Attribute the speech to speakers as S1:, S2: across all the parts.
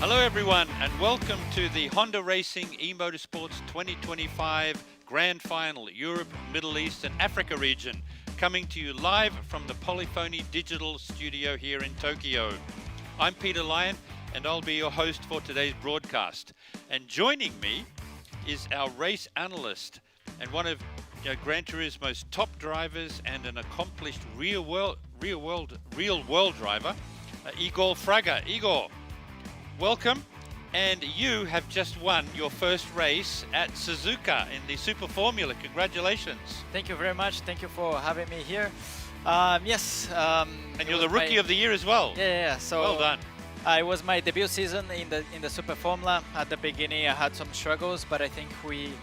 S1: Hello everyone and welcome to the Honda Racing e-motorsports 2025 Grand Final Europe, Middle East and Africa region, coming to you live from the Polyphony Digital Studio here in Tokyo. I'm Peter Lyon and I'll be your host for today's broadcast. And joining me is our race analyst and one of Gran Turismo's top drivers and an accomplished real world driver, Igor Fraga. Igor, welcome, and you have just won your first race at Suzuka in the Super Formula. Congratulations.
S2: Thank you very much. Thank you for having me here. Yes.
S1: And you're the Rookie of the Year as well.
S2: Yeah. So
S1: well done.
S2: It was my debut season in the Super Formula. At the beginning, I had some struggles, but I think we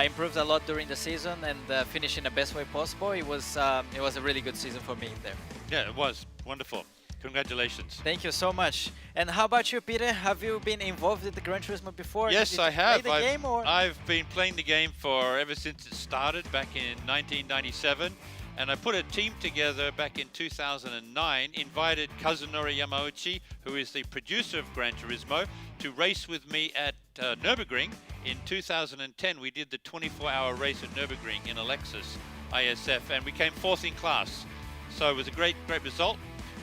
S2: improved a lot during the season and finished in the best way possible. It was a really good season for me there.
S1: Yeah, it was wonderful. Congratulations.
S2: Thank you so much. And how about you, Peter? Have you been involved with the Gran Turismo before?
S1: Yes, I have.
S2: Play the game, or?
S1: I've been playing the game ever since it started back in 1997. And I put a team together back in 2009, invited Kazunori Yamauchi, who is the producer of Gran Turismo, to race with me at Nürburgring. In 2010, we did the 24-hour race at Nürburgring in a Lexus ISF, and we came fourth in class. So it was a great result.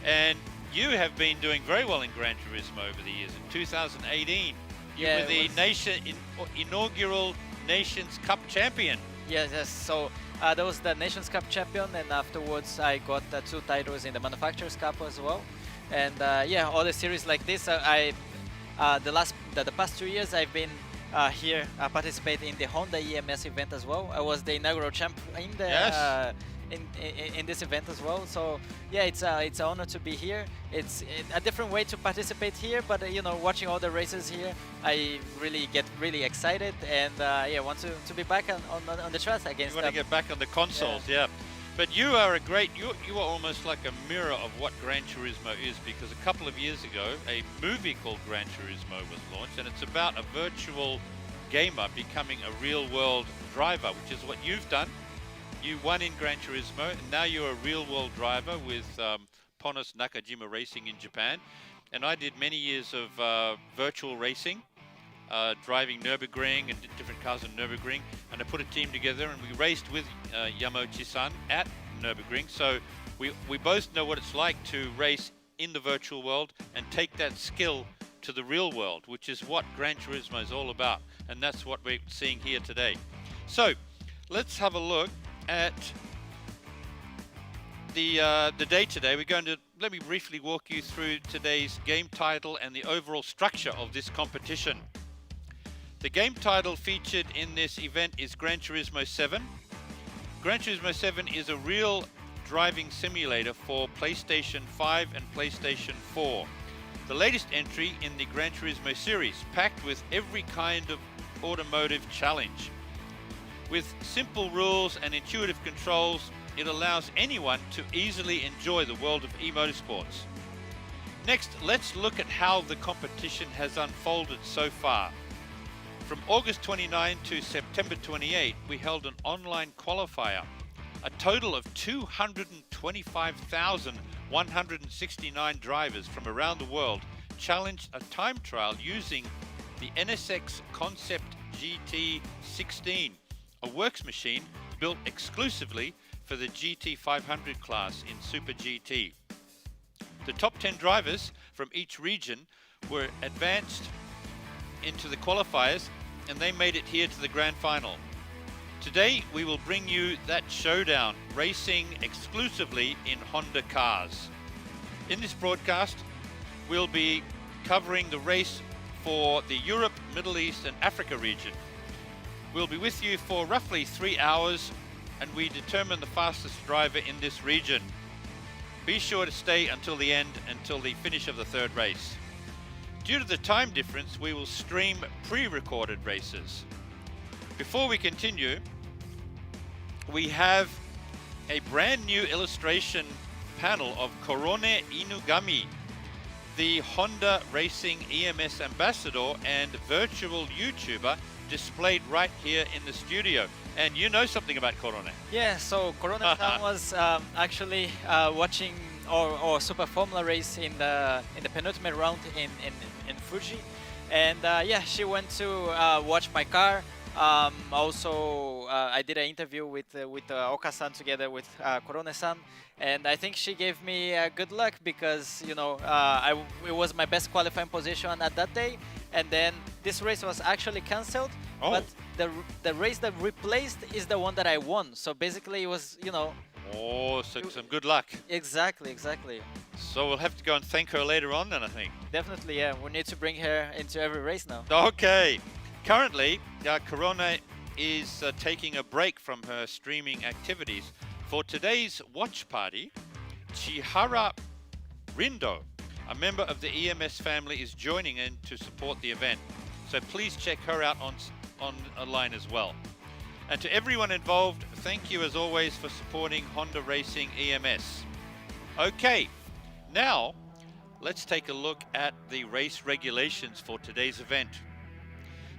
S1: And you have been doing very well in Gran Turismo over the years. In 2018, you were the inaugural Nations Cup champion.
S2: Yes. So that was the Nations Cup champion, and afterwards I got 2 titles in the Manufacturers Cup as well. And all the series like this, the past 2 years I've been here participating in the Honda eMS event as well. I was the inaugural champ in the in this event as well. So yeah, it's an honor to be here. It's a different way to participate here, but watching all the races here, I really get excited, and want to be back on the track against.
S1: You want to get back on the consoles, yeah. But you are you are almost like a mirror of what Gran Turismo is, because a couple of years ago a movie called Gran Turismo was launched, and it's about a virtual gamer becoming a real world driver, which is what you've done. You won in Gran Turismo, and now you're a real-world driver with Ponos Nakajima Racing in Japan. And I did many years of virtual racing, driving Nürburgring and different cars on Nürburgring. And I put a team together, and we raced with Yamauchi-san at Nürburgring. So we both know what it's like to race in the virtual world and take that skill to the real world, which is what Gran Turismo is all about. And that's what we're seeing here today. So let's have a look at the day today. We're going to let me briefly walk you through today's game title and the overall structure of this competition. The game title featured in this event is Gran Turismo 7. Gran Turismo 7 is a real driving simulator for PlayStation 5 and PlayStation 4. The latest entry in the Gran Turismo series, packed with every kind of automotive challenge. With simple rules and intuitive controls, it allows anyone to easily enjoy the world of e-motorsports. Next, let's look at how the competition has unfolded so far. From August 29 to September 28, we held an online qualifier. A total of 225,169 drivers from around the world challenged a time trial using the NSX Concept GT16. A works machine built exclusively for the GT500 class in Super GT. The top 10 drivers from each region were advanced into the qualifiers, and they made it here to the grand final. Today we will bring you that showdown, racing exclusively in Honda cars. In this broadcast, we'll be covering the race for the Europe, Middle East and Africa region. We'll be with you for roughly 3 hours, and we determine the fastest driver in this region. Be sure to stay until the end, until the finish of the third race. Due to the time difference, we will stream pre-recorded races. Before we continue, we have a brand new illustration panel of Korone Inugami, the Honda Racing eMS ambassador and virtual YouTuber, displayed right here in the studio. And you know something about Korone.
S2: Yeah, so Korone-san was actually watching or Super Formula race in the penultimate round in Fuji, and yeah, she went to watch my car. Also, I did an interview with Oka-san together with Korone-san, and I think she gave me good luck because it was my best qualifying position at that day, and then this race was actually cancelled.
S1: Oh.
S2: But the race that replaced is the one that I won. So basically, it was
S1: Oh, so some good luck.
S2: Exactly.
S1: So we'll have to go and thank her later on then, I think.
S2: Definitely, yeah. We need to bring her into every race now.
S1: Okay. Currently, Korone is taking a break from her streaming activities. For today's watch party, Chihara Rindo, a member of the eMS family, is joining in to support the event. So please check her out on a line as well. And to everyone involved, thank you as always for supporting Honda Racing eMS. Okay, now let's take a look at the race regulations for today's event.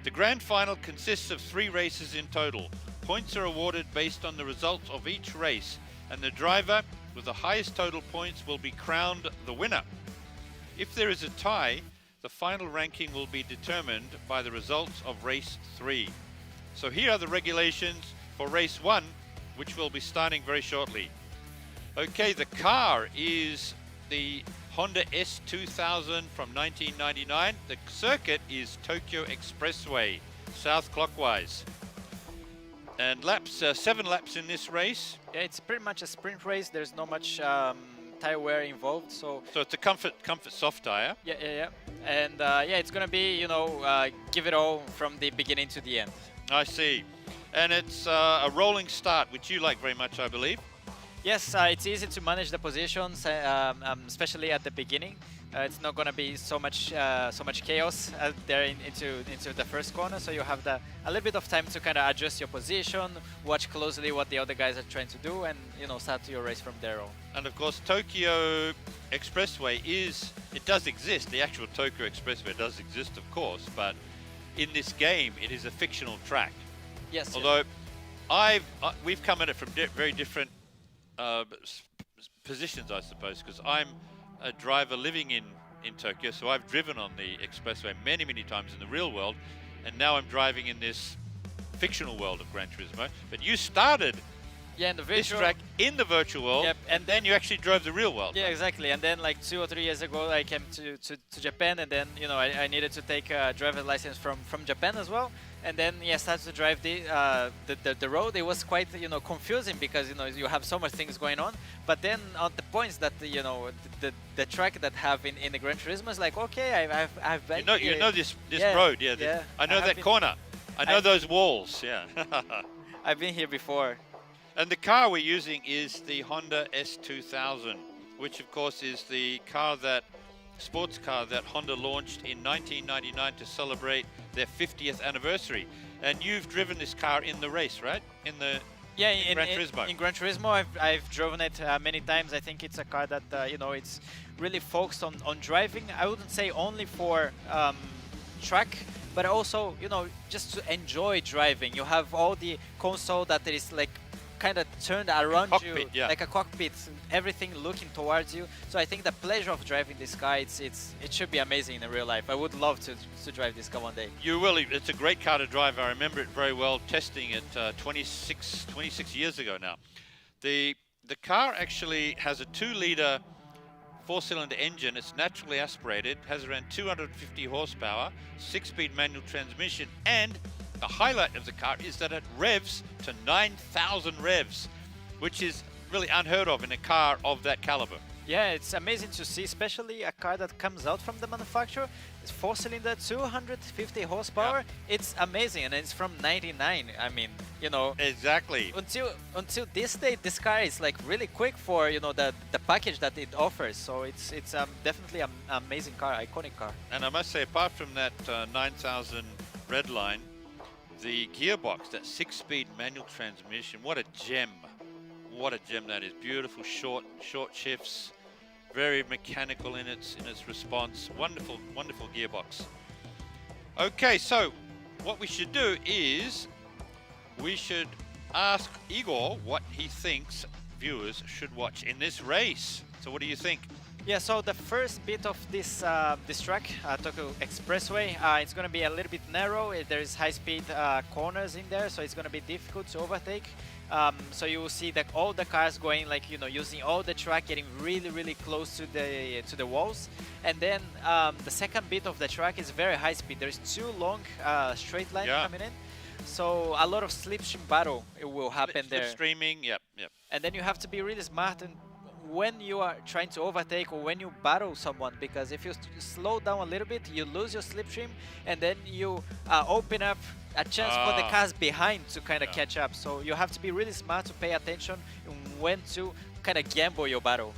S1: The grand final consists of 3 races in total. Points are awarded based on the results of each race, and the driver with the highest total points will be crowned the winner. If there is a tie, the final ranking will be determined by the results of race 3. So here are the regulations for race 1, which will be starting very shortly. Okay, the car is the Honda S2000 from 1999. The circuit is Tokyo Expressway, south clockwise. And laps, 7 laps in this race.
S2: Yeah, it's pretty much a sprint race. There's not much tire wear involved, so
S1: it's a comfort soft tire.
S2: Yeah. And yeah, it's gonna be give it all from the beginning to the end.
S1: I see. And it's a rolling start, which you like very much, I believe.
S2: Yes, it's easy to manage the positions, especially at the beginning. It's not gonna be so much chaos there into the first corner, so you have a little bit of time to kind of adjust your position, watch closely what the other guys are trying to do, and start your race from there on.
S1: And of course, Tokyo Expressway does exist. The actual Tokyo Expressway does exist, of course, but in this game, it is a fictional track.
S2: Yes.
S1: Although we've come at it from very different positions, I suppose, because I'm a driver living in Tokyo, so I've driven on the expressway many times in the real world, and now I'm driving in this fictional world of Gran Turismo. But you started
S2: in the
S1: this track in the virtual world,
S2: yep,
S1: and then you actually drove the real world.
S2: Yeah, exactly. And then like 2 or 3 years ago, I came to Japan, and then I needed to take a driver's license from Japan as well. And then started to drive the road. It was quite confusing because you have so much things going on. But then on the points that the track that have in the Gran Turismo is like, okay, I've been here.
S1: You know this road, yeah. I know that corner. I know those walls, yeah.
S2: I've been here before.
S1: And the car we're using is the Honda S2000, which of course is the sports car that Honda launched in 1999 to celebrate their 50th anniversary. And you've driven this car in the race, right? In Gran Turismo.
S2: In Gran Turismo, I've driven it many times. I think it's a car that it's really focused on driving. I wouldn't say only for track, but also just to enjoy driving. You have all the console that is like kind of turned around
S1: cockpit,
S2: you, like a cockpit, everything looking towards you. So I think the pleasure of driving this car, it should be amazing in real life. I would love to drive this car one day.
S1: You will. It's a great car to drive. I remember it very well, testing it 26 years ago now. The car actually has a 2-liter 4-cylinder engine. It's naturally aspirated, has around 250 horsepower, 6-speed manual transmission, and the highlight of the car is that it revs to 9,000 revs, which is really unheard of in a car of that caliber.
S2: Yeah, it's amazing to see, especially a car that comes out from the manufacturer. It's 4-cylinder, 250 horsepower. Yeah. It's amazing, and it's from '99. I mean,
S1: Exactly.
S2: Until this day, this car is like really quick for the package that it offers. So it's definitely an amazing car, iconic car.
S1: And I must say, apart from that 9,000 red line, the gearbox, that 6-speed manual transmission, what a gem. What a gem that is. Beautiful short shifts, very mechanical in its response. Wonderful gearbox. Okay, so what we should do is we should ask Igor what he thinks viewers should watch in this race. So what do you think?
S2: Yeah, so the first bit of this this track, Tokyo Expressway, it's going to be a little bit narrow. There is high-speed corners in there, so it's going to be difficult to overtake. So you will see that all the cars going, like, you know, using all the track, getting really close to the walls. And then the second bit of the track is very high speed. There's two long straight lines coming in, so a lot of slipstream battle will happen there.
S1: Slipstreaming, yep.
S2: And then you have to be really smart and when you are trying to overtake or when you battle someone, because if you slow down a little bit, you lose your slipstream, and then you open up a chance for the cars behind to kind of catch up. So you have to be really smart to pay attention when to kind of gamble your battle.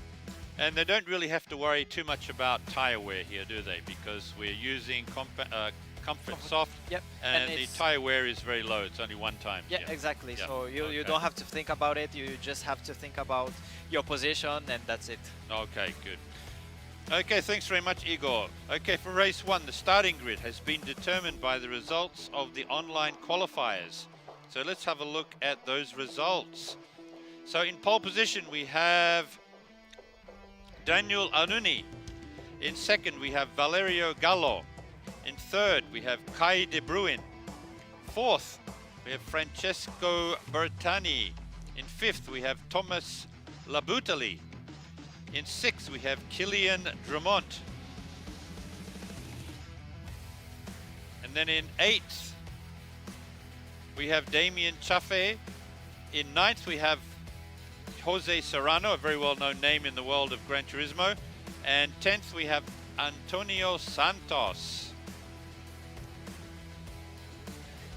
S1: And they don't really have to worry too much about tire wear here, do they? Because we're using Comfort Soft, and the tire wear is very low. It's only one time.
S2: Yeah, exactly. Yeah. So you don't have to think about it. You just have to think about your position, and that's it.
S1: Okay, good. Okay, thanks very much, Igor. Okay, for race 1, the starting grid has been determined by the results of the online qualifiers. So let's have a look at those results. So in pole position, we have Daniel Aluni. In second, we have Valerio Gallo. In third, we have Kai De Bruin. Fourth, we have Francesco Bertani. In fifth, we have Thomas Labutali. In sixth, we have Kilian Drummond. And then in eighth, we have Damien Chaffee. In ninth, we have Jose Serrano, a very well-known name in the world of Gran Turismo. And 10th, we have Antonio Santos.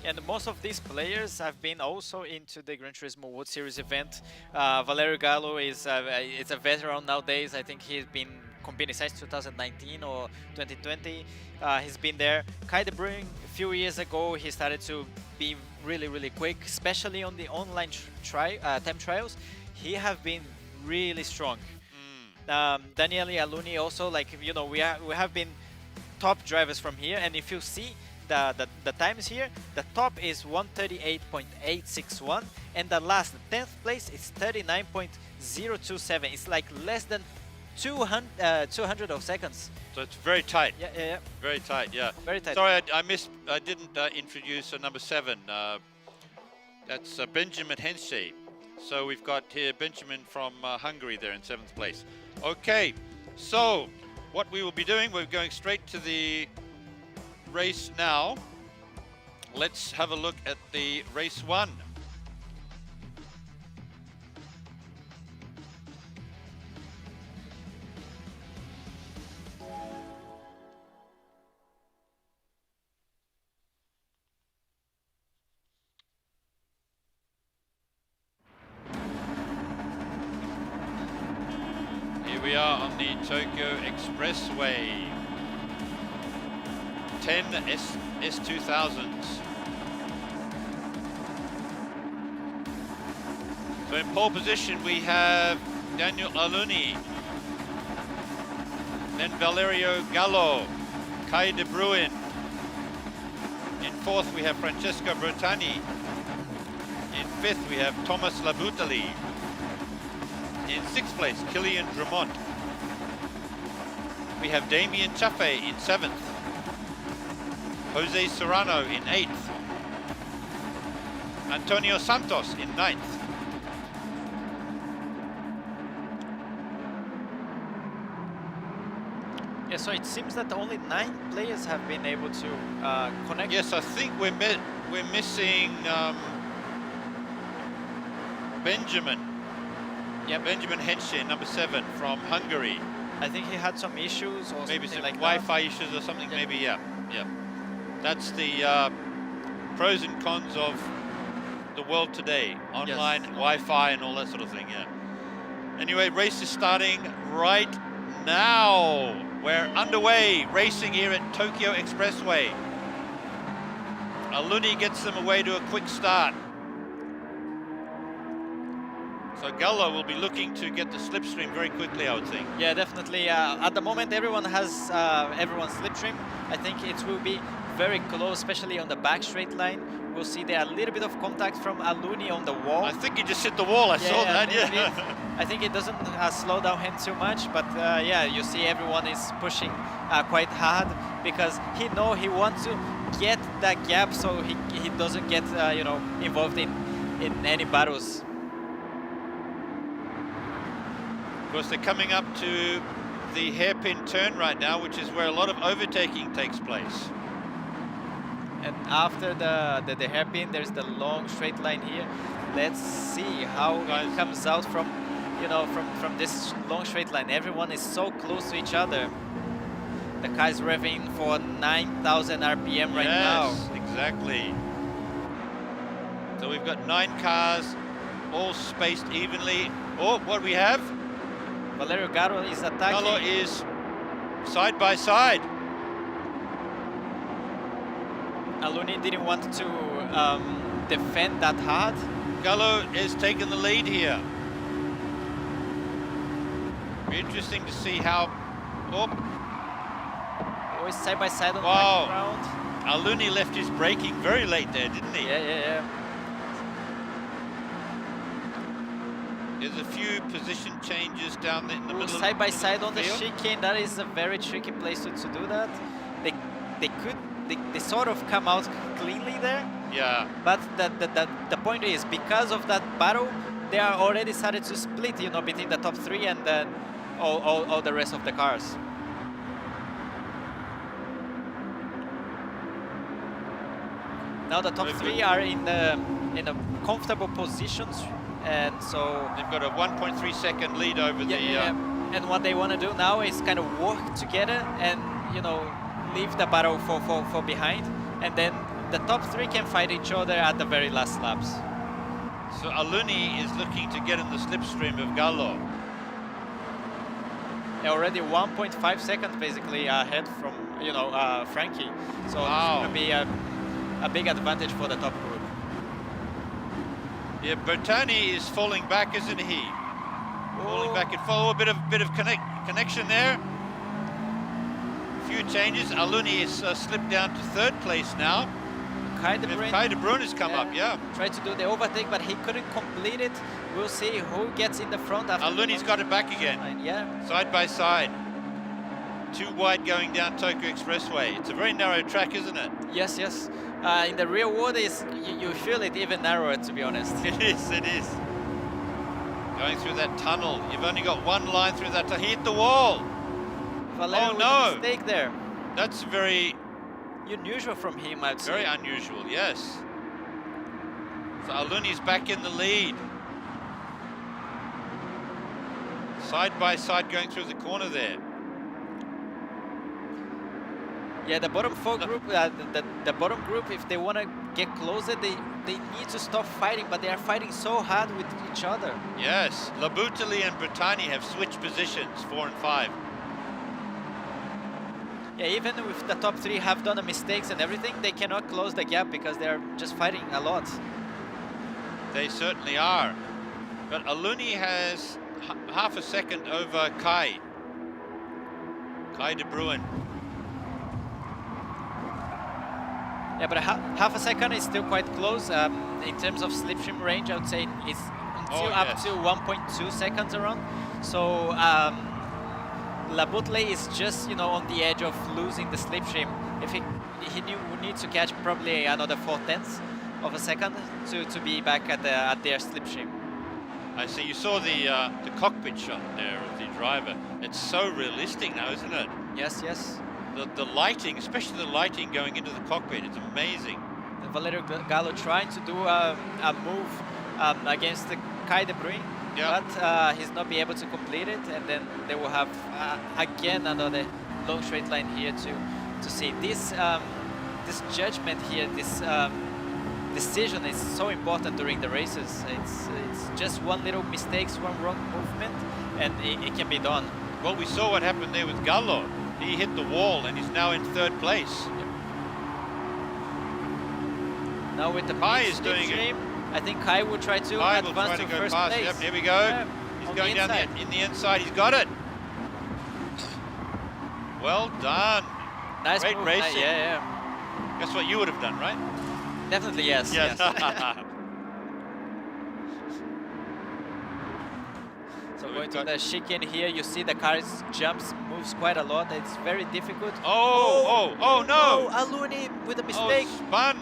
S2: And most of these players have been also into the Gran Turismo World Series event. Valerio Gallo is a veteran nowadays. I think he's been competing since 2019 or 2020. He's been there. Kai De Bruin, a few years ago, he started to be really quick, especially on the online time trials. He have been really strong. Daniele Aluni also, like, you know, we have been top drivers from here, and if you see the times here, the top is 138.861 and the last, the 10th place, is 39.027. It's like less than 200 of seconds.
S1: So it's very tight.
S2: Yeah.
S1: Very tight, yeah.
S2: Very tight.
S1: Sorry, I didn't introduce number 7. That's Benjamin Henschel. So we've got here Benjamin from Hungary there in 7th place. Okay, so what we will be doing, we're going straight to the race now. Let's have a look at the race 1. Here we are on the Tokyo Expressway. 10 S2000s. So in pole position we have Daniel Aluni, then Valerio Gallo, Kai De Bruin. In 4th we have Francesco Bertani. In 5th we have Thomas Labutali. In 6th place, Kilian Drummond. We have Damien Chaffee in 7th. Jose Serrano in 8th. Antonio Santos in 9th.
S2: Yeah, so it seems that only 9 players have been able to connect.
S1: Yes, I think we're missing Benjamin.
S2: Yeah,
S1: Benjamin Henschel, number 7 from Hungary.
S2: I think he had some issues or
S1: maybe
S2: something
S1: some
S2: like
S1: Wi-Fi issues or something.
S2: Yeah.
S1: Maybe, yeah. That's the pros and cons of the world today. Online, Wi-Fi and all that sort of thing, yeah. Anyway, race is starting right now. We're underway, racing here at Tokyo Expressway. Aluni gets them away to a quick start. So Gallo will be looking to get the slipstream very quickly, I would think.
S2: Yeah, definitely. At the moment, everyone has everyone's slipstream. I think it will be very close, especially on the back straight line. We'll see there a little bit of contact from Aluni on the wall.
S1: I think he just hit the wall. I saw that.
S2: I think it doesn't slow down him too much, but yeah, you see everyone is pushing quite hard because he know he wants to get that gap, so he doesn't get you know, involved in any battles.
S1: Of course, they're coming up to the hairpin turn right now, which is where a lot of overtaking takes place.
S2: And after the hairpin, there's the long straight line here. Let's see how it comes out from, you know, from this long straight line. Everyone is so close to each other. The car is revving for 9,000 RPM right now.
S1: Yes, exactly. So we've got 9 cars, all spaced evenly. Oh, what we have?
S2: Valerio Gallo is attacking.
S1: Gallo is side by side.
S2: Aluni didn't want to defend that hard.
S1: Gallo is taking the lead here. Be interesting to see how. Oh,
S2: Always side by side on
S1: wow.
S2: the background.
S1: Aluni left his braking very late there, didn't he?
S2: Yeah.
S1: There's a few position changes down there in the middle.
S2: Side by side on the
S1: field.
S2: chicane. That is a very tricky place to do that. They sort of come out cleanly there.
S1: Yeah.
S2: But the point is, because of that battle, they are already started to split, you know, between the top 3 and then all the rest of the cars. Now the top 3 are in a comfortable positions, and so
S1: they've got a 1.3 second lead over the.
S2: And what they want to do now is kind of work together and, you know, leave the battle for behind, and then the top 3 can fight each other at the very last laps.
S1: So Aluni is looking to get in the slipstream of Gallo.
S2: They're already 1.5 seconds basically ahead from, you know, Frankie. So
S1: wow.
S2: It's going to be a big advantage for the top group.
S1: Yeah, Bertani is falling back, isn't he? Falling back and follow a bit of connection there. Few changes. Aluni is slipped down to 3rd place now. Kai de Bruin has come up, yeah.
S2: Tried to do the overtake, but he couldn't complete it. We'll see who gets in the front after.
S1: Aluni's got it back again.
S2: Yeah.
S1: Side by side. Too wide going down Tokyo Expressway. It's a very narrow track, isn't it?
S2: Yes. In the real world, you feel it even narrower, to be honest.
S1: It is. Going through that tunnel. You've only got one line through that tunnel. He hit the wall.
S2: Valerio
S1: oh no!
S2: With a mistake there.
S1: That's very
S2: unusual from him, I'd say.
S1: Very unusual, yes. So Aluni's back in the lead. Side by side going through the corner there.
S2: Yeah, the bottom 4 group, the bottom group, if they want to get closer, they need to stop fighting, but they are fighting so hard with each other.
S1: Yes, Labutali and Bertani have switched positions, 4 and 5.
S2: Yeah, even if the top 3 have done mistakes and everything, they cannot close the gap because they are just fighting a lot.
S1: They certainly are. But Aluni has half a second over Kai de Bruin.
S2: Yeah, but half a second is still quite close. In terms of slipstream range, I would say it's until up to 1.2 seconds around. So Labutle is just, you know, on the edge of losing the slipstream. If he would need to catch probably another 0.4 of a second to be back at their slipstream.
S1: I see. You saw the cockpit shot there of the driver. It's so realistic now, isn't it?
S2: Yes.
S1: The lighting, especially the lighting going into the cockpit, it's amazing.
S2: And Valerio Gallo trying to do a move against the Kai de Bruin, but he's not be able to complete it, and then they will have again another long straight line here to see this this judgment here, this decision is so important during the races. It's just one little mistake, one wrong movement, and it can be done.
S1: Well, we saw what happened there with Gallo. He hit the wall and he's now in 3rd place.
S2: Now with the
S1: Kai is doing
S2: I think Kai will try to
S1: Kai will
S2: advance
S1: try
S2: to
S1: to go
S2: first
S1: past.
S2: place.
S1: Yep, here we go.
S2: Yeah,
S1: He's
S2: on
S1: going
S2: the
S1: down
S2: inside.
S1: in the inside. He's got it. Well done.
S2: Nice
S1: Great
S2: move.
S1: racing.
S2: Yeah,
S1: That's what you would have done, right?
S2: definitely yes.
S1: Yes.
S2: So
S1: we've
S2: going to
S1: got-
S2: the chicane here, you see the car jumps, moves quite a lot. It's very difficult.
S1: Oh no!
S2: Oh, Aluni with a mistake.
S1: Oh, spun.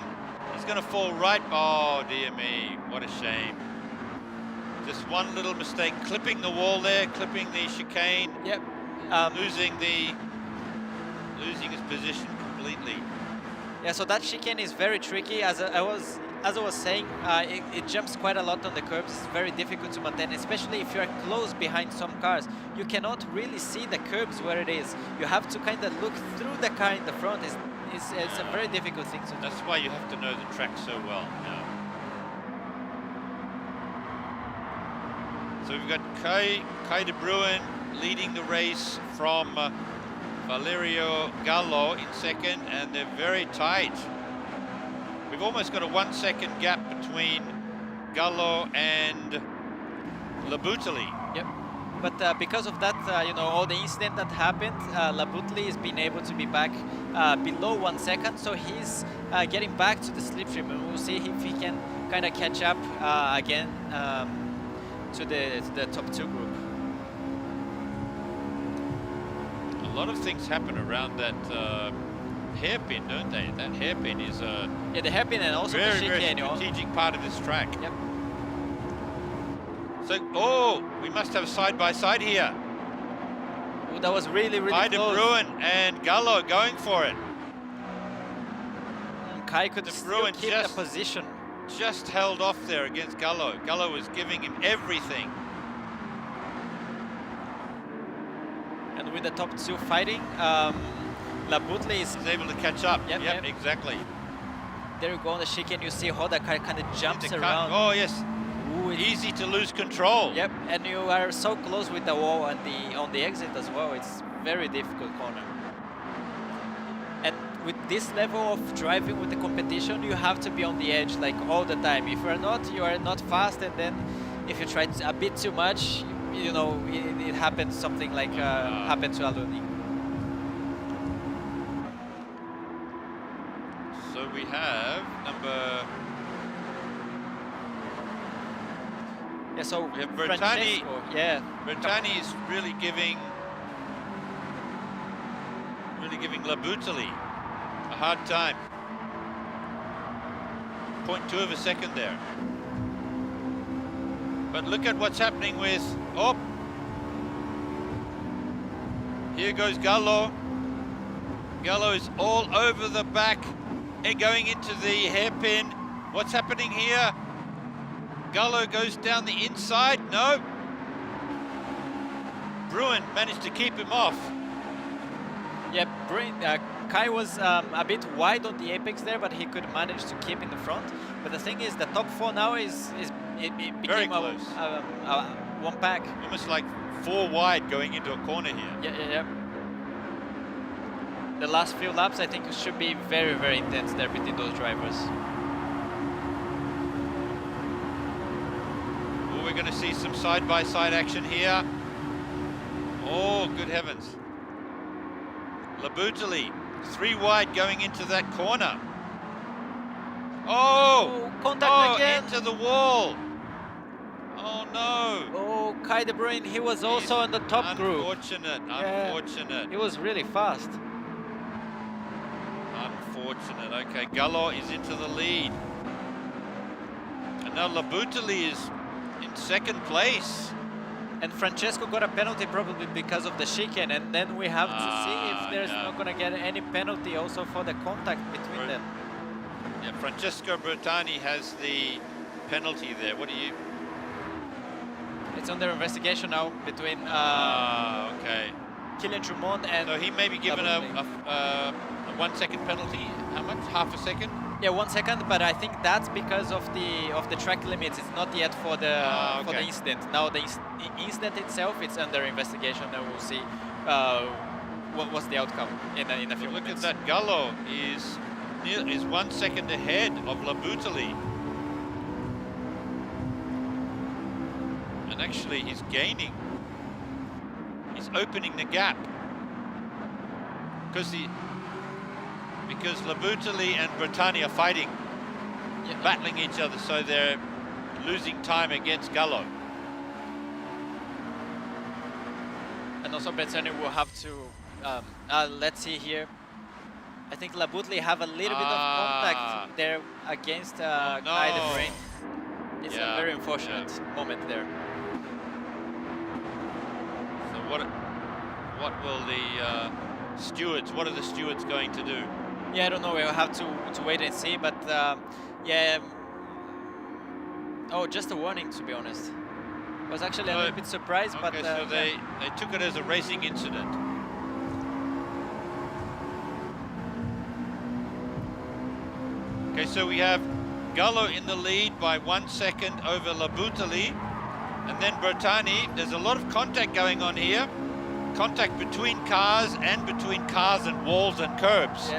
S1: He's going to fall right. Oh, dear me. What a shame. Just one little mistake. Clipping the wall there, clipping the chicane,
S2: Yep.
S1: losing his position completely.
S2: Yeah, so that chicane is very tricky. As I was saying, it jumps quite a lot on the curbs. It's very difficult to maintain, especially if you're close behind some cars. You cannot really see the curbs where it is. You have to kind of look through the car in the front. It's a very difficult thing to do.
S1: That's why you have to know the track so well. Yeah. So we've got Kai de Bruin leading the race from Valerio Gallo in second, and they're very tight. We've almost got a 1 second gap between Gallo and Labutali.
S2: Yep. But because of that, you know, all the incident that happened, Labutli is being able to be back below 1 second, so he's getting back to the slipstream, and we'll see if he can kind of catch up again to the top 2 group.
S1: A lot of things happen around that hairpin, don't they? That hairpin is a
S2: Yeah, the hairpin and also the
S1: very
S2: chicane.
S1: strategic part of this track.
S2: Yep.
S1: So, oh, we must have side-by-side here.
S2: Ooh, that was really
S1: Kai de
S2: close.
S1: Bruin and Gallo going for it.
S2: Kai could
S1: De
S2: still
S1: Bruin
S2: keep
S1: just-
S2: the position.
S1: Just held off there against Gallo. Gallo was giving him everything.
S2: And with the top 2 fighting, Labutli is
S1: He's able to catch up.
S2: Yep, yep.
S1: Exactly.
S2: there. You go on the chicane. You see how the car kind of jumps
S1: The cut-
S2: around.
S1: Oh, yes.
S2: Ooh,
S1: Easy to lose control.
S2: Yep, and you are so close with the wall and on the exit as well. It's very difficult corner. And with this level of driving with the competition, you have to be on the edge like all the time. If you're not, you are not fast, and then if you try a bit too much, you know, it happens something like happened to Aluni.
S1: So we have number...
S2: Yeah, so
S1: We have Bertani.
S2: Francesco, yeah,
S1: Bertani is really giving Labutali a hard time. 0.2 of a second there. But look at what's happening with, oh, here goes Gallo. Gallo is all over the back and going into the hairpin. What's happening here? Gallo goes down the inside, no. Bruin managed to keep him off.
S2: yeah. Kai was a bit wide on the apex there, but he could manage to keep in the front. But the thing is, the top 4 now it
S1: Very
S2: became
S1: close.
S2: a one pack.
S1: Almost like 4 wide going into a corner here.
S2: Yeah. The last few laps, I think, should be very, very intense there between those drivers.
S1: Oh, we're going to see some side-by-side action here. Oh, good heavens. Labutali, 3 wide going into that corner. Oh!
S2: Contact again.
S1: Into the wall. Oh, no.
S2: Oh, Kai de Bruin, he was also on the top group.
S1: Unfortunate,
S2: Yeah.
S1: unfortunate.
S2: He was really fast.
S1: Unfortunate. Okay, Gallo is into the lead. And now Labutali is in second place.
S2: And Francesco got a penalty probably because of the chicane, and then we have to see if there's
S1: yeah.
S2: not going to get any penalty also for the contact between them.
S1: Yeah, Francesco Bertani has the penalty there. What do you...
S2: It's under investigation now between
S1: okay.
S2: Kylian Trumont and...
S1: So he may be given a 1 second penalty. How much? Half a second?
S2: Yeah, 1 second, but I think that's because of the track limits. It's not yet for the incident. Now the incident itself, it's under investigation, and we'll see what's the outcome in a few
S1: Look
S2: minutes.
S1: at that. Gallo is 1 second ahead of Labutali. And actually he's gaining. He's opening the gap. Because Labutali and Bertani are fighting, battling each other, so they're losing time against Gallo.
S2: And also Bertani will have to, let's see here. I think Labutali have a little bit of contact there against Kai de Bruin. It's a very unfortunate moment there.
S1: So what will the stewards, what are the stewards going to do?
S2: Yeah, I don't know, we'll have to wait and see, but yeah. Oh, just a warning, to be honest. I was actually a little bit surprised, but...
S1: so they took it as a racing incident. Okay, so we have Gallo in the lead by 1 second over Labutali, and then Bertani. There's a lot of contact going on here. Contact between cars and between cars and walls and curbs.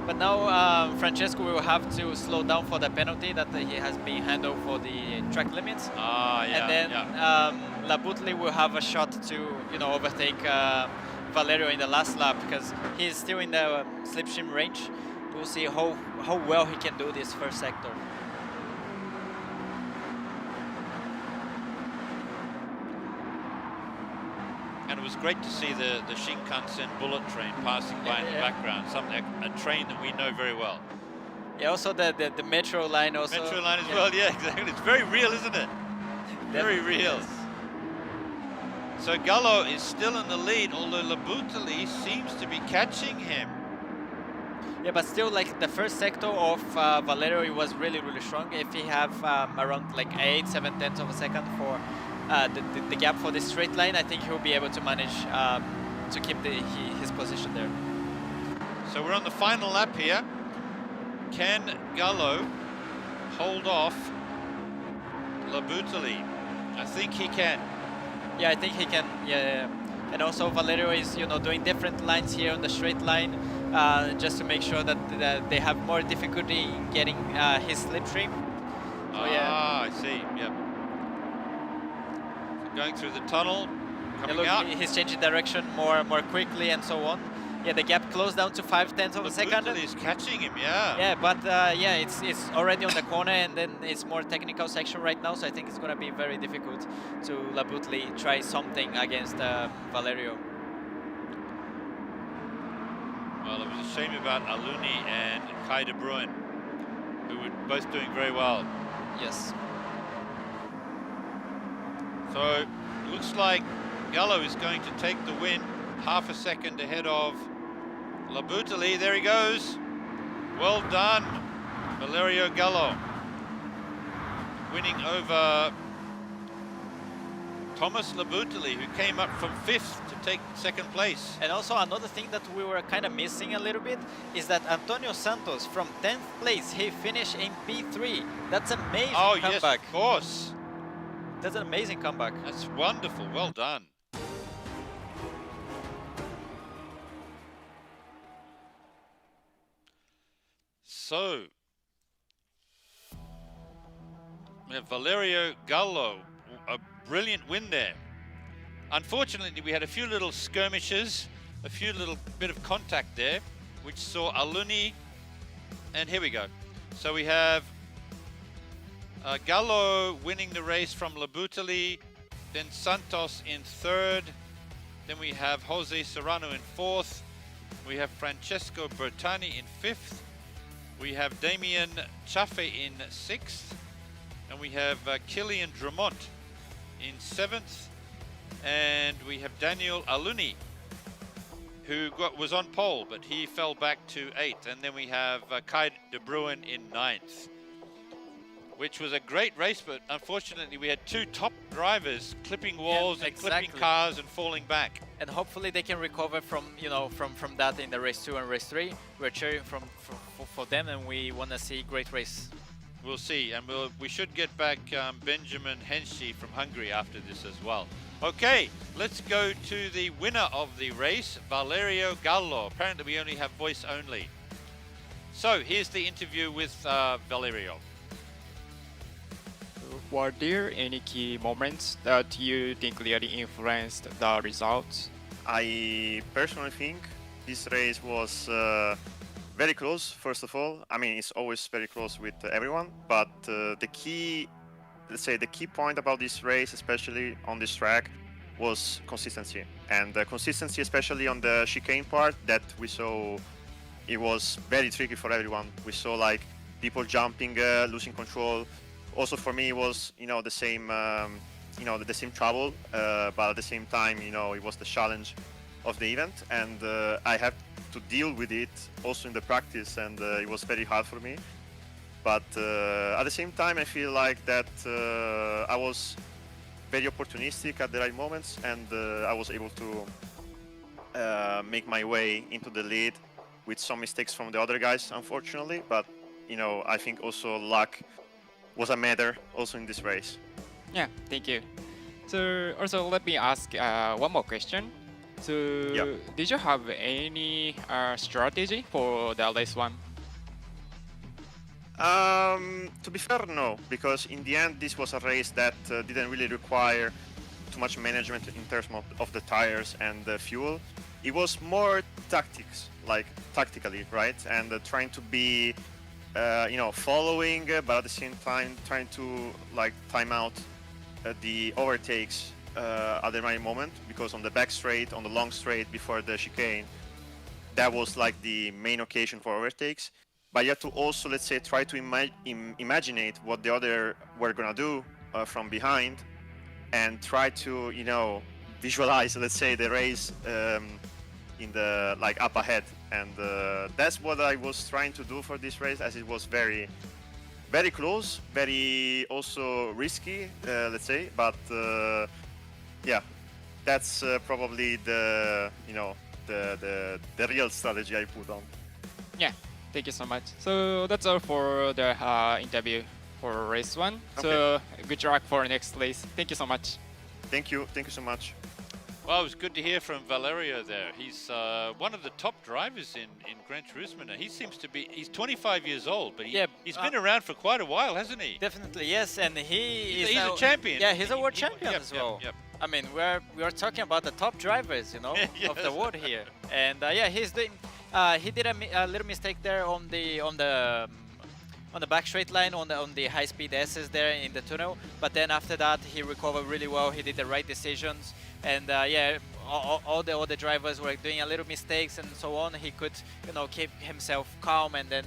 S2: But now Francesco will have to slow down for the penalty that he has been handled for the track limits. And then Labutali will have a shot to overtake Valerio in the last lap, because he's still in the slipstream range. We'll see how well he can do this first sector.
S1: And it was great to see the Shinkansen bullet train passing by in the background, a train that we know very well.
S2: Yeah, also the metro line also.
S1: Metro line as well, yeah, exactly. It's very real, isn't it? Very real.
S2: Yes.
S1: So Gallo is still in the lead, although Labutali seems to be catching him.
S2: Yeah, but still, like the first sector of Valerio, it was really, really strong. If he have around like 8-7 of a second for the gap for the straight line, I think he'll be able to manage to keep his position there.
S1: So we're on the final lap here. Can Gallo hold off Labutali? I think he can.
S2: Yeah, I think he can. Yeah. And also Valerio is doing different lines here on the straight line, just to make sure that they have more difficulty in getting his slipstream.
S1: I see. Yep. Going through the tunnel, coming out.
S2: He's changing direction more quickly and so on. Yeah, the gap closed down to 0.5 of a second.
S1: Is catching him, yeah.
S2: Yeah, but yeah, it's already on the corner, and then it's more technical section right now, so I think it's going to be very difficult to Labutali try something against Valerio.
S1: Well, it was a shame about Aluni and Kai de Bruin, who were both doing very well.
S2: Yes.
S1: So it looks like Gallo is going to take the win, half a second ahead of Labutali. There he goes. Well done, Valerio Gallo, winning over Thomas Labutali, who came up from 5th to take 2nd place.
S2: And also another thing that we were kind of missing a little bit is that Antonio Santos from 10th place, he finished in P3. That's amazing comeback.
S1: Yes, of course.
S2: That's an amazing comeback.
S1: That's wonderful. Well done. So we have Valerio Gallo, a brilliant win there. Unfortunately, we had a few little skirmishes, a few little bit of contact there, which saw Aluni, and here we go. So we have Gallo winning the race from Labutali, then Santos in 3rd, then we have Jose Serrano in 4th, we have Francesco Bertani in 5th, we have Damien Chafe in 6th, and we have Kilian Dramont in 7th, and we have Daniel Aluni, who was on pole, but he fell back to 8th, and then we have Kai de Bruin in 9th, which was a great race, but unfortunately we had 2 top drivers clipping walls and clipping cars and falling back.
S2: And hopefully they can recover from from that in the race 2 and race 3. We're cheering for them, and we want to see great race.
S1: We'll see, and we should get back Benjamin Henschy from Hungary after this as well. Okay, let's go to the winner of the race, Valerio Gallo. Apparently we only have voice only. So here's the interview with Valerio.
S3: Were there any key moments that you think really influenced the results?
S4: I personally think this race was very close. First of all, I mean it's always very close with everyone, but the key, let's say, the key point about this race, especially on this track, was consistency. And consistency, especially on the chicane part, that we saw, it was very tricky for everyone. We saw like people jumping, losing control. Also for me, it was the same, the same trouble, but at the same time, it was the challenge of the event, and I had to deal with it also in the practice, and it was very hard for me. But at the same time, I feel like that I was very opportunistic at the right moments, and I was able to make my way into the lead with some mistakes from the other guys, unfortunately. But I think also luck was a matter also in this race.
S3: Yeah, thank you. So also let me ask one more question. So did you have any strategy for the race one?
S4: To be fair, no, because in the end this was a race that didn't really require too much management in terms of the tires and the fuel. It was more tactics, like tactically, right? And trying to be, following, but at the same time trying to like time out the overtakes at the right moment, because on the back straight, on the long straight before the chicane, that was like the main occasion for overtakes. But you have to also, let's say, try to imagine what the other were gonna do from behind, and try to, visualize, let's say, the race in the like up ahead. And that's what I was trying to do for this race, as it was very, very close, very also risky, let's say. But yeah, that's probably the the real strategy I put on.
S3: Yeah, thank you so much. So that's all for the interview for race one.
S4: Okay.
S3: So good luck for next race. Thank you so much.
S4: Thank you so much.
S1: Well, it was good to hear from Valerio there. He's one of the top drivers in Gran Turismo now. He seems to be, he's 25 years old, but he's been around for quite a while, hasn't he?
S2: Definitely, yes, and he's
S1: a champion.
S2: Yeah, he's a world champion
S1: yep,
S2: as well.
S1: Yep.
S2: I mean, we're talking about the top drivers,
S1: Yes.
S2: of the world here. And yeah, he's doing. He did a little mistake there on the back straight line on the high-speed S's there in the tunnel. But then after that, he recovered really well. He did the right decisions, and yeah, all the other drivers were doing a little mistakes and so on. He could, keep himself calm, and then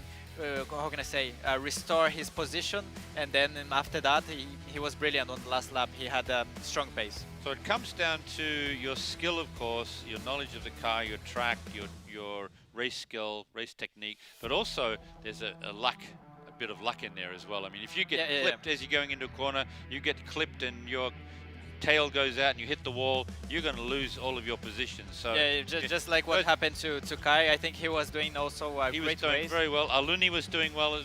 S2: how can I say, restore his position. And then after that, he was brilliant on the last lap. He had a strong pace.
S1: So it comes down to your skill, of course, your knowledge of the car, your track, your race skill, race technique, but also there's a bit of luck in there as well. I mean, if you get clipped as you're going into a corner, you get clipped and your tail goes out and you hit the wall, you're going to lose all of your positions. So
S2: yeah, just like what happened to Kai. I think he was doing also a
S1: he
S2: great
S1: was doing
S2: race.
S1: very well. Aluni was doing well,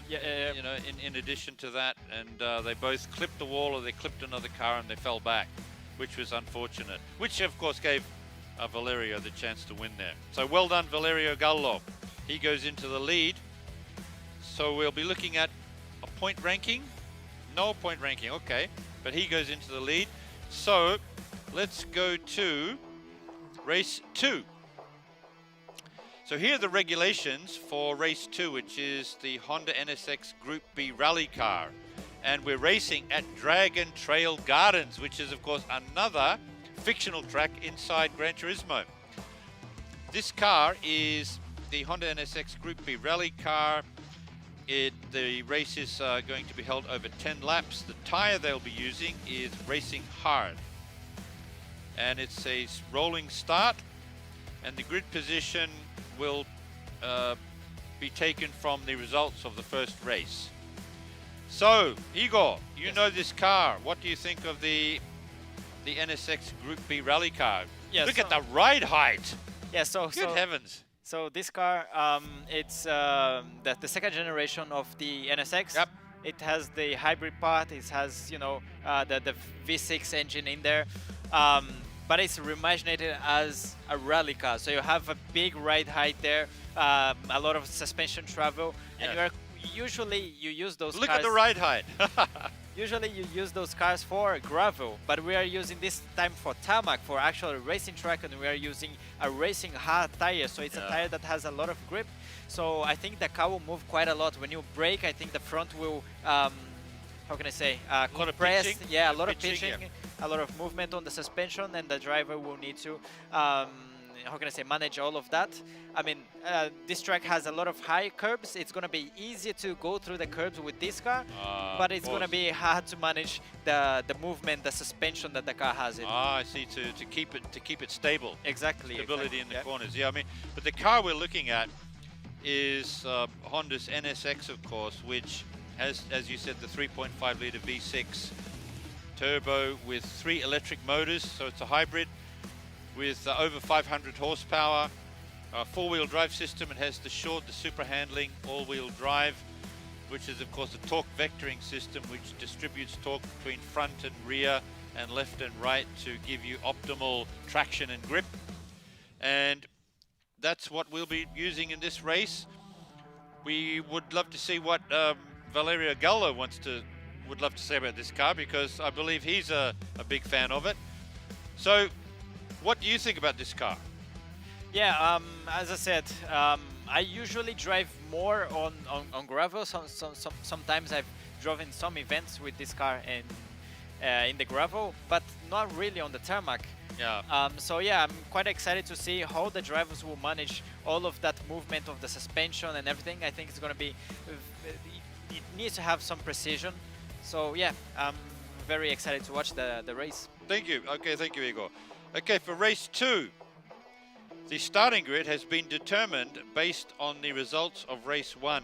S1: in addition to that, and they both clipped the wall or they clipped another car and they fell back, which was unfortunate, which of course gave Valerio the chance to win there. So well done, Valerio Gallo. He goes into the lead. So we'll be looking at a point ranking. No point ranking, okay. But he goes into the lead. So let's go to race 2. So here are the regulations for race 2, which is the Honda NSX Group B rally car. And we're racing at Dragon Trail Gardens, which is of course another fictional track inside Gran Turismo. This car is the Honda NSX Group B rally car. The race is going to be held over 10 laps. The tire they'll be using is Racing Hard. And it's a rolling start. And the grid position will be taken from the results of the first race. So, Igor, you know this car. What do you think of the NSX Group B rally car?
S2: Yeah,
S1: Look at the ride height.
S2: Yeah, so
S1: Good heavens.
S2: So this car, it's the second generation of the NSX.
S1: Yep.
S2: It has the hybrid part. It has the V6 engine in there, but it's reimaginated as a rally car. So you have a big ride height there, a lot of suspension travel, and usually you use those.
S1: Look
S2: cars.
S1: at the ride height.
S2: usually you use those cars for gravel, but we are using this time for tarmac, for actual racing track, and we are using a racing hard tire, so it's a tire that has a lot of grip. So I think the car will move quite a lot. When you brake, I think the front will, how can I say, compress. Yeah, a lot of pitching, a lot of movement on the suspension, and the driver will need to, how can I say, manage all of that. I mean, this track has a lot of high curbs. It's going to be easier to go through the curbs with this car, but it's going to be hard to manage the movement, the suspension that the car has in.
S1: I see. To keep it stable.
S2: Exactly.
S1: Stability in the corners. Yeah, I mean, but the car we're looking at is Honda's NSX, of course, which has, as you said, the 3.5 liter V6 turbo with 3 electric motors, so it's a hybrid with over 500 horsepower, 4-wheel drive system. It has the super handling all-wheel drive, which is of course a torque vectoring system which distributes torque between front and rear and left and right to give you optimal traction and grip. And that's what we'll be using in this race. We would love to see what Valerio Gallo would love to say about this car, because I believe he's a big fan of it. So what do you think about this car?
S2: Yeah, as I said, I usually drive more on gravel. Sometimes I've driven some events with this car in the gravel, but not really on the tarmac.
S1: Yeah.
S2: So yeah, I'm quite excited to see how the drivers will manage all of that movement of the suspension and everything. I think it's going to be, it needs to have some precision. So yeah, I'm very excited to watch the race.
S1: Thank you. Okay, thank you, Igor. Okay, for race 2, the starting grid has been determined based on the results of race 1.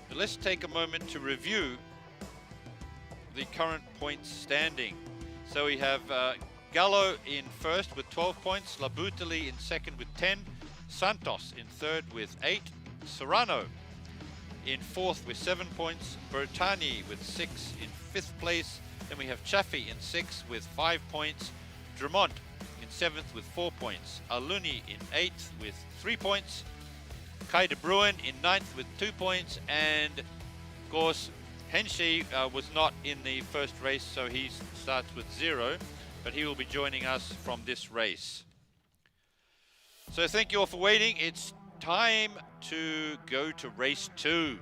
S1: But let's take a moment to review the current points standing. So we have Gallo in first with 12 points, Labutali in second with 10, Santos in third with 8, Serrano in fourth with 7 points, Bertani with 6 in fifth place. Then we have Chaffee in sixth with 5 points, Drummond in 7th with 4 points, Aluni in 8th with 3 points, Kai de Bruin in 9th with 2 points, and of course Henshey was not in the first race, so he starts with 0, but he will be joining us from this race. So thank you all for waiting. It's time to go to race 2.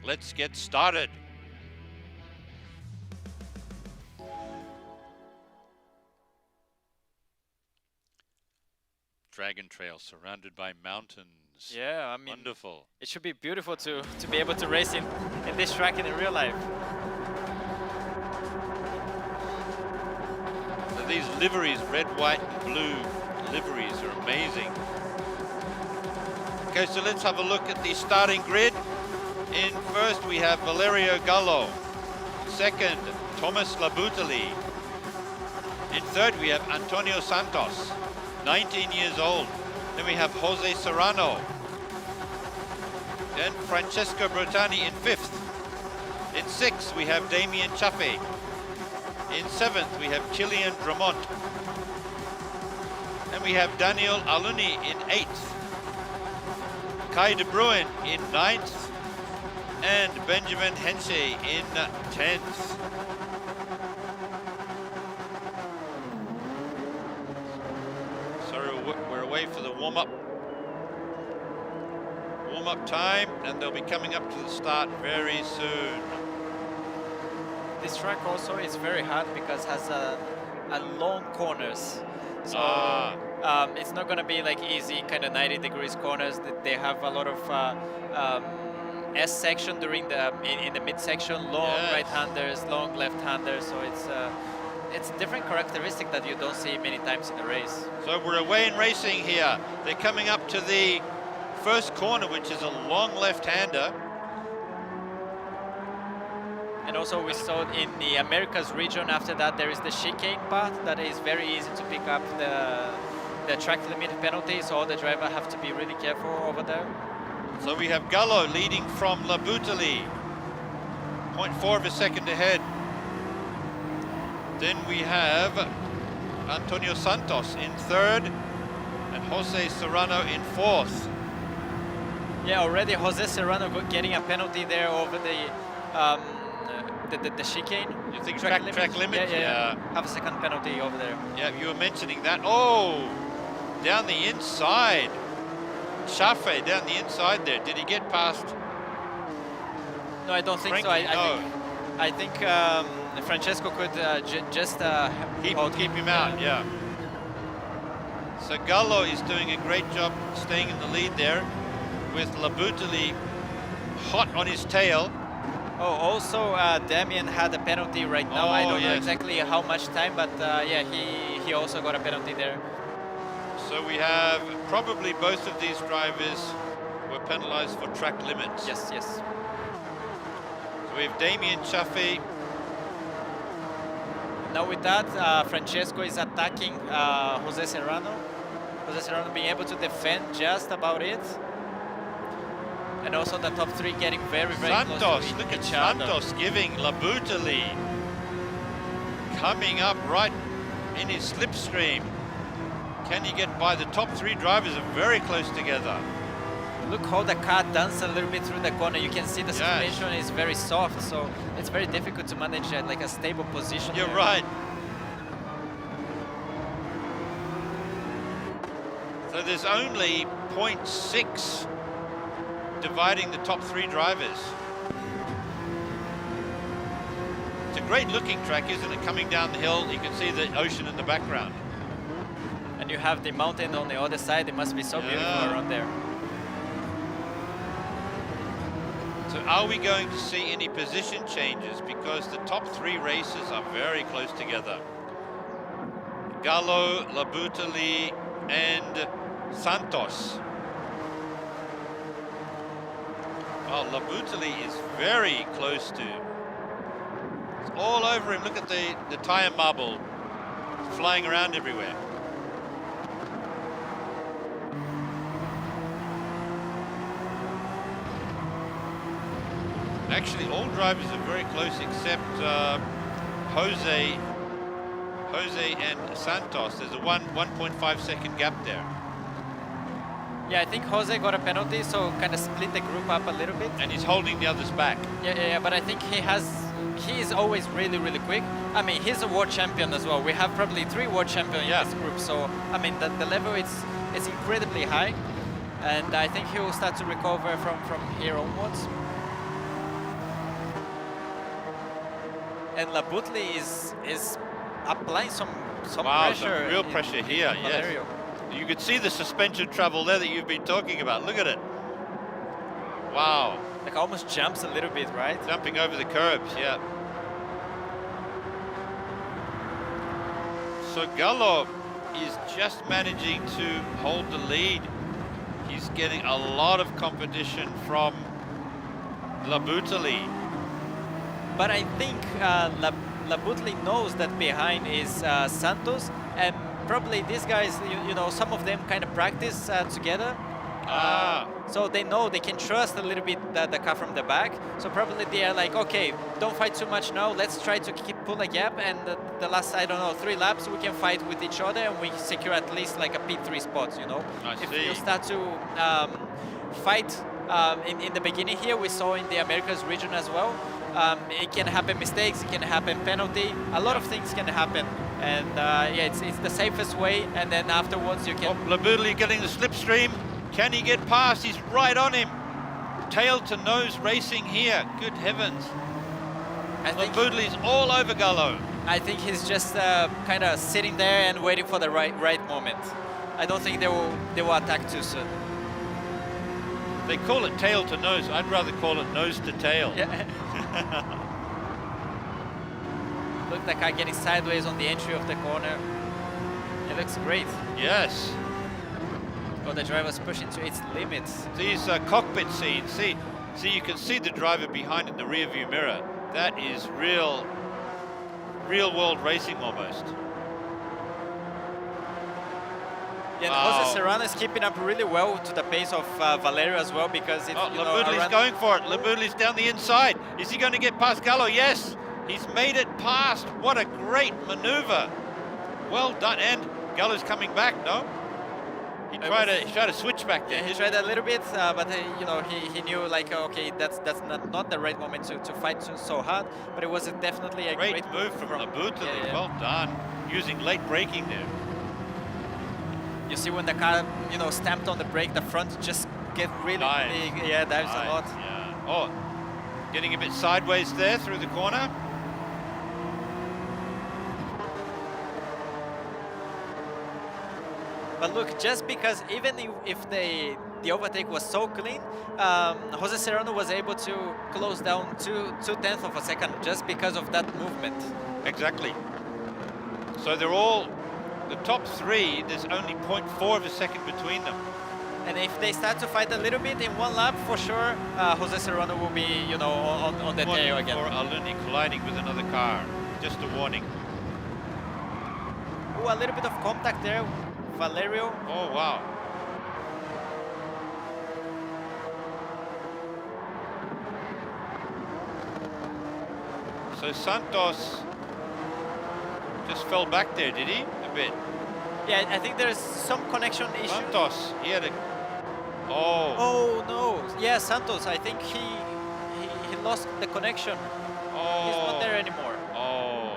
S1: Let's get started. Dragon Trail surrounded by mountains.
S2: Yeah, I mean,
S1: wonderful.
S2: It should be beautiful to be able to race in this track in real life.
S1: So these liveries, red, white, and blue liveries, are amazing. Okay, so let's have a look at the starting grid. In first we have Valerio Gallo. Second, Thomas Labutali. In third we have Antonio Santos, 19 years old. Then we have Jose Serrano. Then Francesco Bertani in fifth. In sixth we have Damien Chaffee. In seventh we have Kilian Drummond. Then we have Daniel Aluni in eighth. Kai de Bruin in ninth. And Benjamin Henshey in 10th. We're away for the warm-up time, and they'll be coming up to the start very soon.
S2: This track also is very hard because it has a long corners. So it's not going to be like easy kind of 90 degrees corners. They have a lot of S section during the in the midsection, long right-handers, long left-handers. So it's a different characteristic that you don't see many times in the race.
S1: So we're away in racing here. They're coming up to the first corner, which is a long left-hander.
S2: And also we saw in the Americas region, after that there is the chicane part that is very easy to pick up the track limit penalty, so all the driver have to be really careful over there.
S1: So we have Gallo leading from Labutali, 0.4 of a second ahead. Then we have Antonio Santos in third and Jose Serrano in fourth.
S2: Yeah, already Jose Serrano getting a penalty there over the the chicane.
S1: You think track limit?
S2: Yeah. Have a second penalty over there.
S1: Yeah, you were mentioning that. Oh, down the inside. Chafe down the inside there. Did he get past?
S2: No, I don't think so. I think Francesco could just
S1: keep him out. Yeah. So Gallo is doing a great job staying in the lead there, with Labutali hot on his tail.
S2: Oh, also Damien had a penalty right now. I don't know exactly how much time, but yeah, he also got a penalty there.
S1: So we have probably both of these drivers were penalized for track limits.
S2: Yes.
S1: So we have Damien Chaffee.
S2: Now with that, Francesco is attacking Jose Serrano. Jose Serrano being able to defend just about it. And also the top three getting very close to each other.
S1: Look at Santos giving Labutali, coming up right in his slipstream. Can he get by? The top three drivers are very close together.
S2: Look how the car dances a little bit through the corner. You can see the suspension is very soft, so it's very difficult to manage like a stable position.
S1: You're right. So there's only 0.6 dividing the top three drivers. It's a great looking track, isn't it? Coming down the hill, you can see the ocean in the background.
S2: And you have the mountain on the other side. It must be so beautiful around there.
S1: So are we going to see any position changes? Because the top three races are very close together. Gallo, Labutali, and Santos. Well, Labutali is very close to. It's all over him. Look at the tire marble flying around everywhere. Actually, all drivers are very close except Jose and Santos. There's a 1.5 second gap there.
S2: Yeah, I think Jose got a penalty, so kind of split the group up a little bit.
S1: And he's holding the others back.
S2: Yeah, but I think he is always really quick. I mean, he's a world champion as well. We have probably 3 world champions in this group, so I mean, the level is incredibly high, and I think he will start to recover from here onwards. And Labutali is applying some pressure.
S1: Real pressure here,
S2: Valerio.
S1: Yes. You could see the suspension travel there that you've been talking about. Look at it. Wow.
S2: Like almost jumps a little bit, right?
S1: Jumping over the curbs, yeah. So Gallo is just managing to hold the lead. He's getting a lot of competition from Labutali.
S2: But I think Labutali knows that behind is Santos, and probably these guys, you know, some of them kind of practice together. So they know they can trust a little bit the car from the back. So probably they are like, okay, don't fight too much now. Let's try to pull a gap, and the last, I don't know, 3 laps we can fight with each other, and we secure at least like a P3 spot. You know, if you start to fight in the beginning here, we saw in the Americas region as well. It can happen mistakes, it can happen penalty, a lot of things can happen, and yeah, it's the safest way. And then afterwards you can.
S1: Labutali getting the slipstream. Can he get past? He's right on him. Tail to nose racing here. Good heavens. Labutali's all over Gallo.
S2: I think he's just kind of sitting there and waiting for the right moment. I don't think they will attack too soon.
S1: They call it tail to nose. I'd rather call it nose to tail.
S2: Yeah. Look, the car getting sideways on the entry of the corner. It looks great.
S1: Yes.
S2: Oh, the driver's pushing to its limits.
S1: These cockpit scenes. See, you can see the driver behind in the rear view mirror. That is real world racing almost.
S2: Yeah, wow. Jose Serrano is keeping up really well to the pace of Valerio as well, because it's,
S1: Labutali's going for it. Labutali's down the inside. Is he going to get past Gallo? Yes, he's made it past. What a great maneuver. Well done. And Gallo's coming back, no? He tried to switch back there.
S2: Yeah, he
S1: didn't
S2: tried a little bit, but you know, he knew like, okay, that's not the right moment to fight so hard. But it was definitely a
S1: Great move from Labutali.
S2: Yeah, yeah.
S1: Well done. Using late braking there.
S2: You see when the car, you know, stamped on the brake, the front just get really
S1: Dives.
S2: big. Yeah, dives a lot.
S1: Yeah. Oh, getting a bit sideways there through the corner.
S2: But look, just because even if the overtake was so clean, Jose Serrano was able to close down two-tenths of a second just because of that movement.
S1: Exactly. So they're all, the top three, there's only 0.4 of a second between them.
S2: And if they start to fight a little bit in one lap, for sure, Jose Serrano will be, you know, on the tail again.
S1: Or Aluni colliding with another car. Just a warning.
S2: Ooh, a little bit of contact there. Valerio.
S1: Oh, wow. So Santos just fell back there, did he? A bit.
S2: Yeah, I think there's some connection issue.
S1: Santos, he had a... Oh.
S2: Oh no! Yeah, Santos. I think he lost the connection.
S1: Oh.
S2: He's not there anymore.
S1: Oh.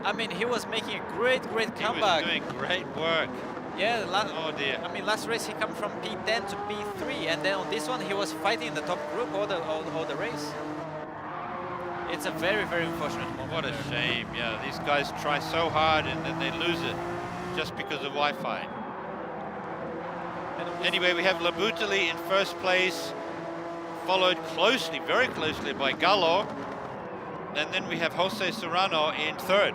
S2: I mean, he was making a great comeback.
S1: He was doing great work.
S2: Yeah.
S1: Oh dear.
S2: I mean, last race he came from P10 to P3, and then on this one he was fighting in the top group all the race. It's a very unfortunate moment.
S1: What a
S2: there.
S1: shame. Yeah, these guys try so hard and then they lose it just because of Wi-Fi. Anyway, we have Labutali in first place, followed closely, very closely by Gallo. And then we have Jose Serrano in third.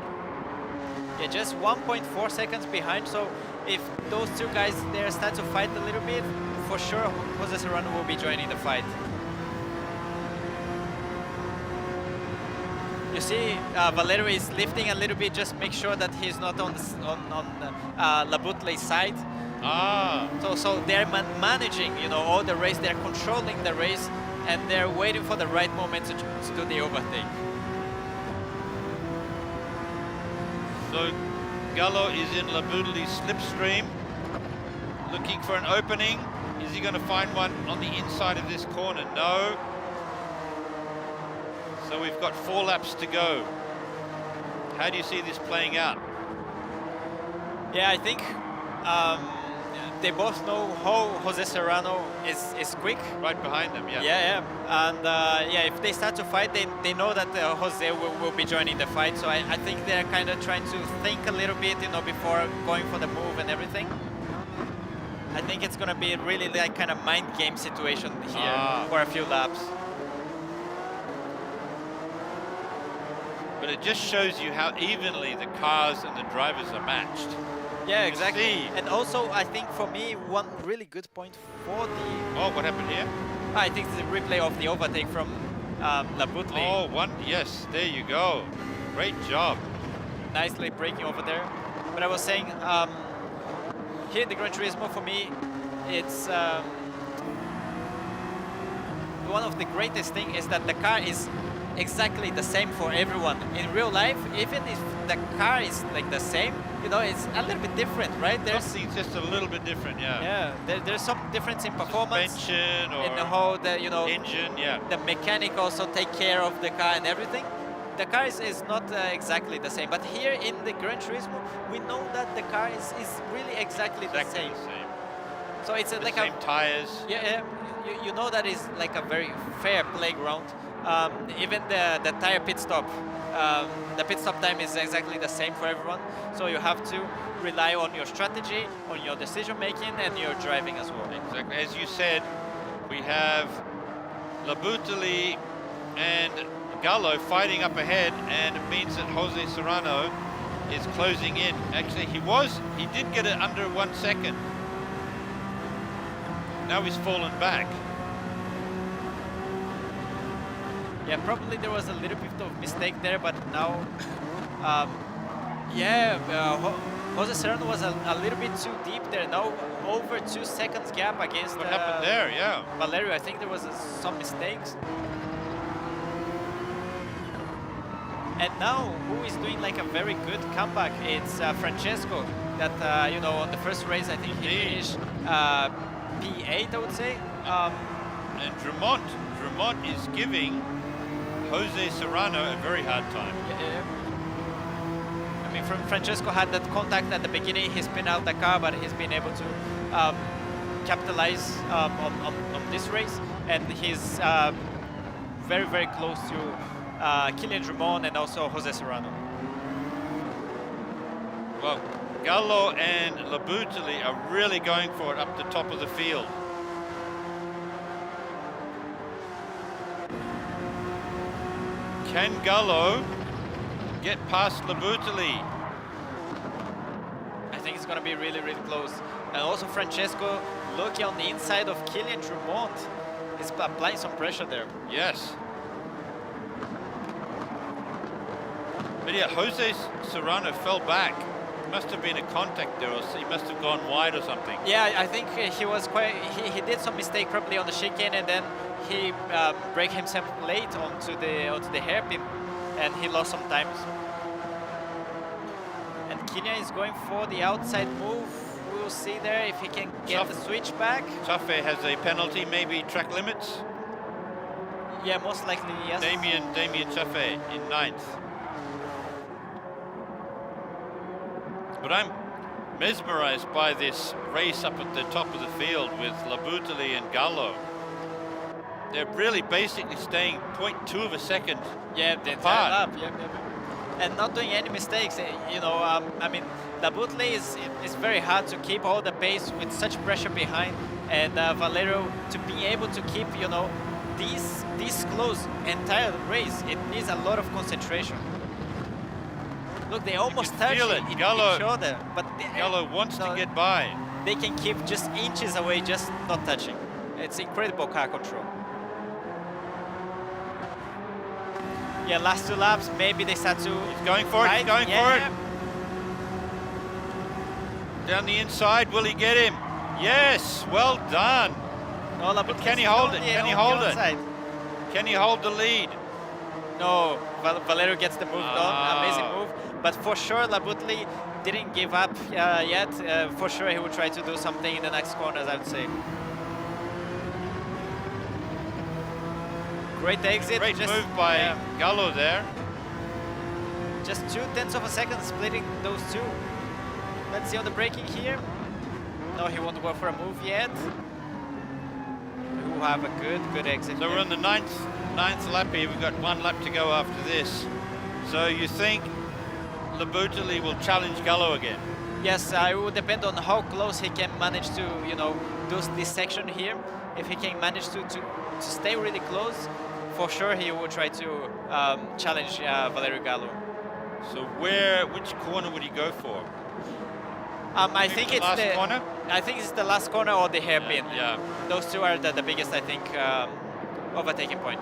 S2: Yeah, just 1.4 seconds behind. So if those two guys there start to fight a little bit, for sure Jose Serrano will be joining the fight. You see, Valerio is lifting a little bit, just make sure that he's not on Labutali's side.
S1: Ah.
S2: So they're managing, you know, all the race. They're controlling the race, and they're waiting for the right moment to do the overtake.
S1: So Gallo is in Labutali's slipstream, looking for an opening. Is he going to find one on the inside of this corner? No. So we've got 4 laps to go. How do you see this playing out?
S2: Yeah, I think they both know how Jose Serrano is quick.
S1: Right behind them, yeah.
S2: Yeah. And yeah, if they start to fight, they know that Jose will be joining the fight. So I think they're kind of trying to think a little bit, you know, before going for the move and everything. I think it's gonna be really like kind of mind game situation here for a few laps.
S1: But it just shows you how evenly the cars and the drivers are matched.
S2: Yeah, exactly.
S1: see.
S2: And also, I think for me, one really good point for the...
S1: Oh, what happened here?
S2: I think it's the replay of the overtake from Labutali.
S1: Oh, yes, there you go. Great job.
S2: Nicely braking over there. But I was saying, here in the Gran Turismo, for me, it's one of the greatest things is that the car is exactly the same for everyone. In real life, even if the car is like the same, you know, it's a little bit different, right?
S1: Something's just a little bit different, yeah.
S2: Yeah, there's some difference in performance.
S1: Suspension or
S2: in the whole, you know,
S1: engine, yeah.
S2: The mechanic also take care of the car and everything. The car is not exactly the same, but here in the Gran Turismo, we know that the car is really exactly the same. So it's
S1: the
S2: like
S1: same tires.
S2: Yeah, you know that is like a very fair playground. Even the tire pit stop, the pit stop time is exactly the same for everyone. So you have to rely on your strategy, on your decision making, and your driving as well.
S1: Exactly. As you said, we have Labutali and Gallo fighting up ahead, and it means that Jose Serrano is closing in. Actually, he did get it under 1 second. Now he's fallen back.
S2: Yeah, probably there was a little bit of mistake there, but now, Jose Serrano was a little bit too deep there. Now over 2 seconds gap against
S1: what happened there? Yeah,
S2: Valerio. I think there was some mistakes. And now, who is doing like a very good comeback? It's Francesco. that you know, on the first race I think he
S1: Indeed.
S2: finished P8, I would say.
S1: And Drummond is giving Jose Serrano a very hard time.
S2: I mean, Francesco had that contact at the beginning. He spun out the car, but he's been able to capitalize on this race, and he's very, very close to Kylian Drummond and also Jose Serrano.
S1: Well, Gallo and Labutali are really going for it up the top of the field. Can Gallo get past Labutali?
S2: I think it's going to be really, really close. And also Francesco looking on the inside of Kylian Drummond. He's applying some pressure there.
S1: Yes. But yeah, Jose Serrano fell back. Must have been a contact there, or he must have gone wide or something.
S2: Yeah, I think he was quite. He did some mistake probably on the chicane, and then he braked himself late onto the hairpin, and he lost some time. And Kylian is going for the outside move. We'll see there if he can get the switch back.
S1: Tafe has a penalty, maybe track limits.
S2: Yeah, most likely yes.
S1: Damien Tafe in 9th. But I'm mesmerized by this race up at the top of the field with Labutali and Gallo. They're really basically staying 0.2 of a second.
S2: Yeah, the entire lap. Yeah. And not doing any mistakes. You know, I mean, Labutali is very hard to keep all the pace with such pressure behind, and Valerio to be able to keep, you know, this close entire race. It needs a lot of concentration. Look, they almost touch each other, but
S1: Gallo wants to get by.
S2: They can keep just inches away, just not touching. It's incredible car control. Yeah, last 2 laps, maybe they start to...
S1: He's going for it, he's going for it. Down the inside, will he get him? Yes, well done.
S2: No,
S1: but can he hold it? Can he hold it? Can he hold the lead?
S2: No, Valerio gets the move done, amazing move. But for sure, Labutali didn't give up yet. For sure, he will try to do something in the next corners, I would say. Great exit.
S1: Great move by Gallo there.
S2: Just 0.2 of a second splitting those two. Let's see on the braking here. No, he won't go for a move yet. We will have a good exit.
S1: So we're on the ninth lap here. We've got 1 lap to go after this. So you think Labutali will challenge Gallo again?
S2: Yes, it will depend on how close he can manage to, you know, do this section here. If he can manage to stay really close, for sure he will try to challenge Valerio Gallo.
S1: So which corner would he go for?
S2: I think it's
S1: the last corner.
S2: I think it's the last corner or the hairpin.
S1: Yeah.
S2: Those two are the biggest, I think, overtaking point.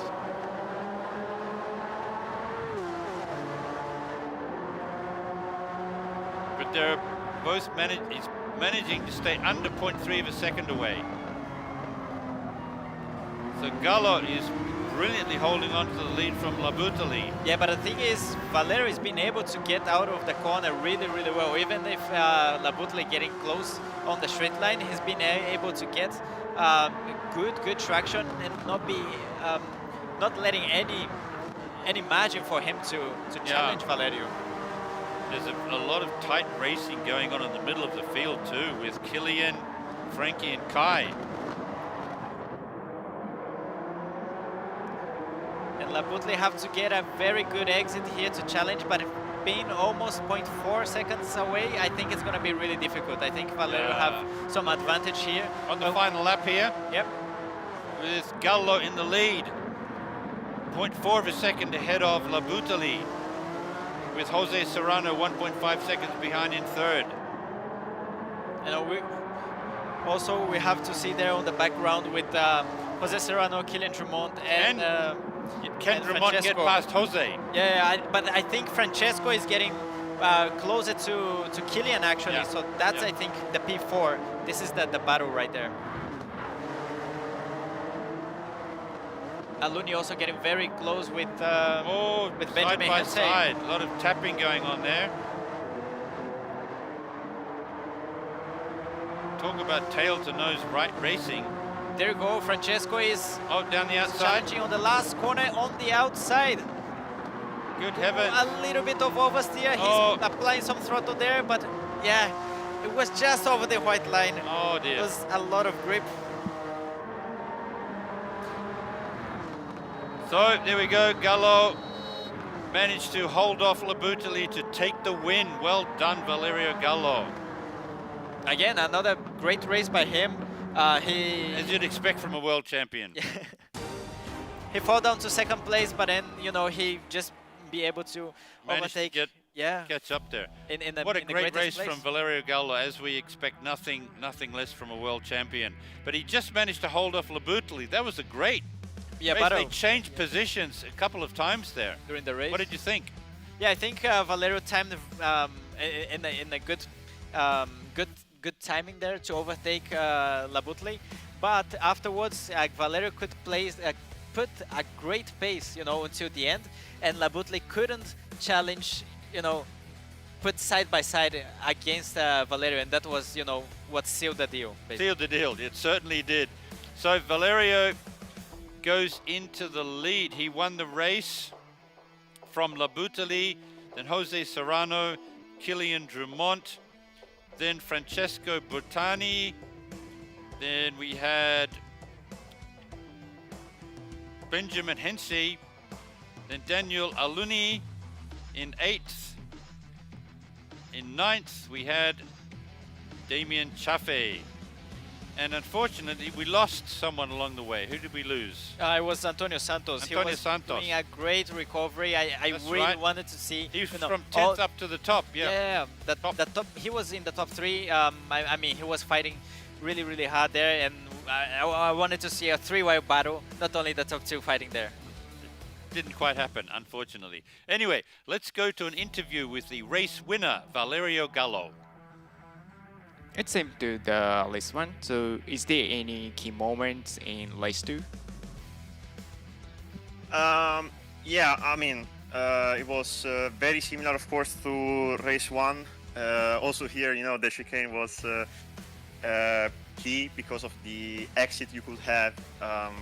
S1: But they're both he's managing to stay under 0.3 of a second away. So Gallo is brilliantly holding on to the lead from Labutali.
S2: Yeah, but the thing is, Valerio has been able to get out of the corner really, really well. Even if Labutali getting close on the straight line, he's been able to get good traction and not letting any margin for him to challenge Valerio.
S1: There's a lot of tight racing going on in the middle of the field too, with Kylian, Frankie and Kai.
S2: And Labutali have to get a very good exit here to challenge, but being almost 0.4 seconds away, I think it's going to be really difficult. I think Valerio have some advantage here.
S1: On the final lap here.
S2: Yep.
S1: With Gallo in the lead. 0.4 of a second ahead of Labutali, with Jose Serrano 1.5 seconds behind in 3rd.
S2: And we have to see there on the background with Jose Serrano, Kylian Drummond, and
S1: can Drummond get past Jose?
S2: Yeah, but I think Francesco is getting closer to Kylian actually. Yeah. So that's I think the P4. This is the battle right there. Aluni also getting very close with Benjamin
S1: side by side. A lot of tapping going on there. talk about tail to nose right racing.
S2: There you go, Francesco is
S1: Oh, down the outside.
S2: challenging on the last corner on the outside.
S1: Good heavens.
S2: A little bit of oversteer, he's applying some throttle there, but yeah, it was just over the white line.
S1: Oh
S2: It
S1: dear.
S2: was a lot of grip.
S1: So there we go, Gallo managed to hold off Labutali to take the win. Well done, Valerio Gallo.
S2: Again, another great race by him.
S1: As you'd expect from a world champion.
S2: He fell down to second place, but then, you know, he just be able to
S1: Managed to
S2: overtake.
S1: catch up there.
S2: In
S1: What a
S2: in the
S1: great
S2: greatest
S1: race
S2: place.
S1: from Valerio Gallo, as we expect nothing less from a world champion. But he just managed to hold off Labutali. That was a great
S2: Yeah,
S1: race.
S2: but
S1: They changed positions a couple of times there.
S2: during the race.
S1: What did you think?
S2: Yeah, I think Valerio timed in a good timing there to overtake Labutli, but afterwards Valerio could put a great pace, you know, until the end, and Labutli couldn't challenge, you know, put side by side against Valerio, and that was, you know, what sealed the deal. Basically.
S1: Sealed the deal. It certainly did. So Valerio goes into the lead. He won the race from Labutali, then Jose Serrano, Kilian Drummond, then Francesco Bottani, then we had Benjamin Hensey, then Daniel Aluni in 8th. In 9th we had Damien Chaffee. And unfortunately, we lost someone along the way. Who did we lose?
S2: It was Antonio Santos.
S1: Antonio
S2: he was
S1: Santos.
S2: doing a great recovery. I
S1: That's
S2: really
S1: right.
S2: wanted to see.
S1: He was
S2: you know,
S1: from
S2: all-
S1: 10th up to the top, yeah.
S2: Yeah, the top. He was in the top 3. I mean, he was fighting really hard there, and I wanted to see a 3-way battle, not only the top 2 fighting there.
S1: Didn't quite happen, unfortunately. Anyway, let's go to an interview with the race winner, Valerio Gallo.
S3: It's same to the race 1. So is there any key moments in race 2?
S4: Yeah, I mean, it was very similar, of course, to race 1. Also here, you know, the chicane was key because of the exit you could have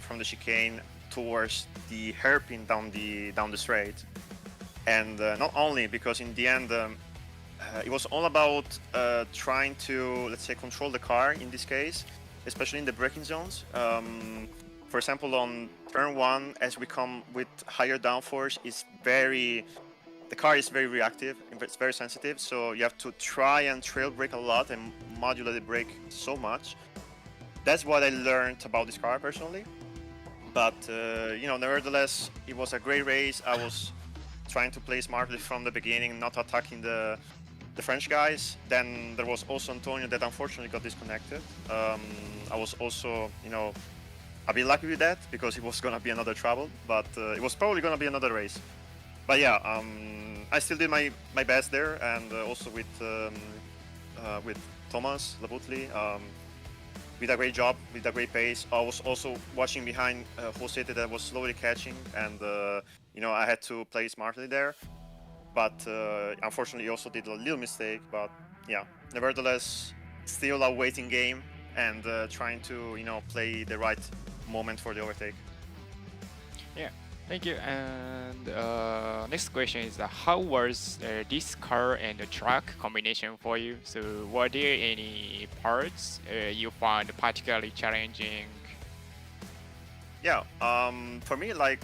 S4: from the chicane towards the hairpin down the straight. And not only because in the end, it was all about trying to, let's say, control the car in this case, especially in the braking zones. For example, on turn 1, as we come with higher downforce, the car is very reactive, it's very sensitive, so you have to try and trail brake a lot and modulate the brake so much. That's what I learned about this car personally. But, you know, nevertheless, it was a great race. I was trying to play smartly from the beginning, not attacking the French guys. Then there was also Antonio that unfortunately got disconnected. I was also, you know, a bit lucky with that because it was gonna be another trouble, but it was probably gonna be another race. But yeah, I still did my best there, and also with Thomas Labutli, did a great job, with a great pace. I was also watching behind Jose that was slowly catching, and you know, I had to play smartly there. But unfortunately, he also did a little mistake. But yeah, nevertheless, still a waiting game and trying to, you know, play the right moment for the overtake.
S3: Yeah, thank you. And next question is how was this car and the track combination for you? So were there any parts you found particularly challenging?
S4: Yeah, for me, like,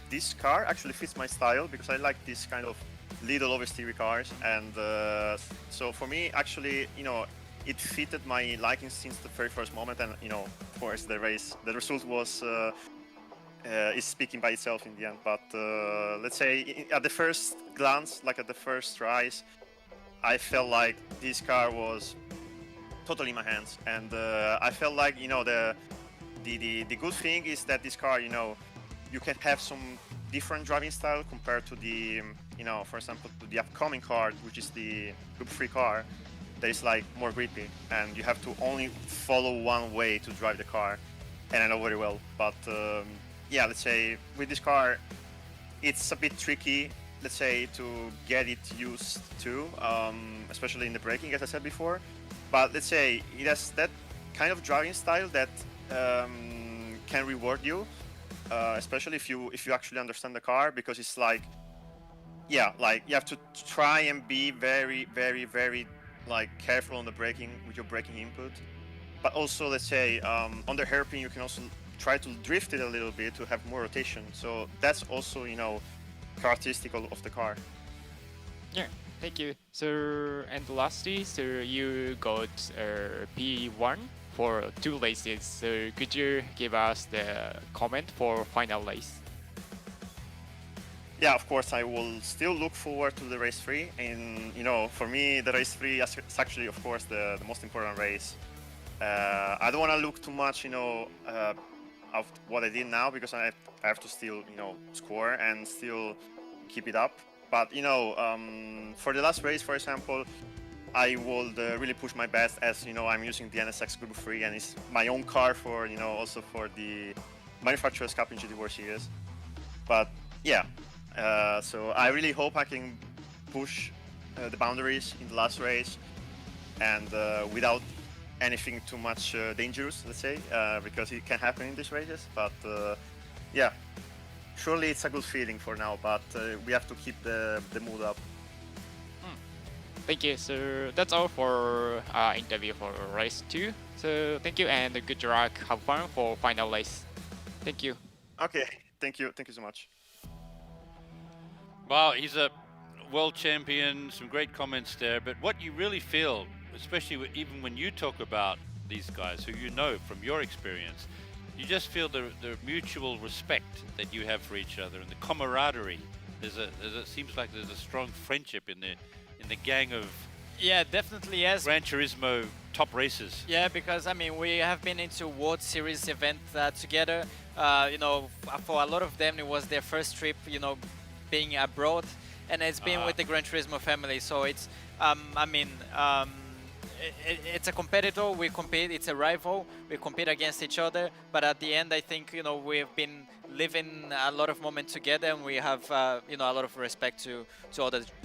S4: this car actually fits my style because I like this kind of little oversteery cars, and so for me, actually, you know, it fitted my liking since the very first moment. And you know, of course, the result was is speaking by itself in the end. But let's say at the first glance, like at the first tries, I felt like this car was totally in my hands, and I felt like, you know, the good thing is that this car, you know, you can have some different driving style compared to the, you know, for example, to the upcoming car, which is the Group 3 car, that is like more grippy, and you have to only follow one way to drive the car, and I know very well. But yeah, let's say with this car, it's a bit tricky let's say, to get it used to, especially in the braking, as I said before. But let's say it has that kind of driving style that can reward you, especially if you actually understand the car, because it's like, yeah, like you have to try and be very, very, very like careful on the braking with your braking input. But also, let's say, on the hairpin, you can also try to drift it a little bit to have more rotation. So that's also, you know, characteristic of the car.
S3: Yeah, thank you. So, and lastly, so you got P1 for 2 races. So could you give us the comment for final race?
S4: Yeah, of course, I will still look forward to the race 3. And, you know, for me, the race 3 is actually, of course, the most important race. I don't want to look too much, you know, of what I did now, because I have to still, you know, score and still keep it up. But, you know, for the last race, for example, I would really push my best, as, you know, I'm using the NSX Group 3 and it's my own car for, you know, also for the Manufacturers Cup in GT World Series. But yeah, so I really hope I can push the boundaries in the last race, and without anything too much dangerous, let's say, because it can happen in these races. But yeah, surely it's a good feeling for now, but we have to keep the mood up.
S3: Thank you. So that's all for interview for race 2. So thank you and good luck. Have fun for final race. Thank you.
S4: Okay, thank you so much.
S1: Wow, he's a world champion, some great comments there, but what you really feel, especially even when you talk about these guys who you know from your experience, you just feel the mutual respect that you have for each other and the camaraderie. It seems like there's a strong friendship in the gang of
S2: Yeah, definitely yes.
S1: Gran Turismo top racers.
S2: Yeah, because I mean we have been into World Series event together. You know, for a lot of them it was their first trip, you know, being abroad, and it's been with the Gran Turismo family. So it's, I mean, it's a competitor. We compete. It's a rival. We compete against each other. But at the end, I think, you know, we've been living a lot of moments together, and we have you know, a lot of respect to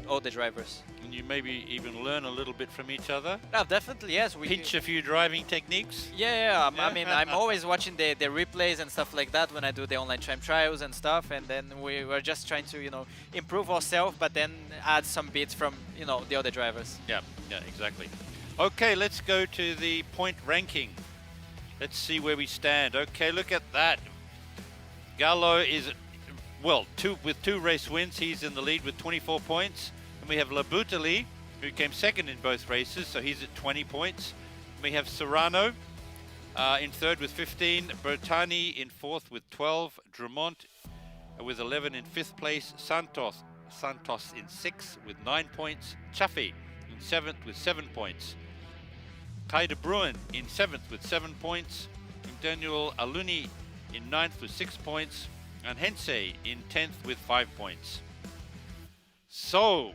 S2: all the drivers.
S1: And you maybe even learn a little bit from each other.
S2: No, definitely yes. We
S1: Pinch a few driving techniques.
S2: Yeah. I mean, I'm always watching the replays and stuff like that when I do the online time trials and stuff, and then we're just trying to, you know, improve ourselves, but then add some bits from, you know, the other drivers.
S1: Yeah, exactly. Okay, let's go to the point ranking. Let's see where we stand. Okay, look at that. Gallo is, well, with 2 race wins. He's in the lead with 24 points. And we have Labutali, who came second in both races, so he's at 20 points. We have Serrano in third with 15. Bertani in fourth with 12. Drummond with 11 in fifth place. Santos in sixth with 9 points. Chaffee in seventh with 7 points. Kai de Bruin in 7th with 7 points, Daniel Aluni in 9th with 6 points, and Hensei in 10th with 5 points. So,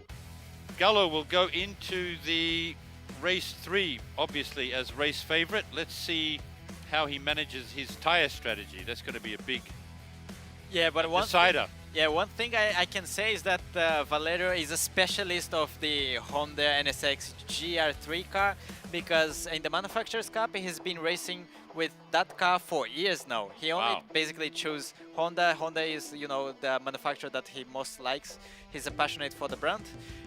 S1: Gallo will go into the race 3, obviously, as race favorite. Let's see how he manages his tire strategy. That's going to be a big decider.
S2: One thing I can say is that Valerio is a specialist of the Honda NSX GR3 car, because in the Manufacturers Cup he's been racing with that car for years now. He only basically chose Honda. Honda is, you know, the manufacturer that he most likes. He's a passionate for the brand,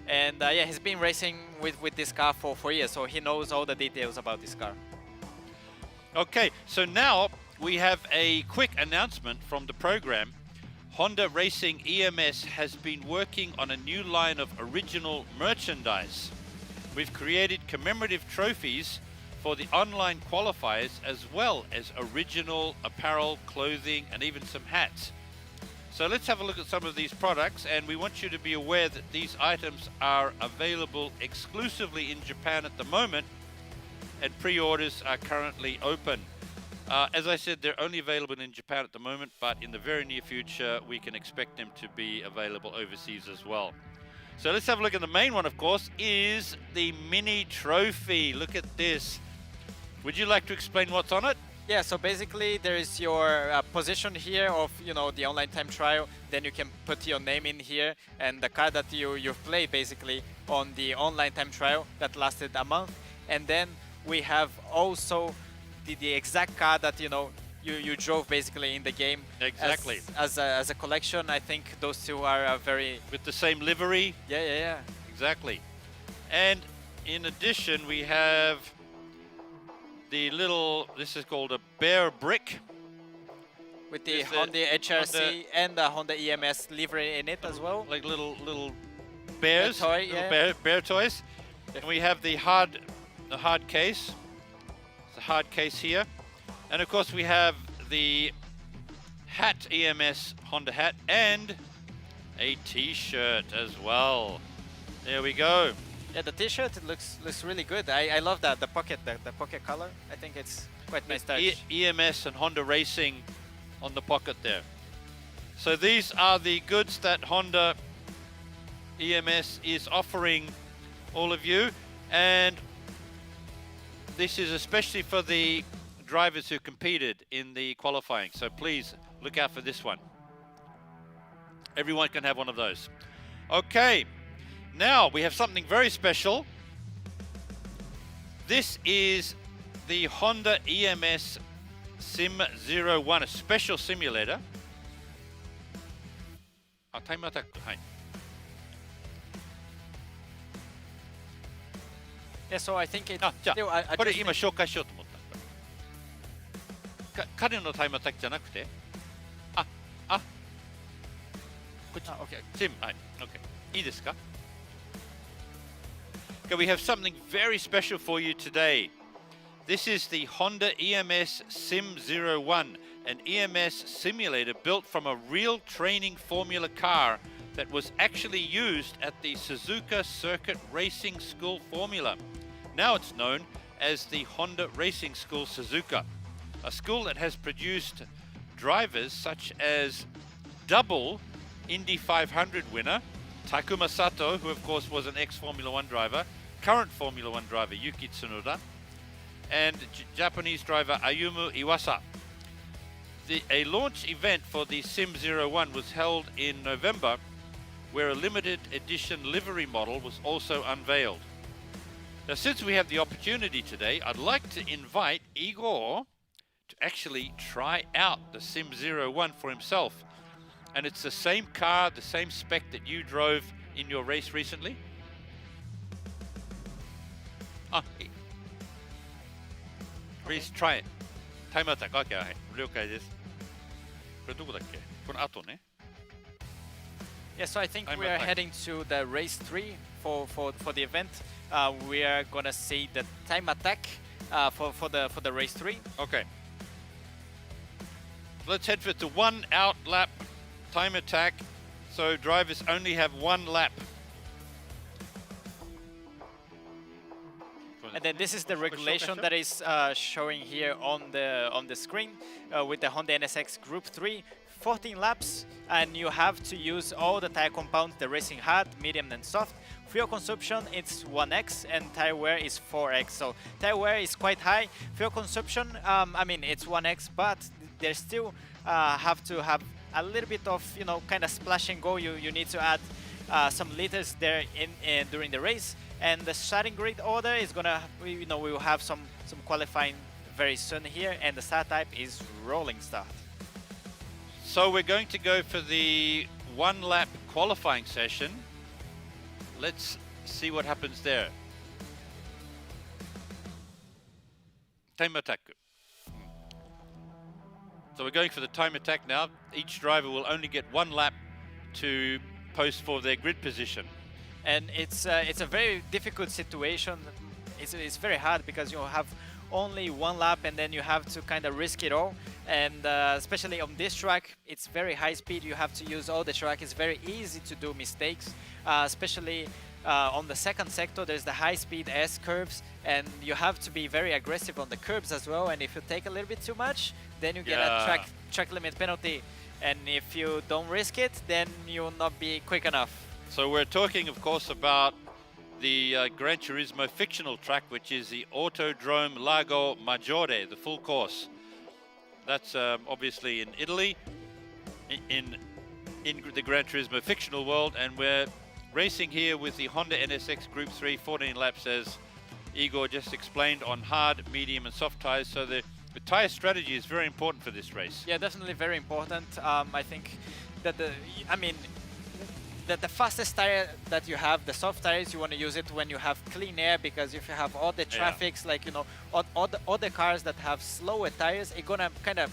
S2: and yeah, he's been racing with this car for years, so he knows all the details about this car.
S1: Okay, so now we have a quick announcement from the program. Honda Racing eMS has been working on a new line of original merchandise. We've created commemorative trophies for the online qualifiers, as well as original apparel, clothing, and even some hats. So let's have a look at some of these products, and we want you to be aware that these items are available exclusively in Japan at the moment, and pre-orders are currently open. As I said, they're only available in Japan at the moment, but in the very near future, we can expect them to be available overseas as well. So let's have a look at the main one, of course, is the mini trophy. Look at this. Would you like to explain what's on it?
S2: Yeah, so basically there is your position here of, you know, the online time trial. Then you can put your name in here and the car that you've played basically on the online time trial that lasted a month. And then we have also the exact car that, you know, you drove basically in the game.
S1: Exactly.
S2: As a collection. I think those two are very...
S1: With the same livery.
S2: Yeah.
S1: Exactly. And in addition, we have the little, this is called a bear brick.
S2: With the
S1: Is
S2: Honda
S1: it
S2: HRC
S1: Honda-
S2: and the Honda eMS livery in it as well.
S1: Like little bears,
S2: toy,
S1: little
S2: yeah.
S1: bear toys. And we have the hard case. It's a hard case here. And of course we have the hat, eMS Honda hat, and a t-shirt as well. There we go.
S2: Yeah, the t-shirt, it looks really good. I love that, the pocket color. I think it's quite nice touch.
S1: eMS and Honda Racing on the pocket there. So these are the goods that Honda eMS is offering all of you, and this is especially for the drivers who competed in the qualifying. So please look out for this one. Everyone can have one of those. Okay, now we have something very special. This is the Honda eMS Sim 01, a special simulator. Time attack. Hi.
S2: Yeah, so I think it...
S1: じゃ
S2: でも
S1: あ、これ
S2: just
S1: 今
S2: think-
S1: 紹介しようと思った。彼のタイムアタックじゃなくて、こっち。
S2: okay.
S1: Sim, はい、OK。いいですか? Okay, we have something very special for you today. This is the Honda eMS Sim 01, an eMS simulator built from a real training formula car that was actually used at the Suzuka Circuit Racing School Formula. Now it's known as the Honda Racing School Suzuka, a school that has produced drivers such as double Indy 500 winner Takuma Sato, who of course was an ex-Formula One driver, current Formula One driver Yuki Tsunoda, and Japanese driver Ayumu Iwasa. A launch event for the Sim 01 was held in November, where a limited edition livery model was also unveiled. Now, since we have the opportunity today, I'd like to invite Igor to actually try out the Sim 01 for himself. And it's the same car, the same spec that you drove in your race recently. Please try it. Time attack. Okay, 了解です。これどこだっけ? この後ね。
S2: Yeah, so I think
S1: I'm
S2: we are
S1: attack.
S2: heading to the race 3 for the event. We are gonna see the time attack for the race 3.
S1: Okay. Let's head for the 1 out lap time attack. So drivers only have 1 lap.
S2: And then this is the regulation that is showing here on the screen with the Honda NSX Group 3, 14 laps, and you have to use all the tire compounds, the racing hard, medium and soft. Fuel consumption it's 1x and tire wear is 4x, so tire wear is quite high. Fuel consumption, I mean it's 1x, but they still have to have a little bit of, you know, kind of splash and go. You need to add some liters there in during the race. And the starting grid order is gonna, we will have some qualifying very soon here, and the start type is rolling start.
S1: So we're going to go for the 1 lap qualifying session. Let's see what happens there. Time attack. So we're going for the time attack now. Each driver will only get 1 lap to post for their grid position.
S2: And it's a very difficult situation. It's very hard because you have only 1 lap and then you have to kind of risk it all. And especially on this track, it's very high speed. You have to use all the track. It's very easy to do mistakes, especially on the second sector. There's the high speed S curves, and you have to be very aggressive on the curbs as well. And if you take a little bit too much, then you get a track limit penalty. And if you don't risk it, then you will not be quick enough.
S1: So we're talking, of course, about the Gran Turismo fictional track, which is the Autodrome Lago Maggiore, the full course. That's obviously in Italy, in the Gran Turismo fictional world, and we're racing here with the Honda NSX Group 3 14 laps, as Igor just explained, on hard, medium and soft tires. So the tire strategy is very important for this race.
S2: Yeah, definitely very important. I think that the fastest tire that you have, the soft tires, you want to use it when you have clean air, because if you have all the traffics, like, you know, all the cars that have slower tires, it's gonna kind of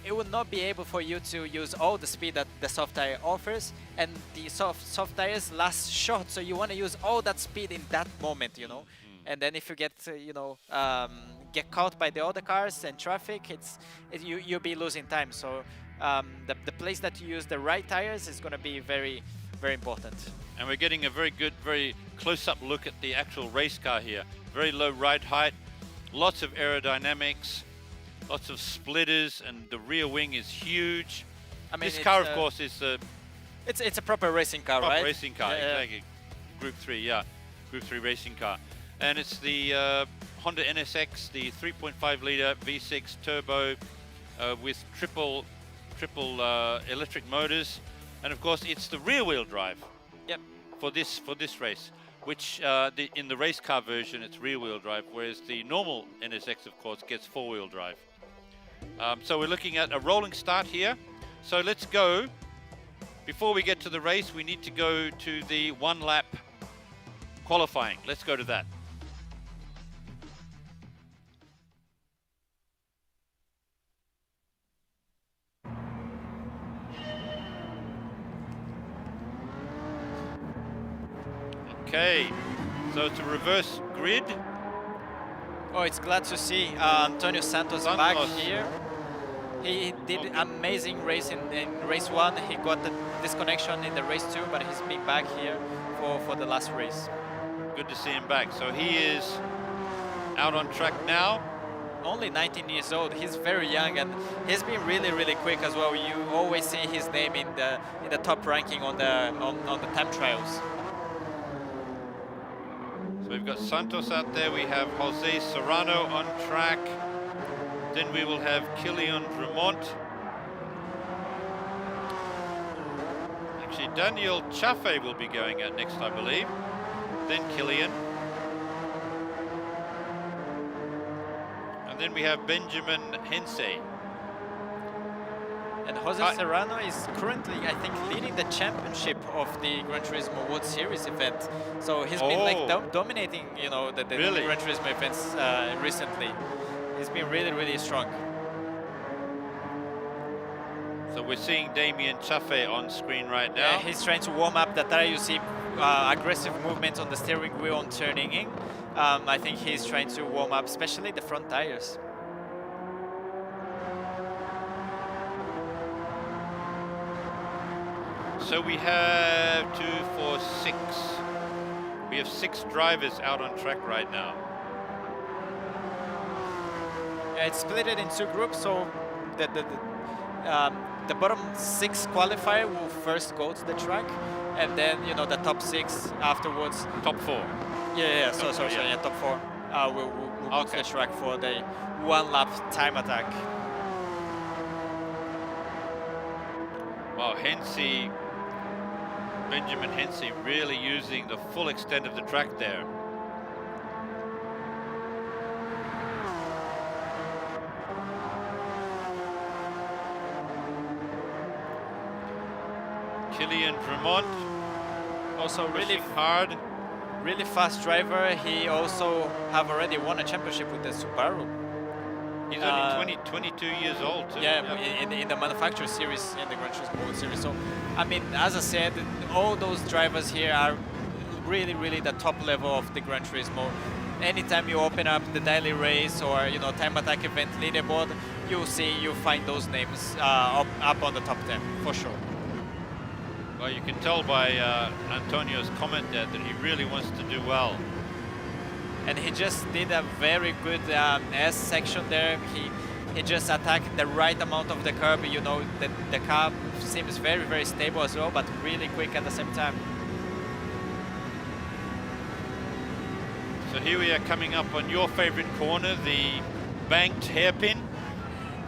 S2: it will not be able for you to use all the speed that the soft tire offers, and the soft tires last short, so you want to use all that speed in that moment, you know. And then if you get get caught by the other cars and traffic, you'll be losing time. So the place that you use the right tires is going to be very, very important.
S1: And we're getting a very good, very close-up look at the actual race car here. Very low ride height, lots of aerodynamics, lots of splitters, and the rear wing is huge. I mean, this car, of course, is
S2: it's a proper racing car, right?
S1: Proper racing car, exactly. Group 3, yeah, Group 3 racing car, and it's the Honda NSX, the 3.5 liter V6 turbo with triple electric motors, and of course it's the rear-wheel drive.
S2: Yep.
S1: For this race, which in the race car version it's rear-wheel drive, whereas the normal NSX, of course, gets four-wheel drive. So we're looking at a rolling start here. So let's go. Before we get to the race, we need to go to the one-lap qualifying. Let's go to that. Okay, so it's a reverse grid.
S2: Oh, it's glad to see Antonio Santos back here. He did amazing race in race 1. He got the disconnection in the race 2, but he's been back here for the last race.
S1: Good to see him back. So he is out on track now.
S2: Only 19 years old. He's very young, and he's been really, really quick as well. You always see his name in the top ranking on the time trials.
S1: So we've got Santos out there, we have Jose Serrano on track, then we will have Kilian Dremont. Actually, Daniel Chaffee will be going out next, I believe, then Kilian. And then we have Benjamin Hensey.
S2: And Jose Serrano is currently, I think, leading the championship of the Gran Turismo World Series event. So he's been like dominating, you know, the Gran Turismo events recently. He's been really, really strong.
S1: So we're seeing Damien Chaffee on screen right now.
S2: Yeah, he's trying to warm up the tire. You see aggressive movements on the steering wheel on turning in. I think he's trying to warm up, especially the front tires.
S1: So we have 2, 4, 6. We have 6 drivers out on track right now.
S2: It's split in 2 groups, so the bottom 6 qualifier will first go to the track, and then, you know, the top 6 afterwards.
S1: Top 4.
S2: Yeah. Yeah, top 4 will go to the track for the one-lap time attack.
S1: Wow, Hensey. Benjamin Hensey really using the full extent of the track there. Kilian Dremont,
S2: also really
S1: hard,
S2: really fast driver. He also have already won a championship with the Subaru.
S1: He's only 22 years old. Too.
S2: Yeah, in the manufacturer series, in the Gran Turismo World Series. So, I mean, as I said, all those drivers here are really, really the top level of the Gran Turismo. Anytime you open up the daily race or, you know, time attack event leaderboard, you'll find those names up on the top 10 for sure.
S1: Well, you can tell by Antonio's comment there that he really wants to do well.
S2: And he just did a very good S section there. He just attacked the right amount of the curb. You know, the car seems very, very stable as well, but really quick at the same time.
S1: So here we are coming up on your favorite corner, the banked hairpin.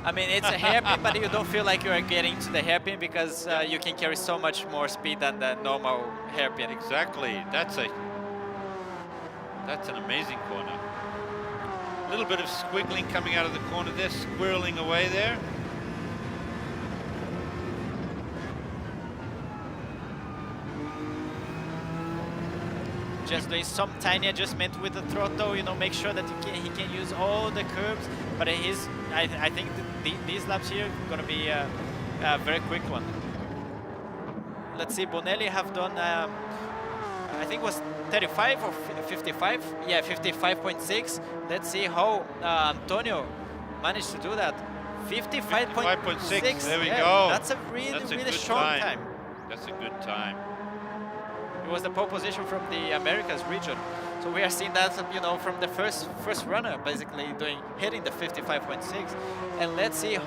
S2: I mean, it's a hairpin, but you don't feel like you are getting to the hairpin because you can carry so much more speed than the normal hairpin.
S1: Exactly. That's an amazing corner. A little bit of squiggling coming out of the corner there, squirreling away there.
S2: Just doing some tiny adjustment with the throttle, you know, make sure that he can use all the curves. But I think these laps here are gonna be a very quick one. Let's see, Bonelli have done, I think it was 35 or 55? Yeah, 55.6. Let's see how Antonio managed to do that. 55.6.
S1: There we go.
S2: That's a really strong time.
S1: That's a good time.
S2: It was the pole position from the Americas region. So we are seeing that, you know, from the first runner, basically hitting the 55.6. And let's see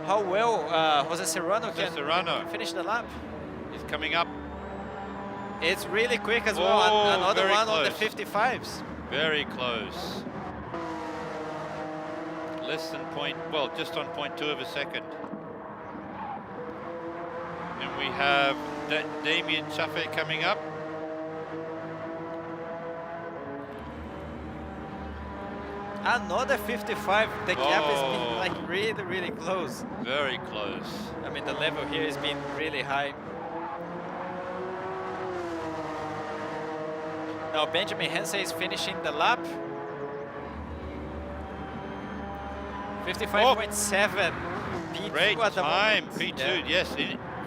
S2: how well Jose Serrano can finish the lap.
S1: He's coming up.
S2: It's really quick as well. Another one on the 55s.
S1: Very close. Less than just on 0.2 of a second. And we have Damien Chaffee coming up.
S2: Another 55. The gap is being like really close.
S1: Very close.
S2: I mean, the level here has been really high. Now Benjamin Hense is finishing the lap. 55.7. P2
S1: Great
S2: at the
S1: time.
S2: moment.
S1: P2, yes,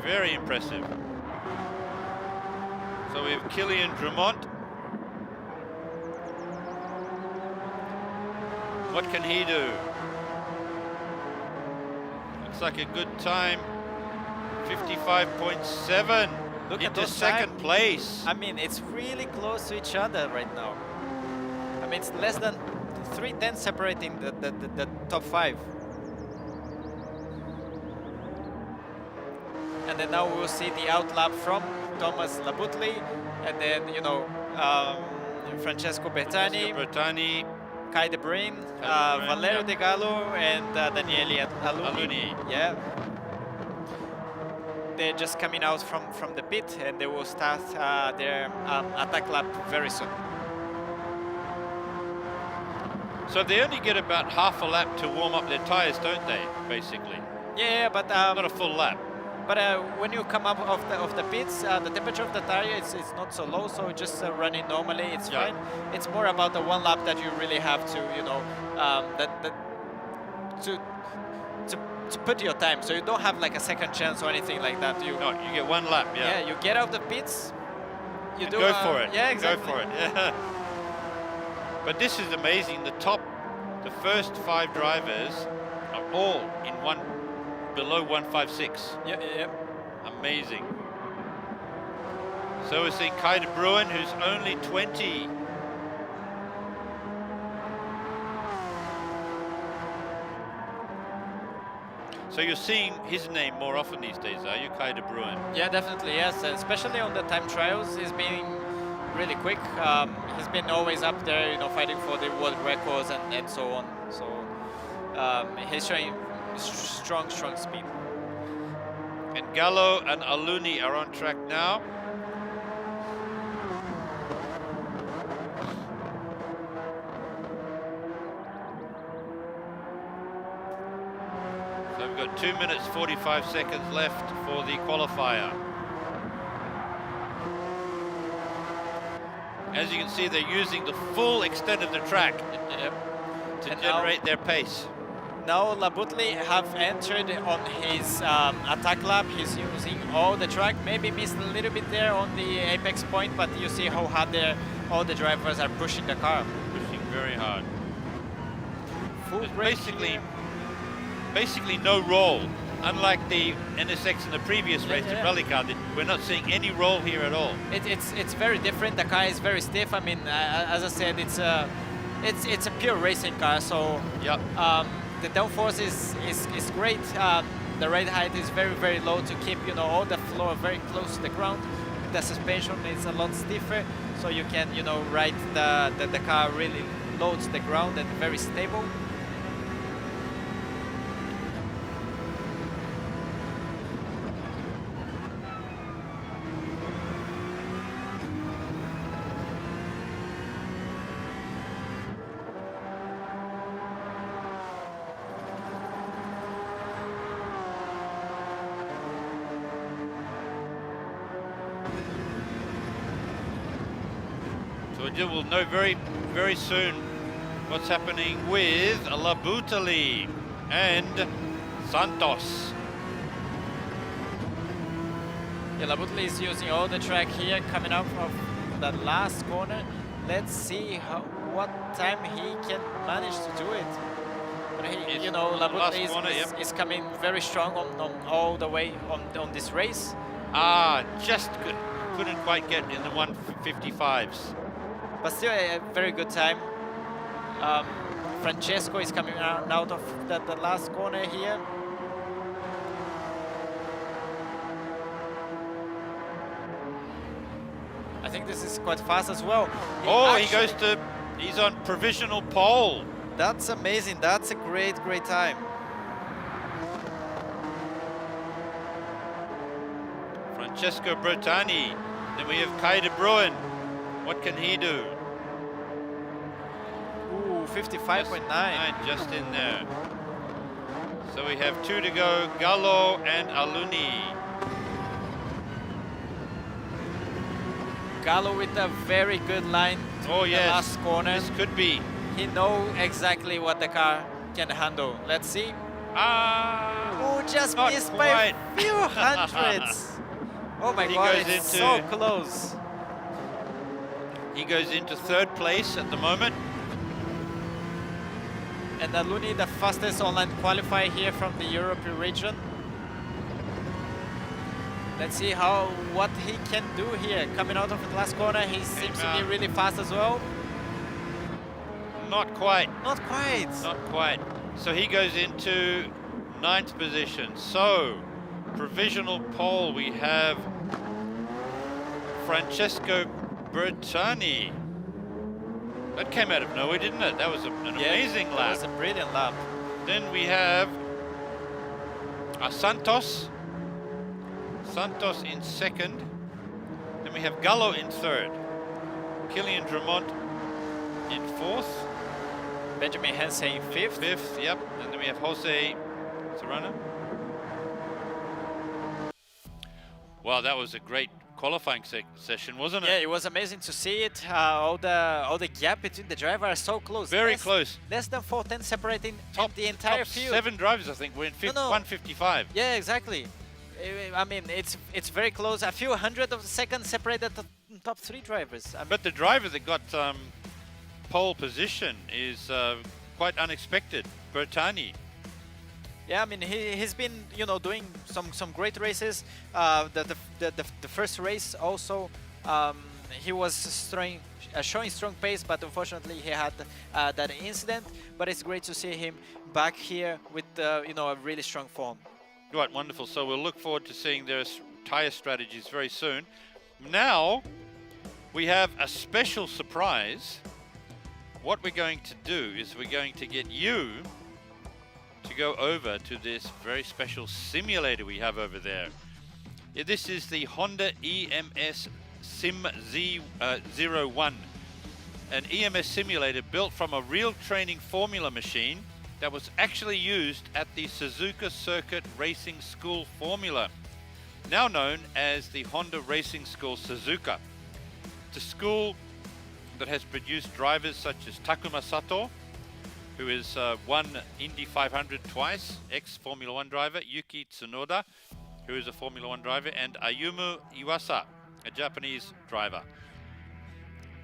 S1: very impressive. So we have Kilian Drummond. What can he do? Looks like a good time. 55.7
S2: Look at
S1: into
S2: those
S1: second
S2: time.
S1: place.
S2: I mean, it's really close to each other right now. I mean, it's less than 3 tenths separating the top 5. And then now we'll see the outlap from Thomas Labutli, and then, you know, Francesco Bertani, Kai De Bruyne, Valerio De Gallo, and Daniele Aluni. Yeah. They're just coming out from the pit, and they will start their attack lap very soon.
S1: So they only get about half a lap to warm up their tires, don't they, basically?
S2: Yeah, but
S1: Not a full lap.
S2: But when you come up of the pits, the temperature of the tire is not so low, so just running normally, it's fine. It's more about the one lap that you really have to, you know, to put your time. So you don't have like a second chance or anything like that.
S1: No, you get one lap. Yeah.
S2: Yeah, you get out the pits. You do
S1: go for it.
S2: Yeah, exactly.
S1: Go for it. Yeah. But this is amazing. The first 5 drivers are all in below 156.
S2: Yeah.
S1: Amazing. So we're seeing Kai De Bruyne, who's only 20. So you're seeing his name more often these days, are you, Kai De Bruyne?
S2: Yeah, definitely, yes. Especially on the time trials, he's been really quick. He's been always up there, you know, fighting for the world records and so on. So he's showing strong speed.
S1: And Gallo and Aluni are on track now. So we've got 2 minutes 45 seconds left for the qualifier. As you can see, they're using the full extent of the track to generate their pace.
S2: Now Labutli have entered on his attack lap. He's using all the track, maybe missed a little bit there on the apex point, but you see how hard all the drivers are pushing the car.
S1: Pushing very hard.
S2: Full
S1: There's basically no roll. Unlike the NSX in the previous race, the rally car, we're not seeing any roll here at all.
S2: It's very different. The car is very stiff. I mean, as I said, it's a pure racing car. So the downforce is great. The ride height is very low to keep, you know, all the floor very close to the ground. The suspension is a lot stiffer, so you can, you know, ride the car really low to the ground and very stable.
S1: will know very soon what's happening with Labutali and Santos.
S2: Yeah, Labutli is using all the track here, coming up of the last corner. Let's see what time he can manage to do it. But he, you know, Labutli is coming very strong on all the way on this race.
S1: Just couldn't quite get in the 155s.
S2: But still a very good time. Francesco is coming out of the last corner here. I think this is quite fast as well.
S1: He's on provisional pole.
S2: That's amazing. That's a great time.
S1: Francesco Bertani. Then we have Kai de Bruin. What can he do?
S2: Ooh, 55.9.
S1: Just in there. So we have 2 to go, Gallo and Aluni.
S2: Gallo with a very good line to the last corner.
S1: This could be.
S2: He knows exactly what the car can handle. Let's see. Oh, just missed by a few hundreds. Oh my God, it's so close.
S1: He goes into 3rd place at the moment.
S2: And Aluni, the fastest online qualifier here from the European region. Let's see what he can do here. Coming out of the last corner, he seems to be really fast as well.
S1: Not quite.
S2: Not quite.
S1: Not quite. So he goes into 9th position. So, provisional pole, we have Francesco Bertani. That came out of nowhere, didn't it? That was an amazing lap.
S2: That was a brilliant lap.
S1: Then we have Santos. Santos in 2nd. Then we have Gallo in 3rd. Kilian Drummond in 4th.
S2: Benjamin Hense in 5th.
S1: 5th, yep. And then we have Jose Serrano. Wow, that was a great qualifying session, wasn't it?
S2: Yeah, it was amazing to see it. All the gap between the drivers are so close.
S1: Very close.
S2: Less than 4 tenths separating the entire field.
S1: 7 drivers, I think, were in 155.
S2: Yeah, exactly. I mean, it's very close. A few hundred of seconds separated the top 3 drivers.
S1: But the driver that got pole position is quite unexpected, Bertani.
S2: Yeah, I mean he's been doing some great races. The first race also he was showing strong pace, but unfortunately he had that incident. But it's great to see him back here with a really strong form.
S1: Right, wonderful. So we'll look forward to seeing their tire strategies very soon. Now we have a special surprise. What we're going to do is we're going to get you to go over to this very special simulator we have over there. This is the Honda eMS Sim Z01, an eMS simulator built from a real training formula machine that was actually used at the Suzuka Circuit Racing School Formula, now known as the Honda Racing School Suzuka. It's a school that has produced drivers such as Takuma Sato, who has won Indy 500 twice, ex-Formula 1 driver, Yuki Tsunoda, who is a Formula 1 driver, and Ayumu Iwasa, a Japanese driver.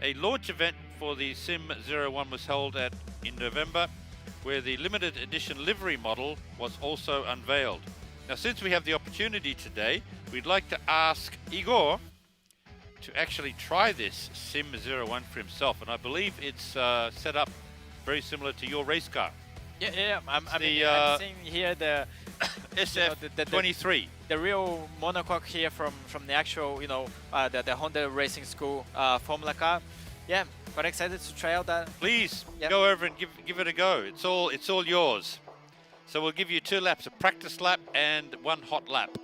S1: A launch event for the Sim 01 was held in November, where the limited edition livery model was also unveiled. Now, since we have the opportunity today, we'd like to ask Igor to actually try this Sim 01 for himself, and I believe it's set up very similar to your race car.
S2: Yeah. I'm seeing here the
S1: SF23.
S2: The real monocoque here from the actual, the Honda Racing School Formula car. Yeah, quite excited to try out that.
S1: Please go over and give it a go. It's all yours. So we'll give you 2 laps, a practice lap and 1 hot lap,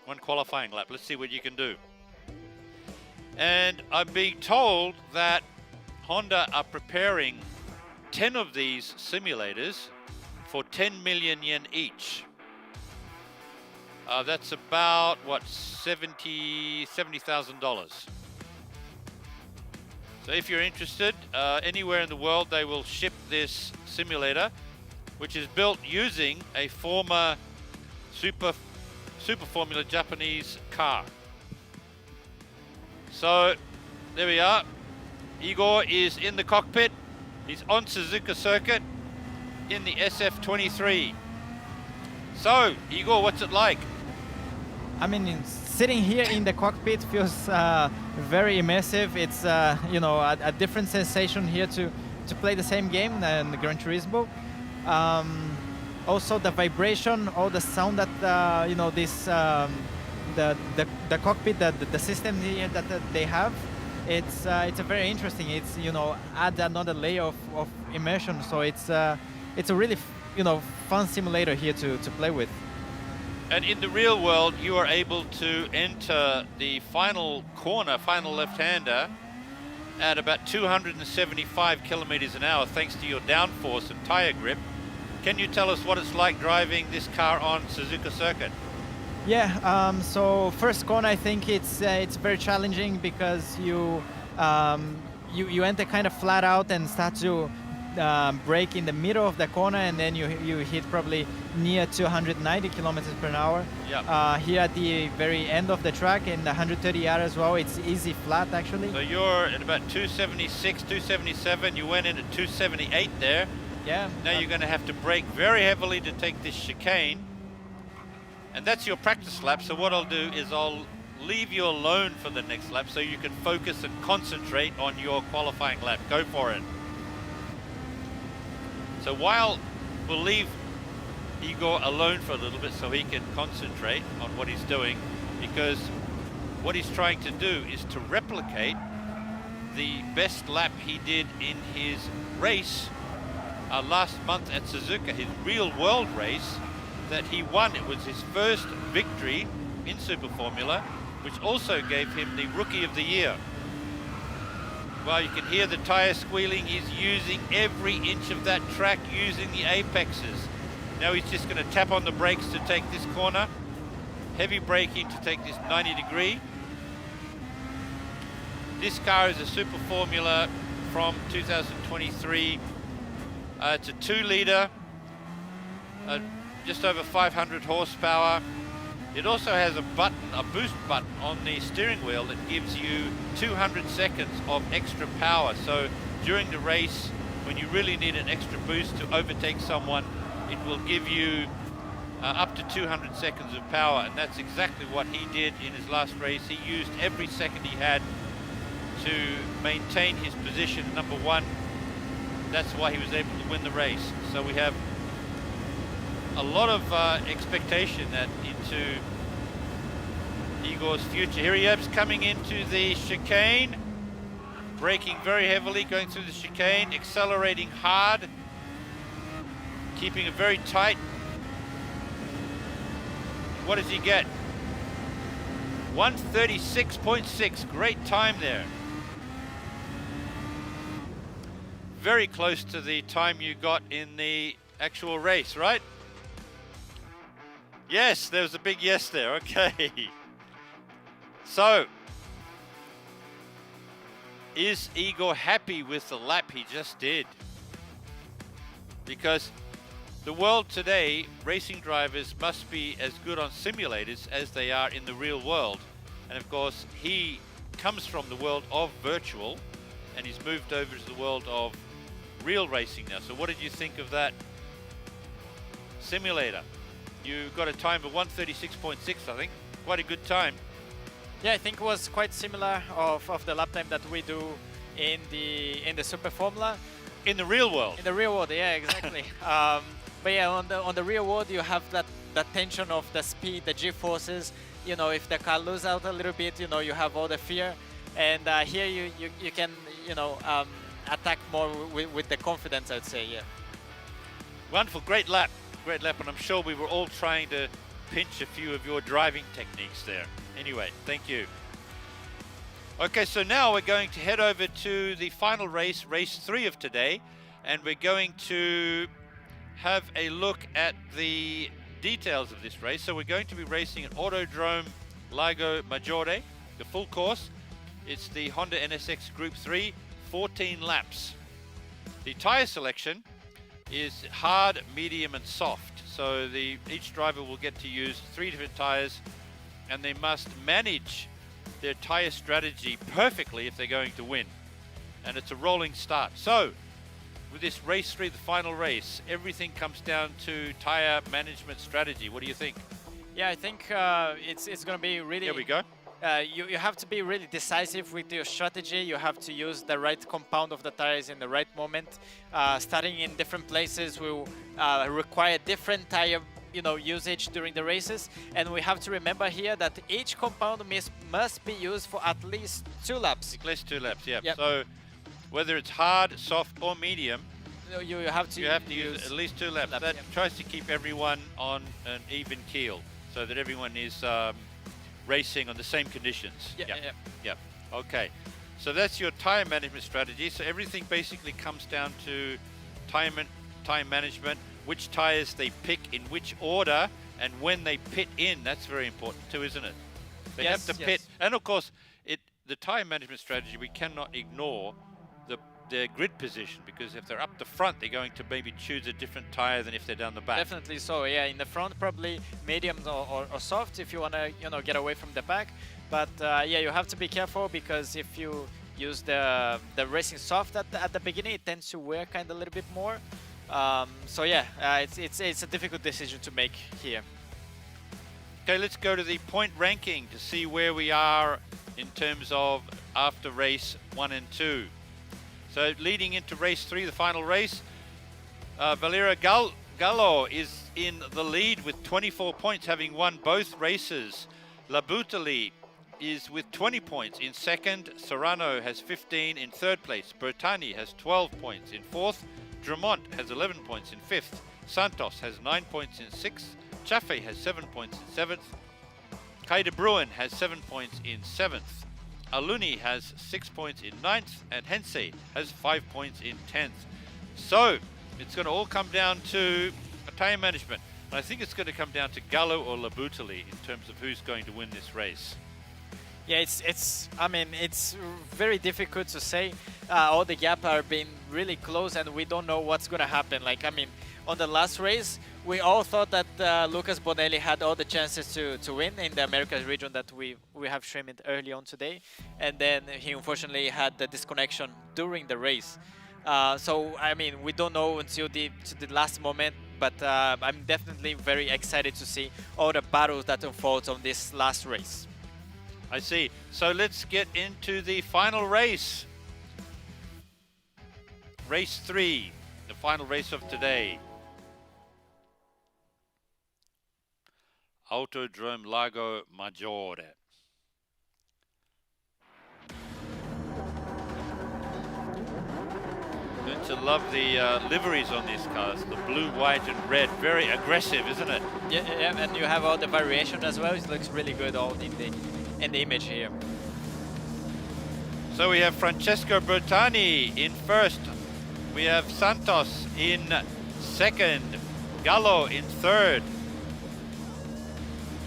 S1: 1 qualifying lap. Let's see what you can do. And I'm being told that Honda are preparing 10 of these simulators for 10 million yen each. That's about, what, $70,000. So if you're interested, anywhere in the world they will ship this simulator, which is built using a former Super Formula Japanese car. So there we are. Igor is in the cockpit. He's on Suzuka circuit in the SF23. So Igor, what's it like?
S5: I mean, sitting here in the cockpit feels very immersive. It's you know, a different sensation here to play the same game than the Gran Turismo. Also the vibration, all the sound that you know, this the cockpit, the system here that they have, it's a very interesting. It's, you know, add another layer of immersion. So it's a really you know, fun simulator here to play with.
S1: And in the real world, you are able to enter the final corner, final left-hander, at about 275 kilometers an hour, thanks to your downforce and tire grip. Can you tell us what it's like driving this car on Suzuka circuit?
S5: Yeah. So first corner, I think it's very challenging because you enter kind of flat out and start to brake in the middle of the corner, and then you hit probably near 290 kilometers per hour.
S1: Yeah.
S5: Here at the very end of the track in the 130R as well, it's easy flat actually.
S1: So you're at about 276, 277. You went in at 278 there.
S5: Yeah.
S1: Now you're going to have to brake very heavily to take this chicane. And that's your practice lap. So what I'll do is I'll leave you alone for the next lap so you can focus and concentrate on your qualifying lap. Go for it. So while we'll leave Igor alone for a little bit so he can concentrate on what he's doing, because what he's trying to do is to replicate the best lap he did in his race last month at Suzuka, his real world race that he won. It was his first victory in Super Formula, which also gave him the Rookie of the Year. Well, you can hear the tire squealing. He's using every inch of that track, using the apexes. Now he's just going to tap on the brakes to take this corner. Heavy braking to take this 90 degree. This car is a Super Formula from 2023. It's a 2-litre, just over 500 horsepower. It also has a button, a boost button on the steering wheel that gives you 200 seconds of extra power. So during the race, when you really need an extra boost to overtake someone, it will give you up to 200 seconds of power. And that's exactly what he did in his last race. He used every second he had to maintain his position number one. That's why he was able to win the race. So we have a lot of expectation into Igor's future. Here he is coming into the chicane, braking very heavily, going through the chicane, accelerating hard, keeping it very tight. What does he get? 136.6, great time there. Very close to the time you got in the actual race, right? Yes, there was a big yes there, okay. So, is Igor happy with the lap he just did? Because the world today, racing drivers must be as good on simulators as they are in the real world. And of course, he comes from the world of virtual and he's moved over to the world of real racing now. So what did you think of that simulator? You got a time of 136.6, I think. Quite a good time.
S2: Yeah, I think it was quite similar of the lap time that we do in the Super Formula.
S1: In the real world.
S2: In the real world, yeah, exactly. But yeah, on the real world, you have that tension of the speed, the G-forces. You know, if the car loses out a little bit, you know, you have all the fear. And here you can, you know, attack more with the confidence, I'd say, yeah.
S1: Wonderful, great lap, and I'm sure we were all trying to pinch a few of your driving techniques there. Anyway, thank you. Okay, so now we're going to head over to the final race, race 3 of today, and we're going to have a look at the details of this race. So we're going to be racing at Autodrome Lago Maggiore, the full course. It's the Honda NSX Group 3, 14 laps. The tire selection is hard, medium and soft. So each driver will get to use 3 different tires, and they must manage their tire strategy perfectly if they're going to win. And it's a rolling start. So with this race 3, the final race, everything comes down to tire management strategy. What do you think?
S2: Yeah, I think it's going to be really...
S1: Here we go.
S2: You have to be really decisive with your strategy. You have to use the right compound of the tires in the right moment. Starting in different places will require different tire usage during the races, and we have to remember here that each compound must be used for at least 2 laps.
S1: At least 2 laps, yeah.
S2: Yep.
S1: So whether it's hard, soft or medium,
S2: you have to
S1: use at least 2 laps. That tries to keep everyone on an even keel so that everyone is racing on the same conditions. Yeah. Okay. So that's your tire management strategy. So everything basically comes down to time management, which tires they pick in which order, and when they pit in. That's very important too, isn't it? They have to pit. And of course, the tire management strategy, we cannot ignore their grid position, because if they're up the front, they're going to maybe choose a different tire than if they're down the back.
S2: Definitely so, yeah. In the front, probably medium or soft if you want to get away from the back. But yeah, you have to be careful, because if you use the racing soft at the beginning, it tends to wear kind of a little bit more. So yeah, it's a difficult decision to make here.
S1: Okay, let's go to the point ranking to see where we are in terms of after race 1 and 2. So leading into race 3, the final race, Valera Gallo is in the lead with 24 points, having won both races. Labutali is with 20 points in second. Serrano has 15 in third place. Bertani has 12 points in fourth. Drummond has 11 points in fifth. Santos has 9 points in sixth. Chaffee has 7 points in seventh. Kai de Bruin has 7 points in seventh. Aluni has 6 points in ninth, and Hensei has 5 points in 10th. So it's going to all come down to tire management. And I think it's going to come down to Gallo or Labutali in terms of who's going to win this race.
S2: Yeah, I mean, it's very difficult to say. All the gap are being really close, and we don't know what's going to happen. Like, I mean, on the last race, we all thought that Lucas Bonelli had all the chances to win in the Americas region that we have streamed early on today. And then he unfortunately had the disconnection during the race. So, I mean, we don't know until the last moment, but I'm definitely very excited to see all the battles that unfold on this last race.
S1: I see. So let's get into the final race. Race 3, the final race of today. Autodrome Lago Maggiore. Going to love the liveries on these cars, the blue, white and red. Very aggressive, isn't it?
S2: Yeah, and you have all the variation as well. It looks really good all in the image here.
S1: So we have Francesco Bertani in first. We have Santos in second. Gallo in third.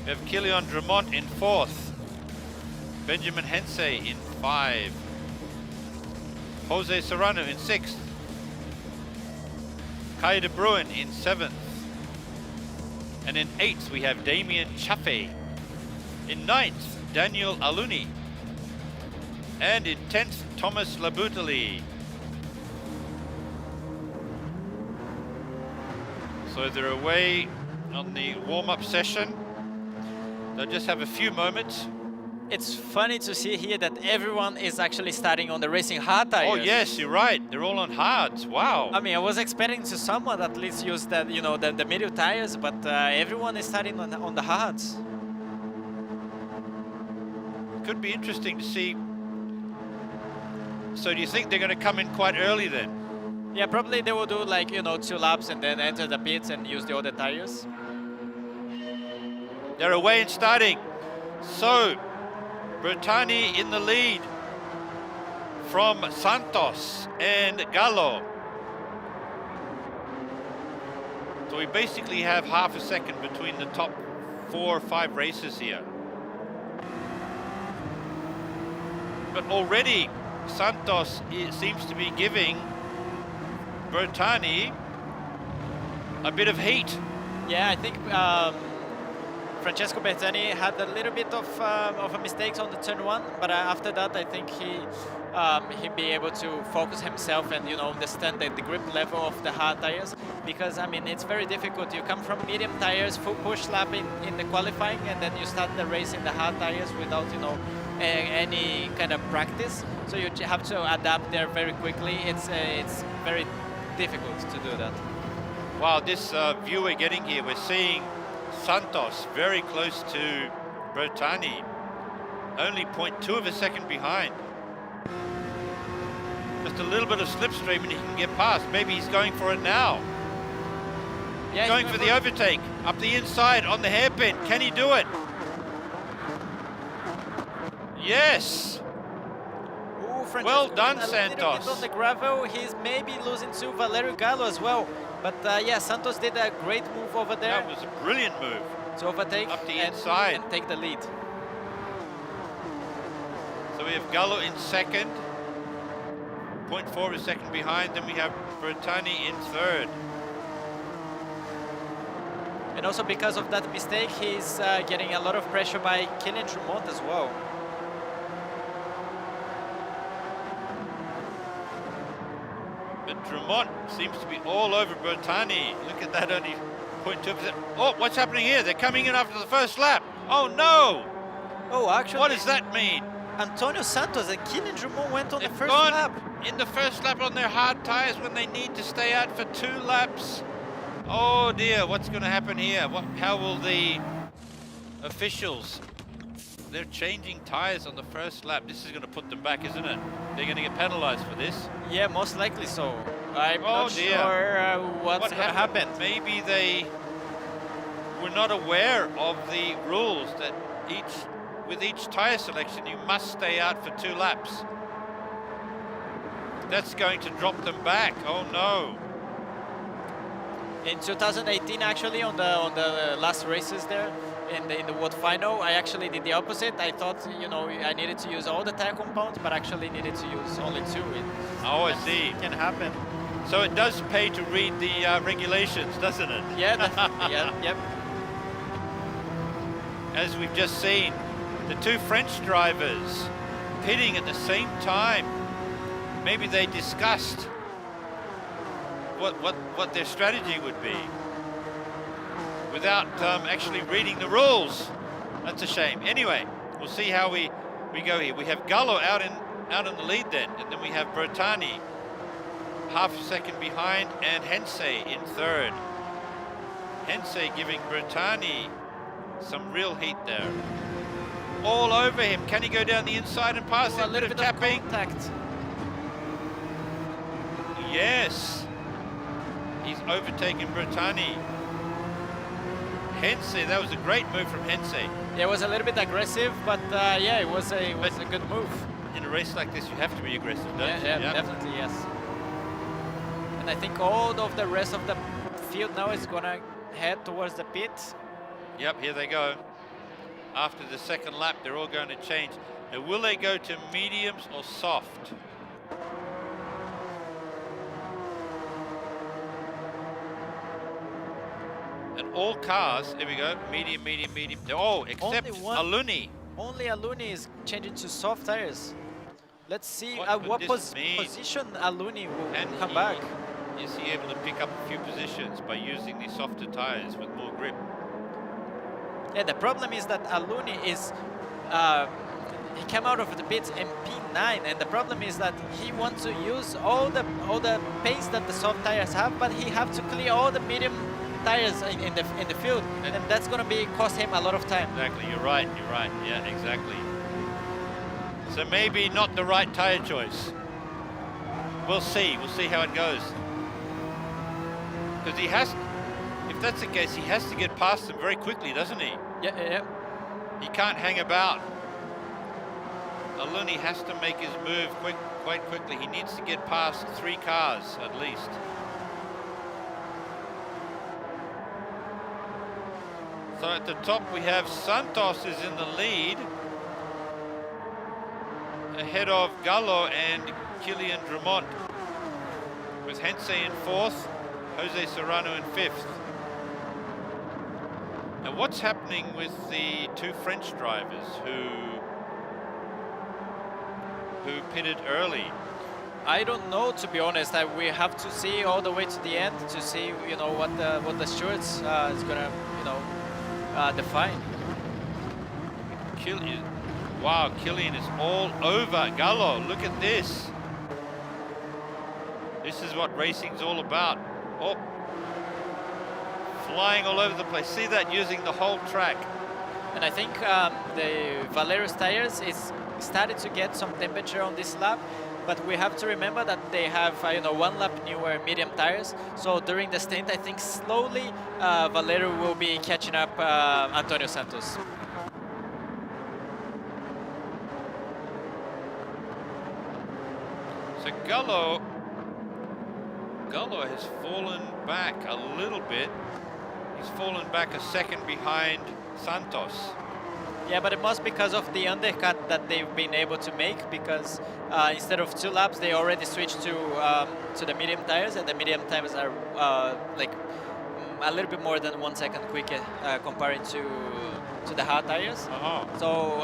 S1: We have Kilian Drummond in fourth. Benjamin Hensei in 5. Jose Serrano in 6th. Kai de Bruin in 7th. And in 8th we have Damien Chaffee. In 9th, Daniel Aluni. And in 10th, Thomas Labutali. So they're away on the warm-up session. They'll just have a few moments.
S2: It's funny to see here that everyone is actually starting on the racing hard tires.
S1: Oh yes, you're right. They're all on hards. Wow.
S2: I mean, I was expecting to someone at least use the the middle tires, but everyone is starting on the hards.
S1: Could be interesting to see. So do you think they're going to come in quite early then?
S2: Yeah, probably they will do like 2 laps and then enter the pits and use the other tires.
S1: They're away and starting. So Bertani in the lead from Santos and Gallo. So we basically have half a second between the top 4 or 5 races here. But already Santos seems to be giving Bertani a bit of heat.
S2: Yeah, I think Francesco Bertani had a little bit of a mistake on the turn one, but after that, I think he'd be able to focus himself and understand the grip level of the hard tires, because I mean it's very difficult. You come from medium tires, full push lap in the qualifying, and then you start the race in the hard tires without any kind of practice. So you have to adapt there very quickly. It's very difficult to do that.
S1: Wow, this view we're getting here, we're seeing Santos very close to Bertani, only 0.2 of a second behind. Just a little bit of slipstream and he can get past. Maybe he's going for it now.
S2: Yeah,
S1: Going for the overtake, up the inside on the hairpin. Can he do it? Yes.
S2: Ooh,
S1: Well done,
S2: a little bit
S1: Santos.
S2: on the gravel. He's maybe losing to Valerio Gallo as well. But yeah, Santos did a great move over there
S1: That was a brilliant move.
S2: to overtake
S1: Up the
S2: and
S1: inside.
S2: and take the lead.
S1: So we have Gallo in second, 0.4 of a second behind. Then we have Bertani in third.
S2: And also because of that mistake, he's getting a lot of pressure by Kylian Drummond as well.
S1: But Drummond seems to be all over Bertani. Look at that, only 0.2%. Oh, what's happening here? They're coming in after the first lap. Oh no!
S2: Oh, actually,
S1: What does that mean?
S2: Antonio Santos and Kylian Drummond went on the
S1: They've
S2: first
S1: gone
S2: lap.
S1: in the first lap on their hard tires when they need to stay out for 2 laps. Oh dear, what's going to happen here? How will the officials? They're changing tires on the first lap. This is going to put them back, isn't it? They're going to get penalized for this.
S2: Yeah, most likely so. I'm
S1: Oh,
S2: not
S1: dear.
S2: sure what's
S1: What
S2: going to
S1: happened?
S2: happen.
S1: Maybe they were not aware of the rules that with each tire selection you must stay out for 2 laps. That's going to drop them back. Oh no.
S2: In 2018, actually, on the last races there, in the World Final, I actually did the opposite. I thought, I needed to use all the tire compounds, but actually needed to use only 2.
S1: Oh, I see.
S2: It can happen.
S1: So it does pay to read the regulations, doesn't it?
S2: Yeah, yeah, yep.
S1: As we've just seen, the 2 French drivers pitting at the same time. Maybe they discussed what their strategy would be without actually reading the rules. That's a shame. Anyway, we'll see how we go here. We have Gallo out in the lead then, and then we have Bertani half a second behind, and Hensei in third. Hensei giving Bertani some real heat there. All over him. Can he go down the inside and pass
S2: A
S1: him?
S2: little
S1: Bit
S2: bit
S1: of
S2: of
S1: tapping.
S2: contact.
S1: Yes. He's overtaken Bertani. Hensei, that was a great move from Hensei.
S2: Yeah, it was a little bit aggressive, but yeah, it was a good move.
S1: In a race like this, you have to be aggressive, don't you?
S2: Yeah, definitely, yes. And I think all of the rest of the field now is gonna head towards the pit.
S1: Yep, here they go. After the second lap, they're all going to change. Now, will they go to mediums or soft? And all cars, there we go, medium, medium, medium. Oh, except
S2: Only one.
S1: Aluni.
S2: Only Aluni is changing to soft tires. Let's see
S1: What could
S2: what
S1: this mean?
S2: position Aluni will
S1: And
S2: come back.
S1: Is he able to pick up a few positions by using the softer tires with more grip?
S2: Yeah, the problem is that Aluni is he came out of the pits in P9, and the problem is that he wants to use all the pace that the soft tires have, but he have to clear all the medium tires in the field, and that's going to be cost him a lot of time.
S1: Exactly, you're right, yeah, exactly. So maybe not the right tire choice. We'll see how it goes. Because he has, if that's the case, he has to get past them very quickly, doesn't he?
S2: Yeah.
S1: He can't hang about. Aluni has to make his move quite quickly. He needs to get past 3 cars at least. So at the top we have Santos is in the lead. ahead of Gallo and Kilian Drummond, with Hensei in 4th, Jose Serrano in 5th. Now what's happening with the 2 French drivers who pitted early?
S2: I don't know, to be honest. We have to see all the way to the end to see, you know, what the stewards is gonna, you know, define.
S1: Wow, Kilian is all over Gallo. Look at this. This is what racing's all about. Oh, flying all over the place. See that, using the whole track.
S2: And I think the Valero's tires is started to get some temperature on this lap, but we have to remember that they have, you know, 1 lap newer medium tires. So during the stint, I think slowly Valero will be catching up Antonio Santos.
S1: So Gallo has fallen back a little bit. He's fallen back a second behind Santos.
S2: Yeah, but it must be because of the undercut that they've been able to make, because instead of 2 laps, they already switched to the medium tires, and the medium tires are like a little bit more than 1 second quicker compared to the hard tires. So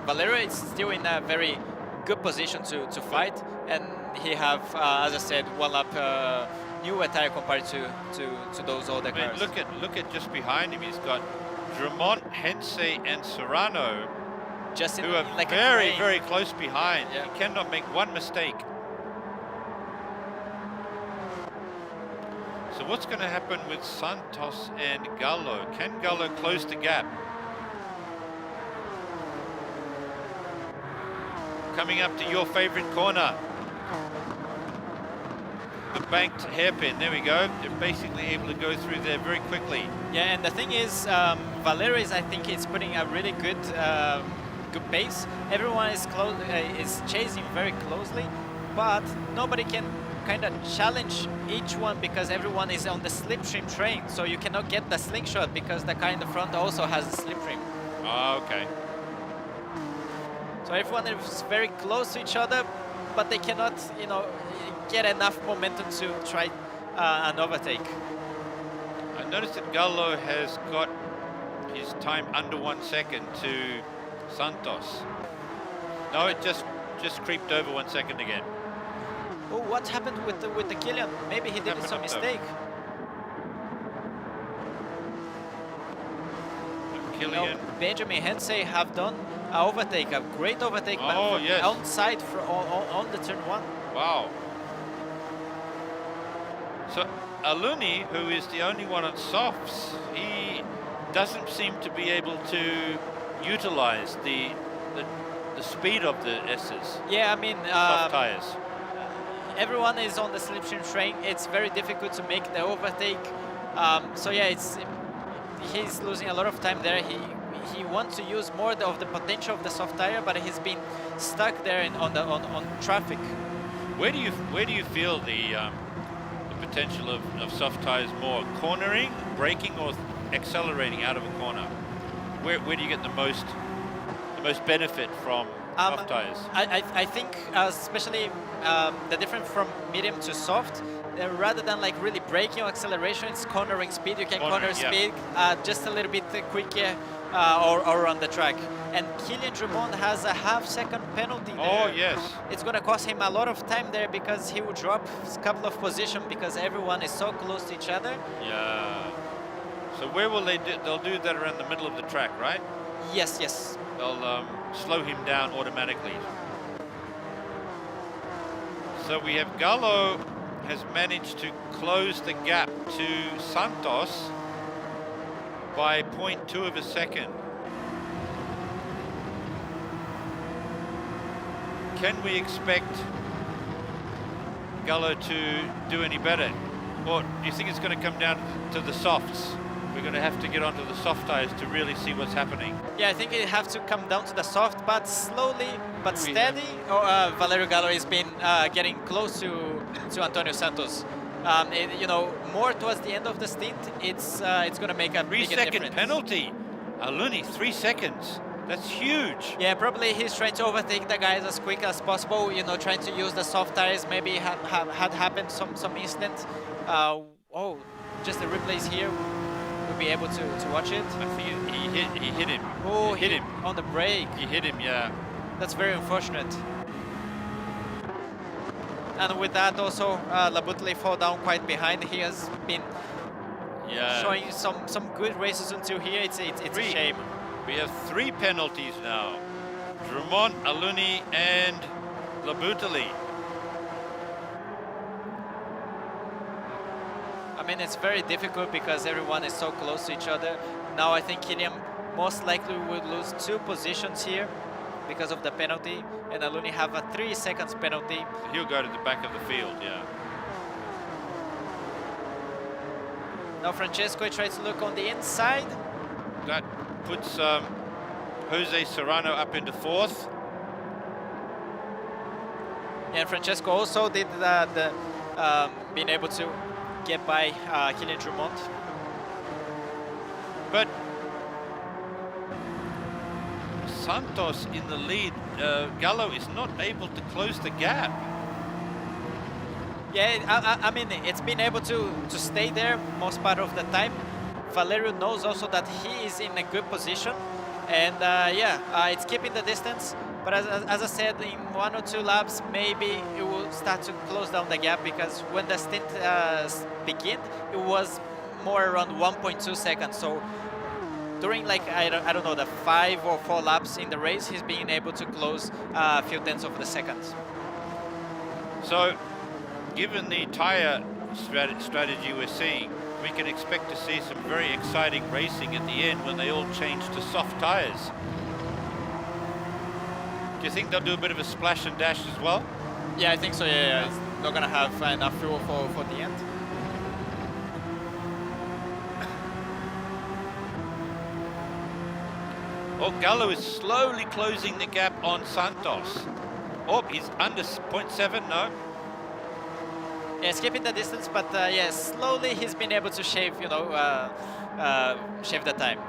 S2: Valero is still in a very good position to fight, and he have, as I said, 1 lap newer tire compared to those older cars.
S1: Look at just behind him. He's got Drummond, Hensei, and Serrano,
S2: just
S1: who are
S2: like
S1: very close behind.
S2: Yeah.
S1: He cannot make one mistake. So what's going to happen with Santos and Gallo? Can Gallo close the gap? Coming up to your favorite corner. The banked hairpin, there we go. They're basically able to go through there very quickly.
S2: Yeah, and the thing is, Valero is, I think, is putting a really good good pace. Everyone is chasing very closely, but nobody can kind of challenge each one because everyone is on the slipstream train. So you cannot get the slingshot because the car in the front also has a slipstream.
S1: Oh, okay.
S2: So everyone is very close to each other, but they cannot, you know, get enough momentum to try an overtake.
S1: I noticed that Gallo has got his time under 1 second to Santos. No, it just creeped over 1 second again.
S2: Oh, what happened with the Kilian? Maybe he did some mistake.
S1: Kilian.
S2: No, Benjamin Hensei have done an overtake, a great overtake, but
S1: yes.
S2: outside on the turn 1.
S1: Wow. So Aluni, who is the only one on softs, he doesn't seem to be able to utilize the speed of the S's.
S2: Yeah, I mean,
S1: soft tires.
S2: Everyone is on the slipstream train. It's very difficult to make the overtake. So yeah, he's losing a lot of time there. He wants to use more of the potential of the soft tire, but he's been stuck there on traffic.
S1: Where do you feel the potential of soft tires more? Cornering, braking, or accelerating out of a corner? Where do you get the most benefit from soft tires?
S2: I think especially the difference from medium to soft, rather than like really braking or acceleration, it's cornering speed. You can corner speed just a little bit quicker or on the track. And Kilian Drummond has a half-second penalty there.
S1: Oh, yes.
S2: It's going to cost him a lot of time there because he will drop a couple of positions because everyone is so close to each other.
S1: Yeah. So where will they do? They'll do that around the middle of the track, right?
S2: Yes, yes.
S1: They'll slow him down automatically. So we have Gallo has managed to close the gap to Santos by 0.2 of a second. Can we expect Gallo to do any better? Or do you think it's going to come down to the softs? We're going to have to get onto the soft tires to really see what's happening.
S2: Yeah, I think it has to come down to the soft, but slowly but steady. Valerio Gallo has been getting close to Antonio Santos. You know, more towards the end of the stint, it's going to make a big difference.
S1: 3 second penalty. Aluni, 3 seconds. That's huge.
S2: Yeah, probably he's trying to overtake the guys as quick as possible. You know, trying to use the soft tires. Maybe had happened some incident. Oh, just the replays here. We'll be able to watch it.
S1: I think he hit him.
S2: Oh,
S1: he hit him
S2: on the brake.
S1: He hit him. Yeah.
S2: That's very unfortunate. And with that also, Labutli fall down quite behind. He has been showing some good races until here. It's a shame.
S1: We have 3 penalties now. Drummond, Aluni, and Labutli.
S2: I mean, it's very difficult because everyone is so close to each other. Now I think Killian most likely would lose 2 positions here because of the penalty, and Aluni have a 3 seconds penalty.
S1: He'll go to the back of the field, yeah.
S2: Now Francesco tries to look on the inside.
S1: That puts Jose Serrano up into 4th.
S2: And Francesco also did being able to get by Killian Drummond.
S1: But Santos in the lead. Gallo is not able to close the gap.
S2: Yeah, I mean, it's been able to stay there most part of the time. Valerio knows also that he is in a good position, and it's keeping the distance. But as I said, in 1 or 2 laps, maybe it will start to close down the gap, because when the stint began, it was more around 1.2 seconds. So during like I don't know, the 5 or 4 laps in the race, he's being able to close a few tenths of the seconds.
S1: So, given the tire strategy we're seeing, we can expect to see some very exciting racing at the end when they all change to soft tires. Do you think they'll do a bit of a splash and dash as well?
S2: Yeah, I think so. Yeah. It's not gonna have enough fuel for the end.
S1: Oh, Gallo is slowly closing the gap on Santos. Oh, he's under 0.7, no?
S2: Yeah, skipping the distance, but slowly he's been able to shave, shave the time.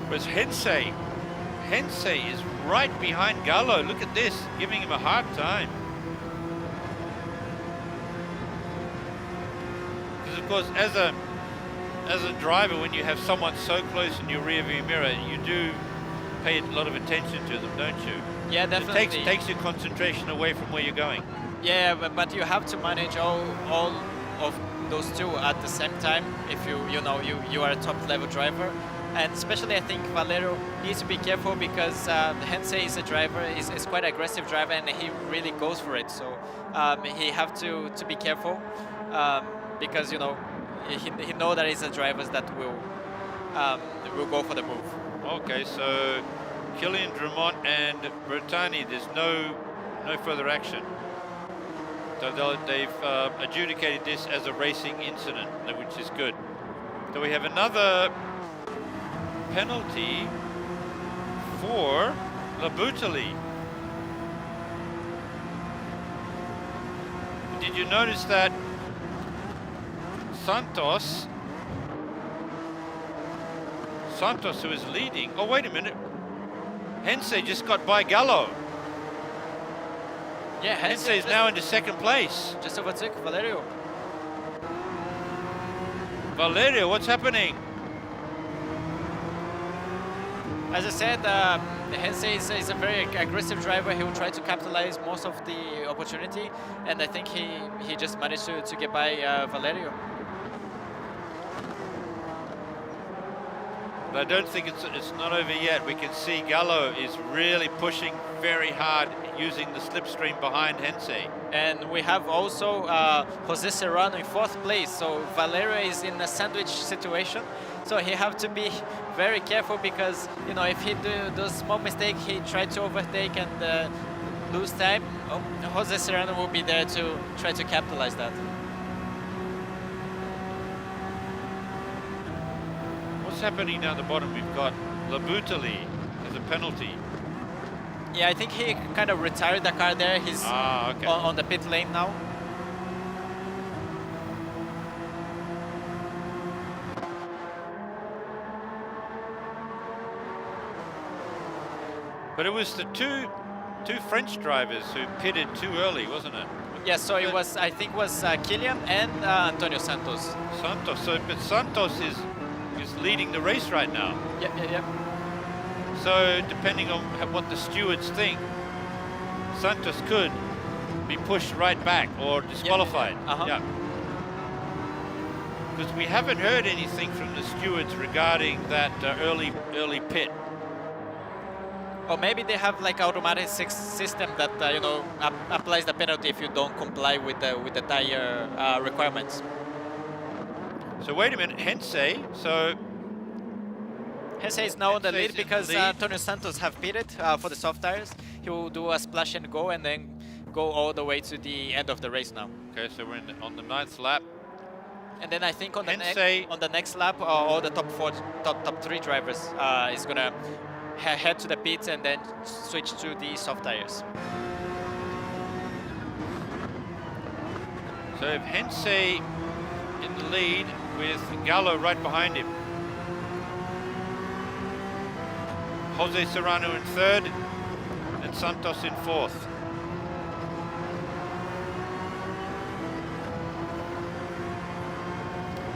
S1: Whereas Hensei is right behind Gallo. Look at this, giving him a hard time. Because of course, as a driver, when you have someone so close in your rearview mirror, you do pay a lot of attention to them, don't you?
S2: Yeah, definitely.
S1: It takes your concentration away from where you're going.
S2: Yeah, but you have to manage all of those 2 at the same time if you are a top level driver. And especially I think Valerio needs to be careful, because Hensei is a driver, is quite an aggressive driver, and he really goes for it. So he have to be careful, because he know that it's the drivers that will go for the move.
S1: Okay, so Killian Drummond and Bertani, there's no further action. So they've adjudicated this as a racing incident, which is good. So we have another penalty for Labutali. Did you notice that Santos, who is leading, oh wait a minute, Hensei just got by Gallo.
S2: Yeah,
S1: Hensei is now into 2nd place.
S2: Just overtook Valerio.
S1: Valerio, what's happening?
S2: As I said, Hensei is a very aggressive driver. He will try to capitalize most of the opportunity, and I think he just managed to get by Valerio.
S1: But I don't think it's not over yet. We can see Gallo is really pushing very hard, using the slipstream behind Hensei.
S2: And we have also Jose Serrano in 4th place. So Valerio is in a sandwich situation. So he have to be very careful, because if he does small mistake, he tried to overtake and lose time. Oh, Jose Serrano will be there to try to capitalize that.
S1: What's happening down the bottom? We've got Labutali as a penalty.
S2: Yeah, I think he kind of retired the car there. He's
S1: okay.
S2: on the pit lane now.
S1: But it was the two French drivers who pitted too early, wasn't it?
S2: Yeah, so it was, I think, was Kilian and Antonio Santos.
S1: Santos. So, but Santos is leading the race right now.
S2: Yep.
S1: So depending on what the stewards think, Santos could be pushed right back or disqualified. Yeah. Because we haven't heard anything from the stewards regarding that early pit.
S2: Or maybe they have like automatic system that you know, applies the penalty if you don't comply with the tire requirements.
S1: So wait a minute, Hensei. So
S2: Hensei is now on the
S1: Hensei's
S2: lead because
S1: in the lead.
S2: Antonio Santos have pitted for the soft tires. He will do a splash and go and then go all the way to the end of the race now.
S1: okay, so we're on the 9th lap.
S2: And then I think on the
S1: Hensei-
S2: on the next lap, all the top three drivers is gonna head to the pits and then switch to the soft tires.
S1: So if Hensei in the lead with Gallo right behind him. Jose Serrano in 3rd and Santos in 4th.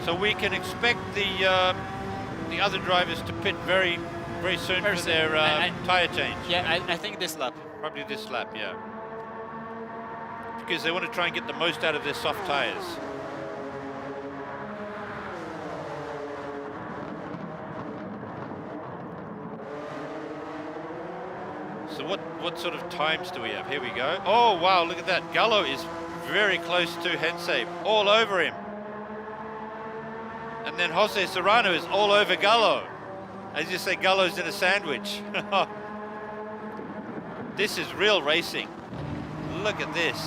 S1: So we can expect the other drivers to pit very soon for their tyre change.
S2: Yeah, I think this lap.
S1: Probably this lap, yeah. Because they want to try and get the most out of their soft tyres. So what sort of times do we have? Here we go. Oh wow, look at that. Gallo is very close to Hensei, all over him. And then Jose Serrano is all over Gallo. As you say, Gallo's in a sandwich. This is real racing. Look at this.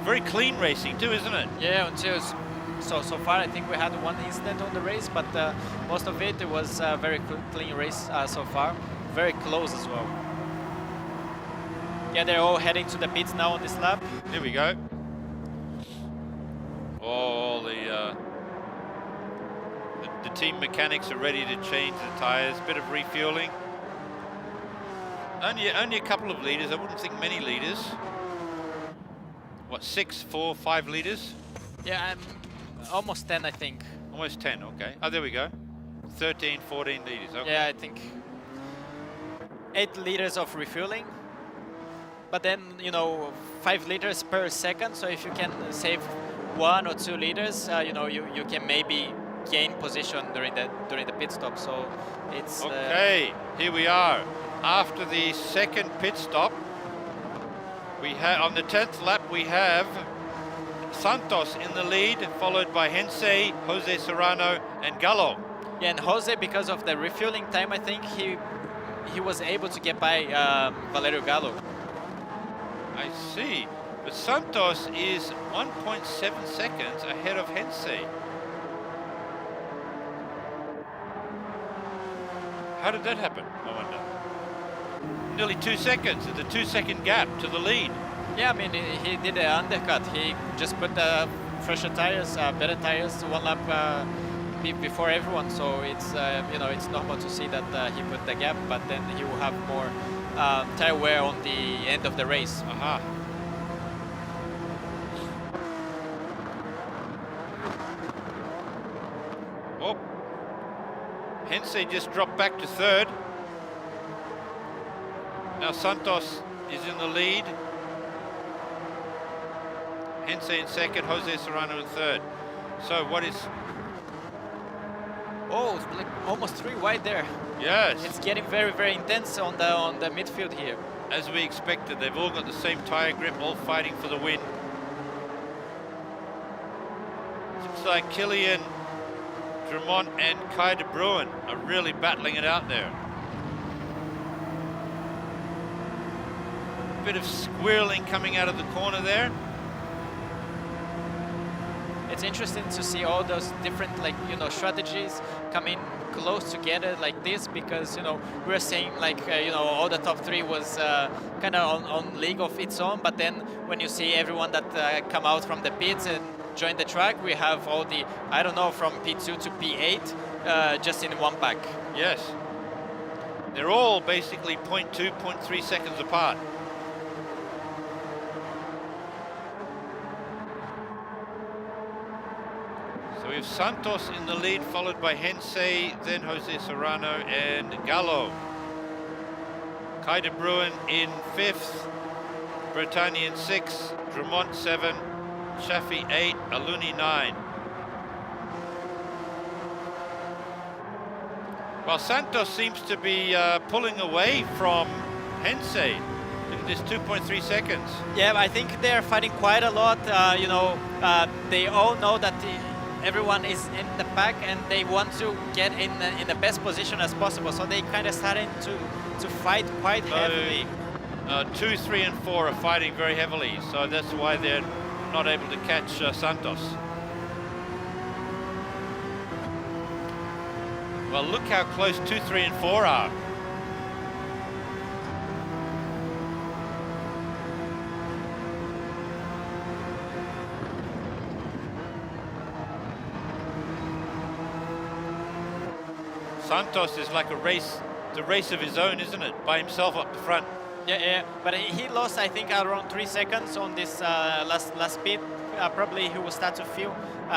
S1: Very clean racing too, isn't it?
S2: Yeah, until so far I think we had one incident on the race, but most of it was a very clean race so far. Very close as well. Yeah, they're all heading to the pits now on this lap.
S1: Here we go. All the team mechanics are ready to change the tires. Bit of refueling. Only a couple of litres. I wouldn't think many litres. What, 6, 4, 5 litres?
S2: Yeah, I'm almost 10, I think.
S1: Almost 10. Okay. Oh, there we go. 13, 14 litres. Okay.
S2: Yeah, I think 8 liters of refueling. But then, you know, 5 liters per second. So if you can save 1 or 2 liters, you know, you can maybe gain position during the pit stop. So it's
S1: okay. Here we are. After the second pit stop, we have on the 10th lap we have Santos in the lead, followed by Hensei, Jose Serrano, and Gallo.
S2: Yeah, and Jose, because of the refueling time, I think he was able to get by Valerio Gallo.
S1: I see. But Santos is 1.7 seconds ahead of Hensei. How did that happen, I wonder? Nearly 2 seconds. It's a 2-second gap to the lead.
S2: Yeah, I mean, he did an undercut. He just put fresher tires, better tires, 1 lap before everyone. So it's you know, it's normal to see that he put the gap, but then he will have more tire wear on the end of the race.
S1: Aha. Oh, Hensei just dropped back to 3rd. Now Santos is in the lead. Hensei in 2nd, Jose Serrano in 3rd. So what is...
S2: Oh, it's like almost 3 wide there.
S1: Yes.
S2: It's getting very intense on the midfield here.
S1: As we expected, they've all got the same tyre grip, all fighting for the win. Looks like Kilian, Drummond and Kai de Bruin are really battling it out there. Bit of squirreling coming out of the corner there.
S2: It's interesting to see all those different, like, you know, strategies coming close together like this, because, you know, we're saying like, you know, all the top 3 was kind of on league of its own, but then when you see everyone that come out from the pits and join the track, we have all the, I don't know, from P2 to P8 just in one pack.
S1: Yes. They're all basically 0.2, 0.3 seconds apart. So we have Santos in the lead, followed by Hensei, then Jose Serrano and Gallo. Kai de Bruin in 5th, Bertani in 6th, Drummond 7, Shafi 8, Aluni 9. Well, Santos seems to be pulling away from Hensei. Look at this, 2.3 seconds.
S2: Yeah, I think they're fighting quite a lot. They all know that everyone is in the pack and they want to get in the best position as possible. So they kind of starting to fight quite heavily.
S1: 2, 3, and 4 are fighting very heavily, so that's why they're not able to catch Santos. Well, look how close 2, 3, and 4 are. Santos is like a race, the race of his own, isn't it? By himself up the front.
S2: Yeah, but he lost, I think, around 3 seconds on this last bit. Probably he will start to feel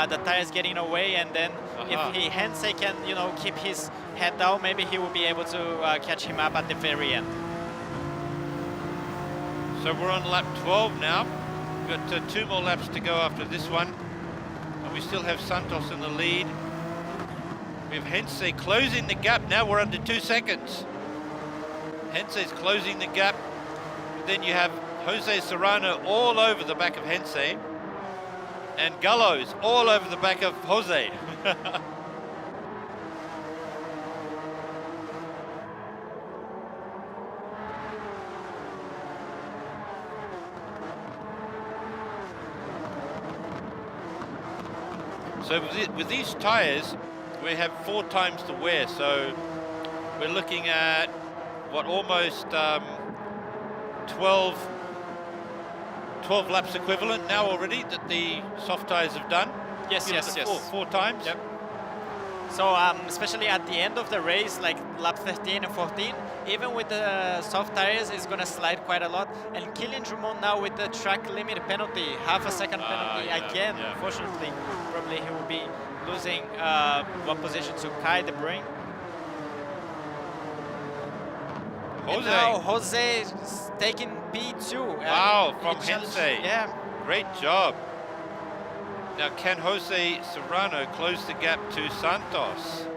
S2: the tires getting away, and then if Hensei can, keep his head down, maybe he will be able to catch him up at the very end.
S1: So we're on lap 12 now. We've got 2 more laps to go after this one, and we still have Santos in the lead. We have Hensei closing the gap. Now we're under 2 seconds. Hensei's closing the gap. Then you have Jose Serrano all over the back of Hensei, and Gallo's all over the back of Jose. So with these tires, we have 4 times the wear. So we're looking at what, almost 12 laps equivalent now already that the soft tires have done.
S2: Yes.
S1: 4 times.
S2: Yep. So especially at the end of the race, like lap 13 and 14, even with the soft tires, it's going to slide quite a lot. And Kylian Drummond now with the track limit penalty, half a second penalty again.
S1: Yeah.
S2: Unfortunately, probably he will be losing one position to Kai de Bruin. And now Jose is taking P2.
S1: Wow, from Hensei.
S2: Yeah.
S1: Great job. Now can Jose Serrano close the gap to Santos?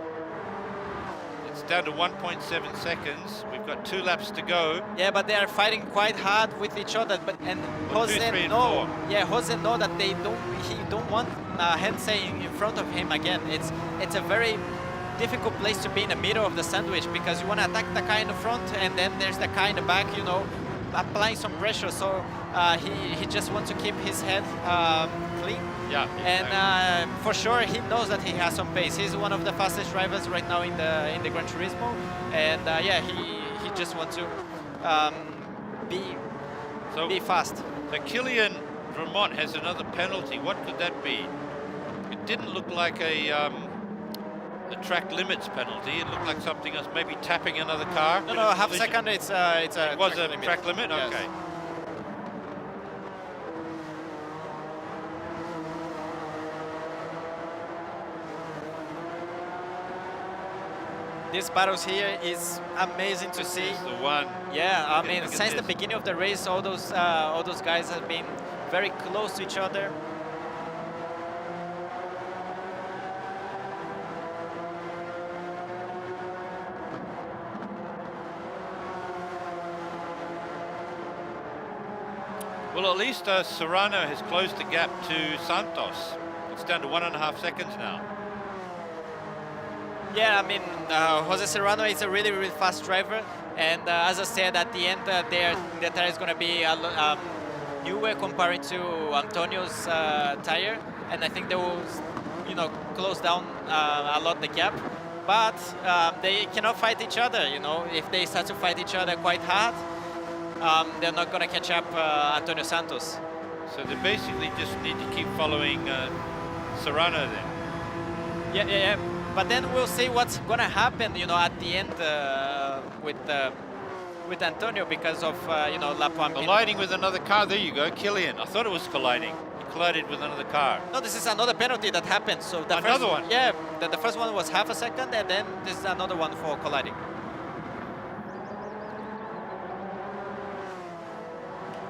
S1: It's down to 1.7 seconds. We've got 2 laps to go.
S2: Yeah, but they are fighting quite hard with each other. But Jose
S1: 2, 3, and
S2: know,
S1: 4.
S2: yeah, Jose know that he don't want Hensei in front of him again. It's a very difficult place to be in the middle of the sandwich, because you want to attack the car in the front and then there's the car in the back, applying some pressure. So he just wants to keep his head clean.
S1: Yeah.
S2: And for sure he knows that he has some pace. He's one of the fastest drivers right now in the Gran Turismo, and he just wants to be fast.
S1: So Kylian Drummond has another penalty. What could that be? It didn't look like a track limits penalty. It looked like something else, maybe tapping another car.
S2: No, half a second. It's a.
S1: It was a
S2: limit.
S1: track limit.
S2: Yes.
S1: Okay.
S2: These battles here is amazing to see.
S1: This is the one.
S2: Yeah, I
S1: Look
S2: mean,
S1: at
S2: since the
S1: this.
S2: beginning of the race, all those guys have been very close to each other.
S1: Well, at least Serrano has closed the gap to Santos. It's down to 1.5 seconds now.
S2: Yeah, I mean, Jose Serrano is a really, really fast driver, and as I said, at the end, the tire is going to be newer compared to Antonio's tire, and I think they will, close down a lot the gap. But they cannot fight each other. If they start to fight each other quite hard, they're not going to catch up Antonio Santos.
S1: So they basically just need to keep following Serrano then.
S2: Yeah. But then we'll see what's gonna happen, at the end with Antonio because of lap 1.
S1: Colliding with another car. There you go, Killian. I thought it was colliding. He collided with another car.
S2: No, this is another penalty that happened. So the
S1: Another
S2: first
S1: one?
S2: Yeah, the first one was half a second, and then this is another one for colliding.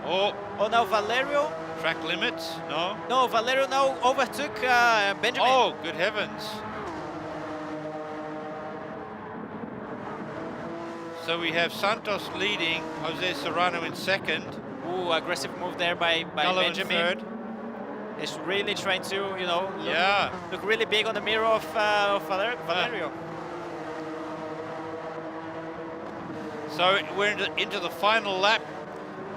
S2: Oh, now Valerio.
S1: Track limits? No.
S2: No, Valerio now overtook Benjamin.
S1: Oh, good heavens. So we have Santos leading, Jose Serrano in second.
S2: Ooh, aggressive move there by
S1: Gallo in
S2: Benjamin.
S1: third.
S2: He's really trying to, look really big on the mirror of Valerio.
S1: So we're into the final lap,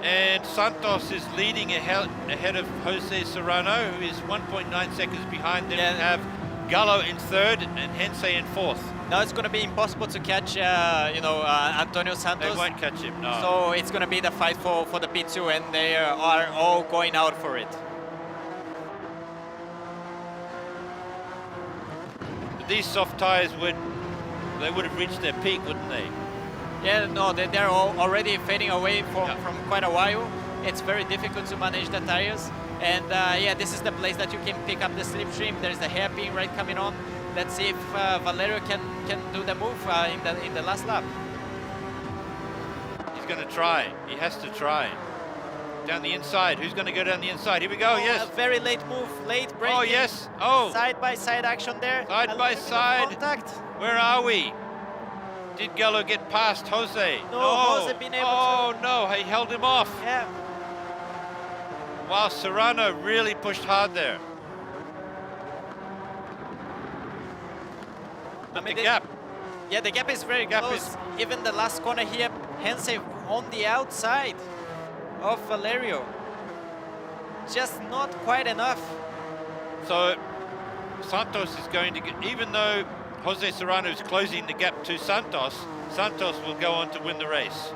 S1: and Santos is leading ahead of Jose Serrano, who is 1.9 seconds behind. Then we have Gallo in third and Hensei in fourth.
S2: Now it's going to be impossible to catch, Antonio Santos.
S1: They won't catch him, no.
S2: So it's going to be the fight for the P2, and they are all going out for it.
S1: But these soft tires would have reached their peak, wouldn't they?
S2: Yeah, no, they're all already fading away from quite a while. It's very difficult to manage the tires. And this is the place that you can pick up the slipstream. There's the hairpin right coming on. Let's see if Valerio can do the move in the last lap.
S1: He's going to try. He has to try. Down the inside. Who's going to go down the inside? Here we go. Yes.
S2: A very late move, late braking.
S1: Oh, yes. Oh.
S2: Side-by-side action there.
S1: Side by side.
S2: Contact.
S1: Where are we? Did Gallo get past Jose?
S2: No, Jose been able to.
S1: Oh, no. He held him off.
S2: Yeah.
S1: Wow, Serrano really pushed hard there. But the gap.
S2: Yeah, the gap is very close. Even the last corner here, Hensei on the outside of Valerio. Just not quite enough.
S1: So Santos is going to get, even though Jose Serrano is closing the gap to Santos, Santos will go on to win the race.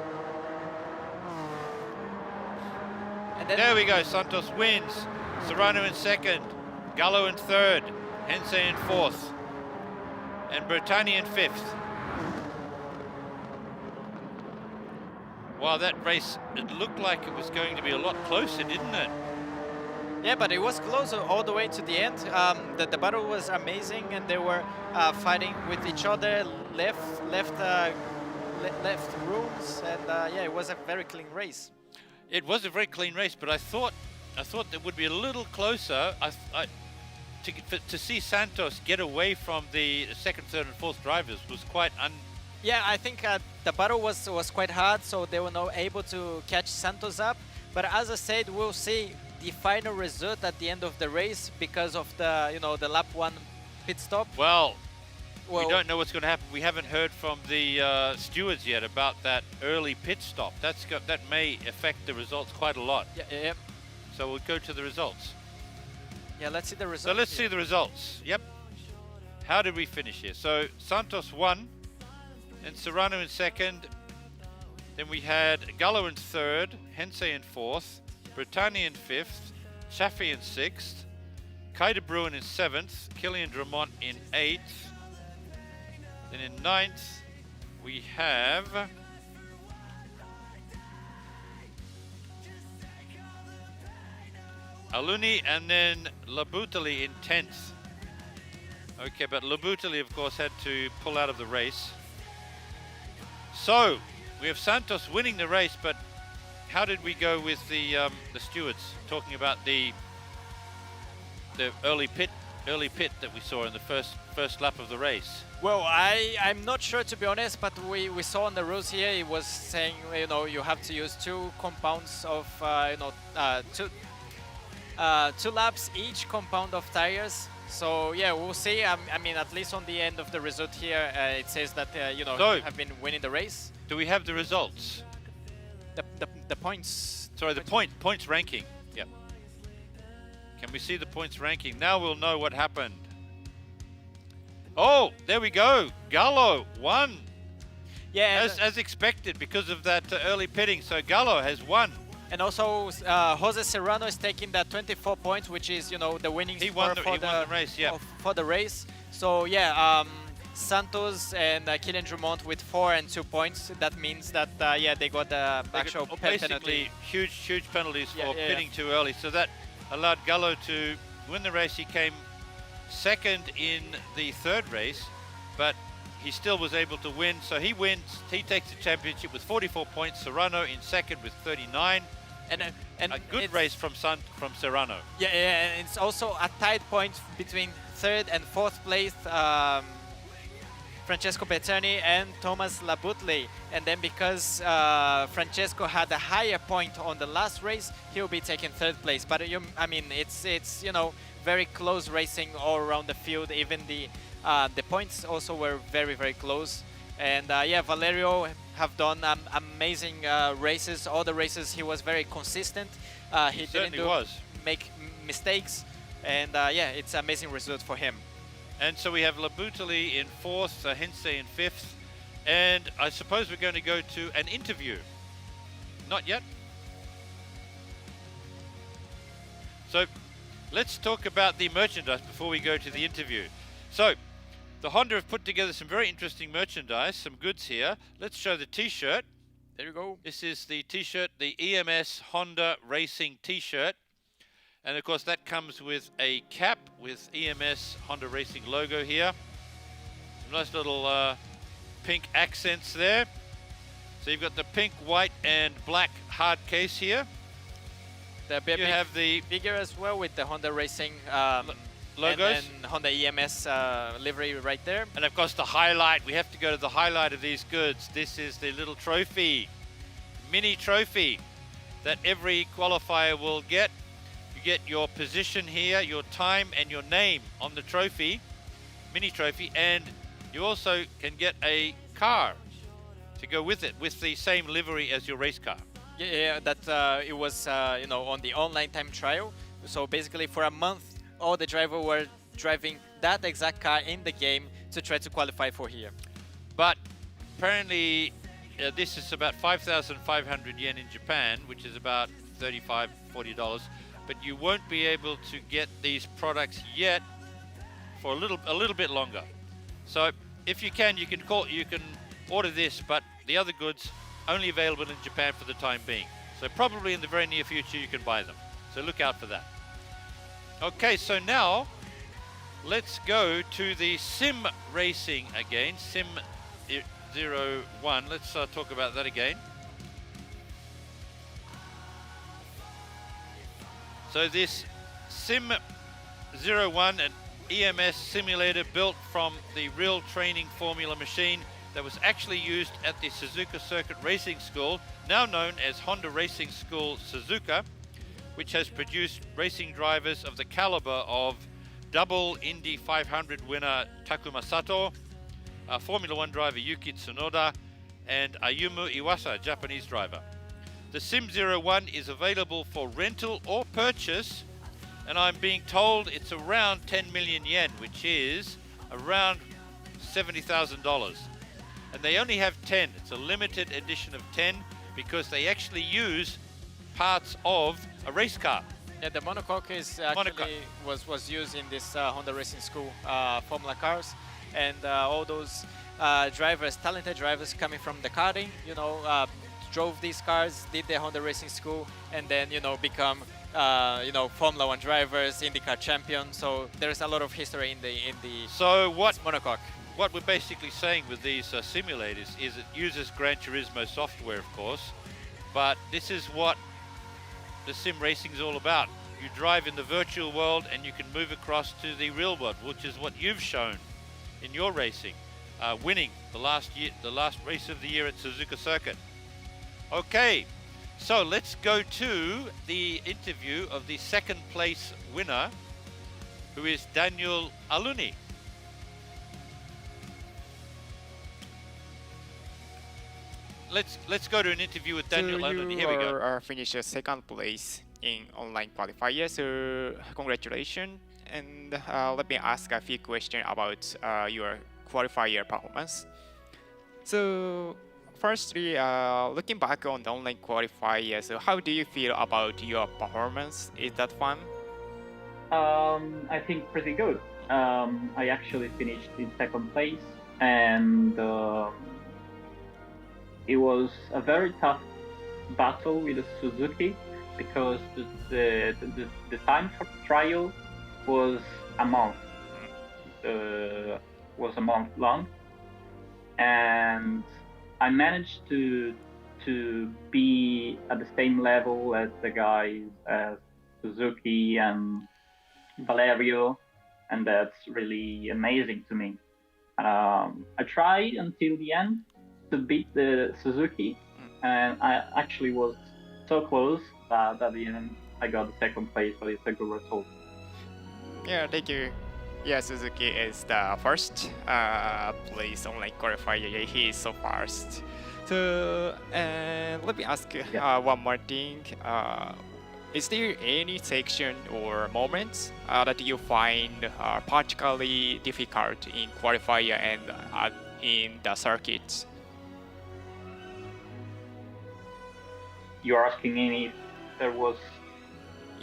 S2: And then
S1: There we go, Santos wins. Serrano in second, Gallo in third, Hensei in fourth, and Bertani in fifth. Wow, that race, it looked like it was going to be a lot closer, didn't it?
S2: Yeah, but it was close all the way to the end. The battle was amazing, and they were fighting with each other, left rooms, and it was a very clean race.
S1: It was a very clean race, but I thought it would be a little closer. To see Santos get away from the second, third, and fourth drivers was quite
S2: Yeah, I think the battle was quite hard, so they were not able to catch Santos up. But as I said, we'll see the final result at the end of the race because of the the lap 1 pit stop.
S1: Well, we don't know what's going to happen. We haven't heard from the stewards yet about that early pit stop. That may affect the results quite a lot.
S2: Yeah.
S1: So we'll go to the results.
S2: Yeah, let's see the results.
S1: So let's see the results. Yep. How did we finish here? So Santos won, and Serrano in second. Then we had Gallo in third, Hensei in fourth, Bertani in fifth, Chaffee in sixth, Kai de Bruin in seventh, Killian Drummond in eighth. Then in ninth, we have Aluni and then Labutali in 10th. Okay, but Labutali, of course, had to pull out of the race. So, we have Santos winning the race, but how did we go with the stewards? Talking about the early pit that we saw in the first lap of the race.
S2: Well, I'm not sure, to be honest, but we saw on the rules here it was saying you have to use 2 compounds of two laps each compound of tires. So yeah, we'll see. I mean, at least on the end of the result here, it says that
S1: So,
S2: have been winning the race.
S1: Do we have the results?
S2: The points.
S1: Sorry, the points ranking. Yep. Can we see the points ranking? Now we'll know what happened. Oh, there we go. Gallo won.
S2: Yeah.
S1: As expected because of that early pitting. So Gallo has won.
S2: And also, Jose Serrano is taking that 24 points, which is, you know, the winning
S1: He
S2: score
S1: won the race, yeah.
S2: for the race. So yeah, Santos and Kylian Drummond with 4 and 2 points. That means that yeah, they got the actual pen
S1: basically
S2: penalty.
S1: huge penalties
S2: Yeah,
S1: for
S2: yeah,
S1: pitting too early. So that allowed Gallo to win the race. He came second in the third race, but he still was able to win. So he wins. He takes the championship with 44 points. Serrano in second with 39.
S2: And
S1: A good race from Serrano.
S2: Yeah, yeah, and it's also a tied point between third and fourth place. Francesco Bettani and Thomas Labutley, and then because Francesco had a higher point on the last race, he'll be taking third place. But I mean, it's you know, very close racing all around the field. Even the points also were very close. And yeah, Valerio have done amazing races. All the races he was very consistent. He didn't make mistakes, and yeah, it's an amazing result for him.
S1: And so we have Labutali in fourth, Hense in fifth, and I suppose we're going to go to an interview. Not yet. So let's talk about the merchandise before we go to the interview. So the Honda have put together some very interesting merchandise, some goods here. Let's show the t-shirt.
S2: There you go.
S1: This is the t-shirt, the eMS Honda Racing t-shirt. And of course that comes with a cap with eMS Honda Racing logo here. Some nice little pink accents there. So you've got the pink, white and black hard case here. You have the
S2: figure as well with the Honda Racing
S1: logos
S2: and Honda EMS livery right there.
S1: And of course the highlight, we have to go to the highlight of these goods. This is the little trophy, mini trophy that every qualifier will get. You get your position here, your time and your name on the trophy, mini trophy, and you also can get a car to go with it with the same livery as your race car.
S2: Yeah, that it was you know, on the online time trial. So basically for a month all the drivers were driving that exact car in the game to try to qualify for here.
S1: But apparently this is about 5,500 yen in Japan, which is about $35–40. But you won't be able to get these products yet for a little bit longer. So if you can order this, but the other goods only available in Japan for the time being. So probably in the very near future you can buy them. So look out for that. Okay, so now let's go to the sim racing again, Sim 01. Let's talk about that again. So this Sim 01, an eMS simulator built from the real training formula machine that was actually used at the Suzuka Circuit Racing School, now known as Honda Racing School Suzuka, which has produced racing drivers of the caliber of double Indy 500 winner Takuma Sato, Formula One driver Yuki Tsunoda, and Ayumu Iwasa, Japanese driver. The Sim 01 is available for rental or purchase, and I'm being told it's around 10 million yen, which is around $70,000. And they only have 10. It's a limited edition of 10 because they actually use parts of a race car.
S2: Yeah, the monocoque is actually was used in this Honda Racing School Formula cars, and all those drivers, talented drivers coming from the karting, you know, drove these cars, did the Honda Racing School, and then, you know, become you know, Formula One drivers, IndyCar champions. So there's a lot of history in the
S1: so
S2: monocoque.
S1: What we're basically saying with these simulators is it uses Gran Turismo software, of course, but this is what the sim racing is all about. You drive in the virtual world and you can move across to the real world, which is what you've shown in your racing, winning the last race of the year at Suzuka Circuit. Okay, so let's go to the interview of the second place winner, who is Daniel Aluni. Let's go to an interview with Daniel Aluni. Here we go.
S3: You finished second place in online qualifier, so congratulations. And let me ask a few questions about your qualifier performance. So firstly, looking back on the online qualifier, so how do you feel about your performance? Is that fun?
S6: I think pretty good. I actually finished in second place, and it was a very tough battle with the Suzuki because the time for trial was a month. Was a month long, and I managed to be at the same level as the guys as Suzuki and Valerio, and that's really amazing to me. I tried until the end to beat the Suzuki, and I actually was so close that at the end I got the second place, but it's a good result.
S3: Yeah, thank you. Yeah, Suzuki is the first place online qualifier. Yeah, he is so fast. So, and let me ask one more thing. Is there any section or moments that you find particularly difficult in qualifier and in the circuits?
S6: You're asking me if there was.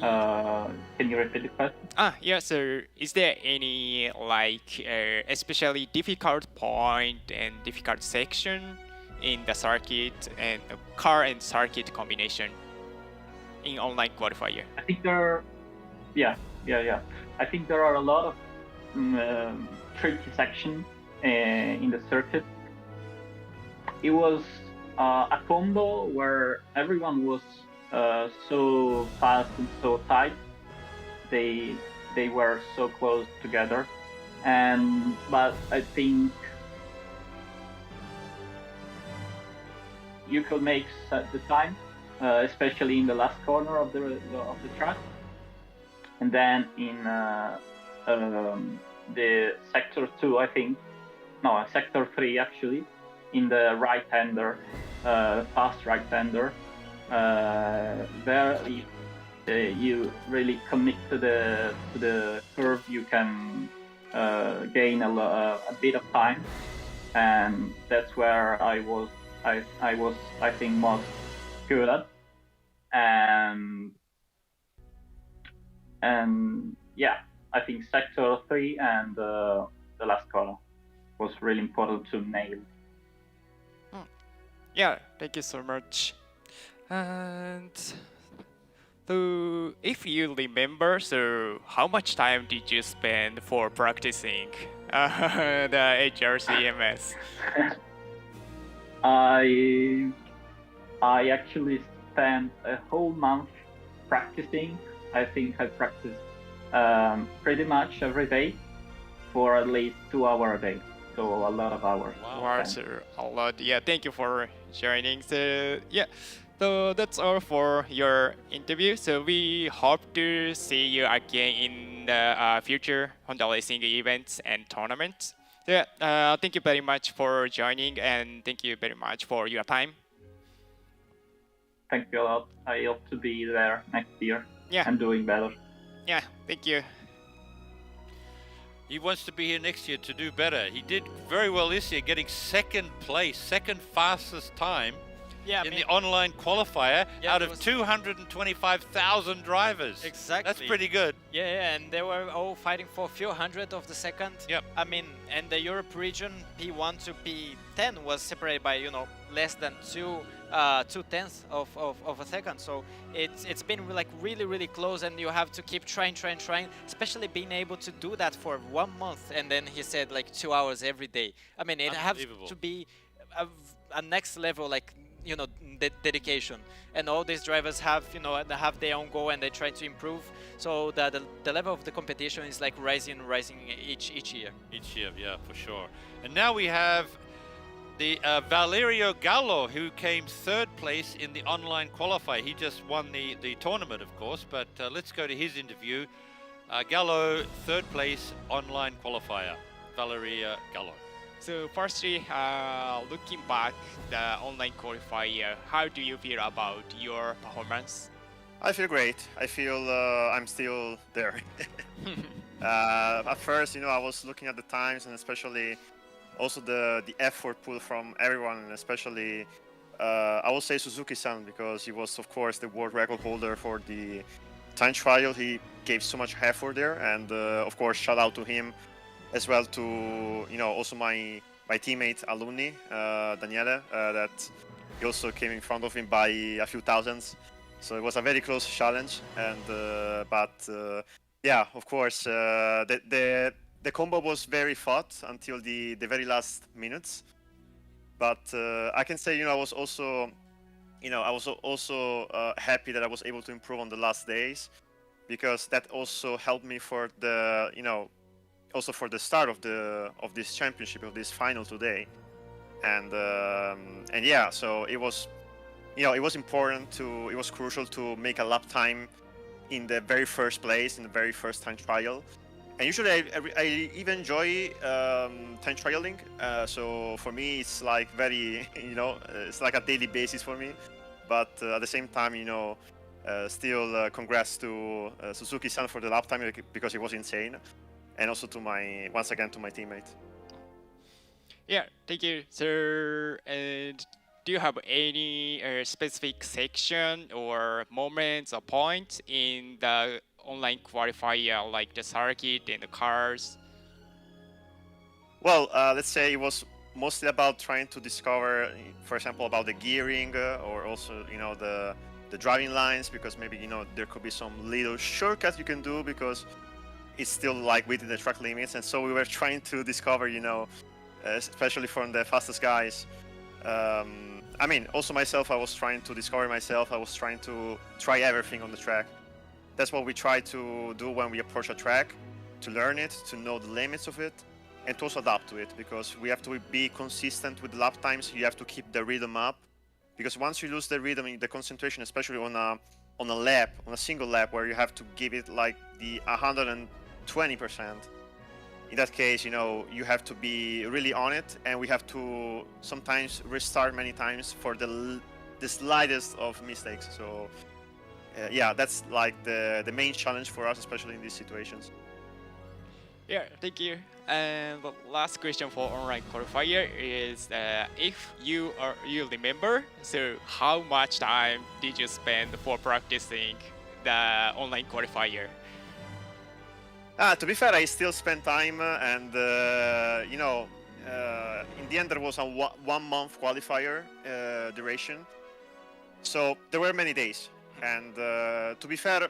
S6: Can you repeat the question?
S3: Yeah, so is there any like especially difficult point and difficult section in the circuit and the car and circuit combination in online qualifier?
S6: I think there are, yeah. I think there are a lot of tricky sections in the circuit. It was a combo where everyone was so fast and so tight. They were so close together, but I think you could make the time, especially in the last corner of the track, and then in the sector 2, I think, no, sector 3 actually, in the right-hander, fast right-hander. There, if you really commit to the curve, you can gain a bit of time, and that's where I was I think most good at, and yeah, I think sector 3 and the last corner was really important to nail.
S3: Yeah, thank you so much. And so, if you remember, so how much time did you spend for practicing the HRC eMS?
S6: I actually spent a whole month practicing. I think I practiced pretty much every day for at least 2 hours a day. So a lot of hours.
S3: Wow, so a lot. Yeah, thank you for joining. So yeah, so that's all for your interview. So we hope to see you again in the future Honda Racing events and tournaments. So yeah, thank you very much for joining, and thank you very much for your time.
S6: Thank you a lot. I hope to be there next year.
S3: Yeah.
S6: And doing better.
S3: Yeah, thank you.
S1: He wants to be here next year to do better. He did very well this year, getting second place, second fastest time in the online qualifier out of 225,000 drivers.
S2: Exactly.
S1: That's pretty good.
S2: Yeah, and they were all fighting for a few hundred of the second.
S1: Yep.
S2: I mean, and the Europe region, P1 to P10 was separated by, less than two tenths of a second. So it's been like really close, and you have to keep trying, especially being able to do that for 1 month. And then he said like 2 hours every day. I mean, it has to be a next level, like, dedication. And all these drivers have, they have their own goal, and they try to improve. So the level of the competition is like rising each year.
S1: Each year, yeah, for sure. And now we have the Valerio Gallo, who came third place in the online qualifier. He just won the tournament, of course, but let's go to his interview. Gallo, third place online qualifier. Valerio Gallo.
S3: So firstly, looking back the online qualifier, how do you feel about your performance?
S4: I feel great. I feel I'm still there. At first, I was looking at the times, and especially also the effort put from everyone, and especially I will say Suzuki-san, because he was of course the world record holder for the time trial. He gave so much effort there, and of course shout out to him as well, to also my teammate alumni Daniele, that he also came in front of him by a few thousands. So it was a very close challenge, and yeah, of course the combo was very fought until the very last minutes. But I can say, I was also happy that I was able to improve on the last days, because that also helped me for the also for the start of this championship, of this final today. And yeah, so it was it was important it was crucial to make a lap time in the very first place, in the very first time trial. And usually I even enjoy time trialing, so for me it's like very it's like a daily basis for me. But at the same time, still congrats to Suzuki-san for the lap time, because it was insane, and also to once again to my teammate.
S3: Yeah, thank you. So, and do you have any specific section or moments or points in the online qualifier, like the circuit and the cars?
S4: Well, let's say it was mostly about trying to discover, for example, about the gearing, or also the driving lines, because maybe there could be some little shortcut you can do, because it's still like within the track limits. And so we were trying to discover, especially from the fastest guys. I mean, also myself, I was trying to discover myself. I was trying to try everything on the track. That's what we try to do when we approach a track, to learn it, to know the limits of it, and to also adapt to it, because we have to be consistent with lap times. You have to keep the rhythm up, because once you lose the rhythm, the concentration, especially on a lap, on a single lap, where you have to give it like the 120%, in that case, you have to be really on it, and we have to sometimes restart many times for the slightest of mistakes. So yeah, that's like the main challenge for us, especially in these situations.
S3: Yeah, thank you. And the last question for online qualifier is, if you remember, so how much time did you spend for practicing the online qualifier?
S4: To be fair, I still spent time, and in the end there was a 1 month qualifier duration, so there were many days. And to be fair,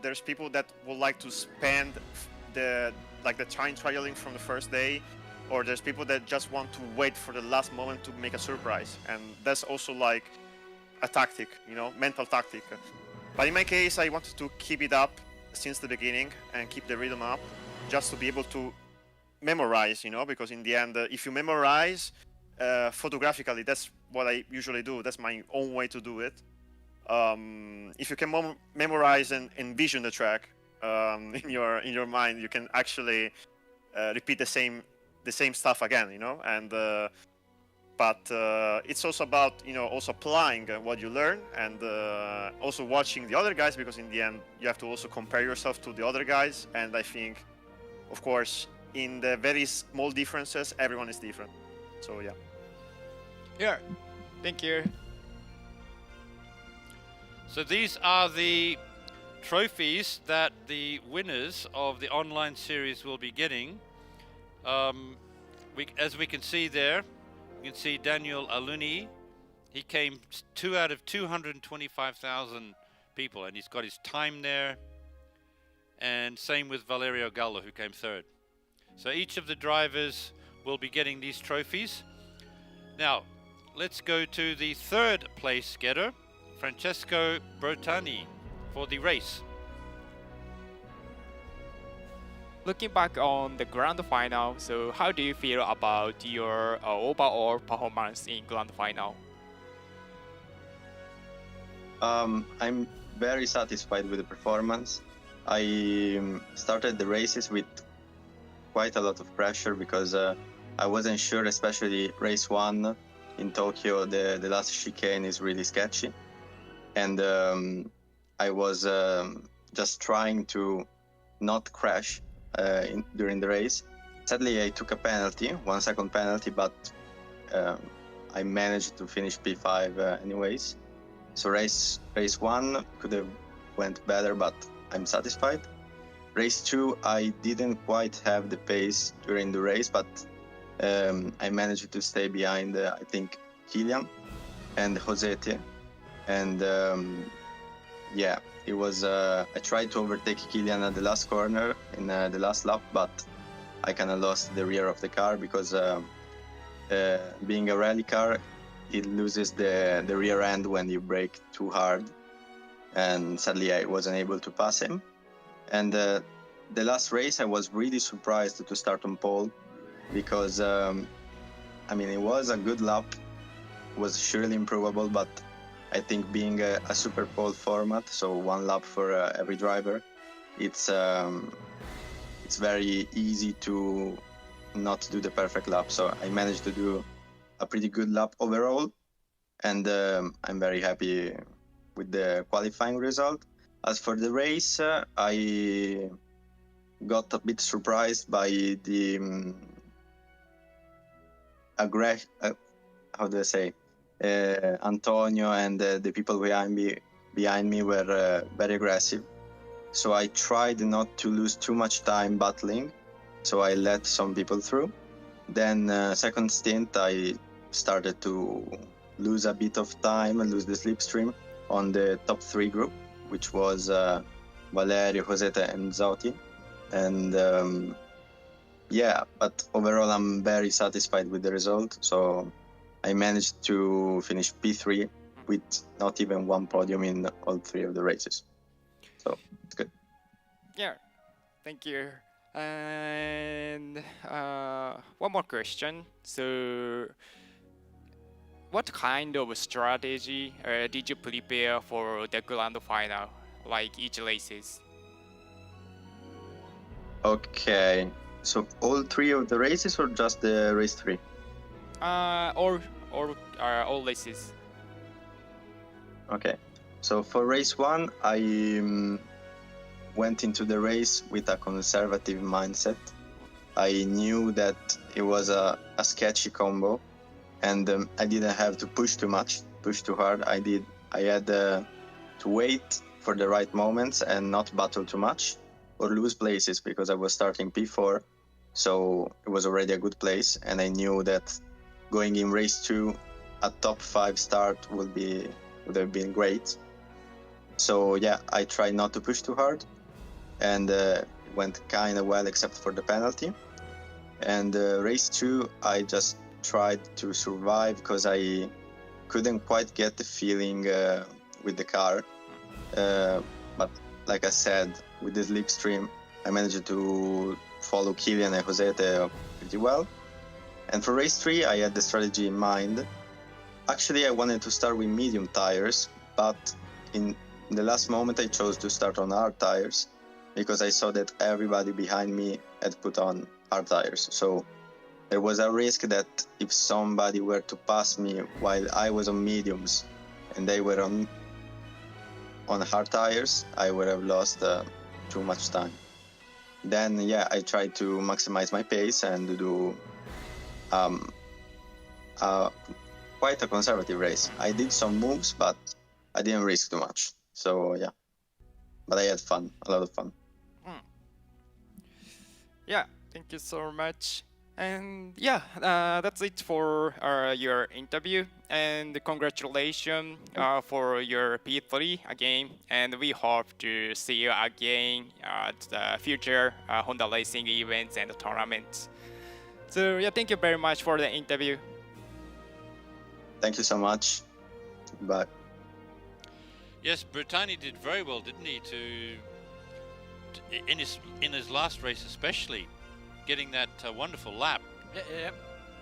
S4: there's people that would like to spend the time trialing from the first day, or there's people that just want to wait for the last moment to make a surprise, and that's also like a tactic, mental tactic. But in my case, I wanted to keep it up since the beginning and keep the rhythm up, just to be able to memorize, because in the end, if you memorize photographically, that's what I usually do. That's my own way to do it. If you can memorize and envision the track in your mind, you can actually repeat the same stuff again, and but it's also about also applying what you learn, and also watching the other guys, because in the end you have to also compare yourself to the other guys. And I think, of course, in the very small differences, everyone is different. So yeah.
S3: Yeah, thank you.
S1: So these are the trophies that the winners of the online series will be getting. As we can see there, you can see Daniel Aluni. He came 2 out of 225,000 people, and he's got his time there. And same with Valerio Gallo, who came 3rd. So each of the drivers will be getting these trophies. Now, let's go to the 3rd place getter, Francesco Brotani, for the race.
S3: Looking back on the grand final, so how do you feel about your overall performance in grand final?
S7: I'm very satisfied with the performance. I started the races with quite a lot of pressure, because I wasn't sure, especially race 1 in Tokyo, the last chicane is really sketchy. And I was just trying to not crash during the race. sadly, I took a penalty, 1 second penalty, but I managed to finish P5 anyways. So race 1 could have went better, but I'm satisfied. Race 2, I didn't quite have the pace during the race, but I managed to stay behind, I think, Kilian and Josete. And yeah, it was. I tried to overtake Kilian at the last corner in the last lap, but I kind of lost the rear of the car because being a rally car, it loses the rear end when you brake too hard. And sadly, I wasn't able to pass him. And the last race, I was really surprised to start on pole because, I mean, it was a good lap, was surely improvable, but I think being a super pole format, so 1 lap for every driver, it's very easy to not do the perfect lap. So I managed to do a pretty good lap overall, and I'm very happy with the qualifying result. As for the race, I got a bit surprised by the how do I say? Antonio and the people behind me were very aggressive. So I tried not to lose too much time battling. So I let some people through. Then second stint, I started to lose a bit of time and lose the slipstream on the top 3 group, which was Valerio, Joseta, and Zauti. And yeah, but overall, I'm very satisfied with the result. So I managed to finish P3 with not even 1 podium in all 3 of the races. So it's good.
S3: Yeah, thank you. And one more question. So, what kind of strategy did you prepare for the grand final, like each races?
S7: Okay, so all 3 of the races or just the race 3?
S3: Or all races.
S7: Okay, so for race 1, I went into the race with a conservative mindset. I knew that it was a sketchy combo, and I didn't have to push too much, push too hard. I had to wait for the right moments and not battle too much or lose places, because I was starting P4, so it was already a good place, and I knew that going in race 2, a top 5 start would have been great. So yeah, I tried not to push too hard, and it went kind of well except for the penalty. And race 2, I just tried to survive because I couldn't quite get the feeling with the car. But like I said, with the slipstream, I managed to follow Kilian and Josete pretty well. And for race 3, I had the strategy in mind. Actually, I wanted to start with medium tires, but in the last moment I chose to start on hard tires because I saw that everybody behind me had put on hard tires. So there was a risk that if somebody were to pass me while I was on mediums and they were on hard tires, I would have lost too much time. Then yeah, I tried to maximize my pace and do quite a conservative race. I did some moves, but I didn't risk too much. So yeah, but I had fun, a lot of fun.
S3: Yeah, thank you so much. And yeah, that's it for your interview. And congratulations for your P3 again. And we hope to see you again at the future Honda racing events and tournaments. So yeah, thank you very much for the interview.
S7: Thank you so much. Bye.
S1: Yes, Bertani did very well, didn't he? In his last race especially, getting that wonderful lap.
S2: Yeah.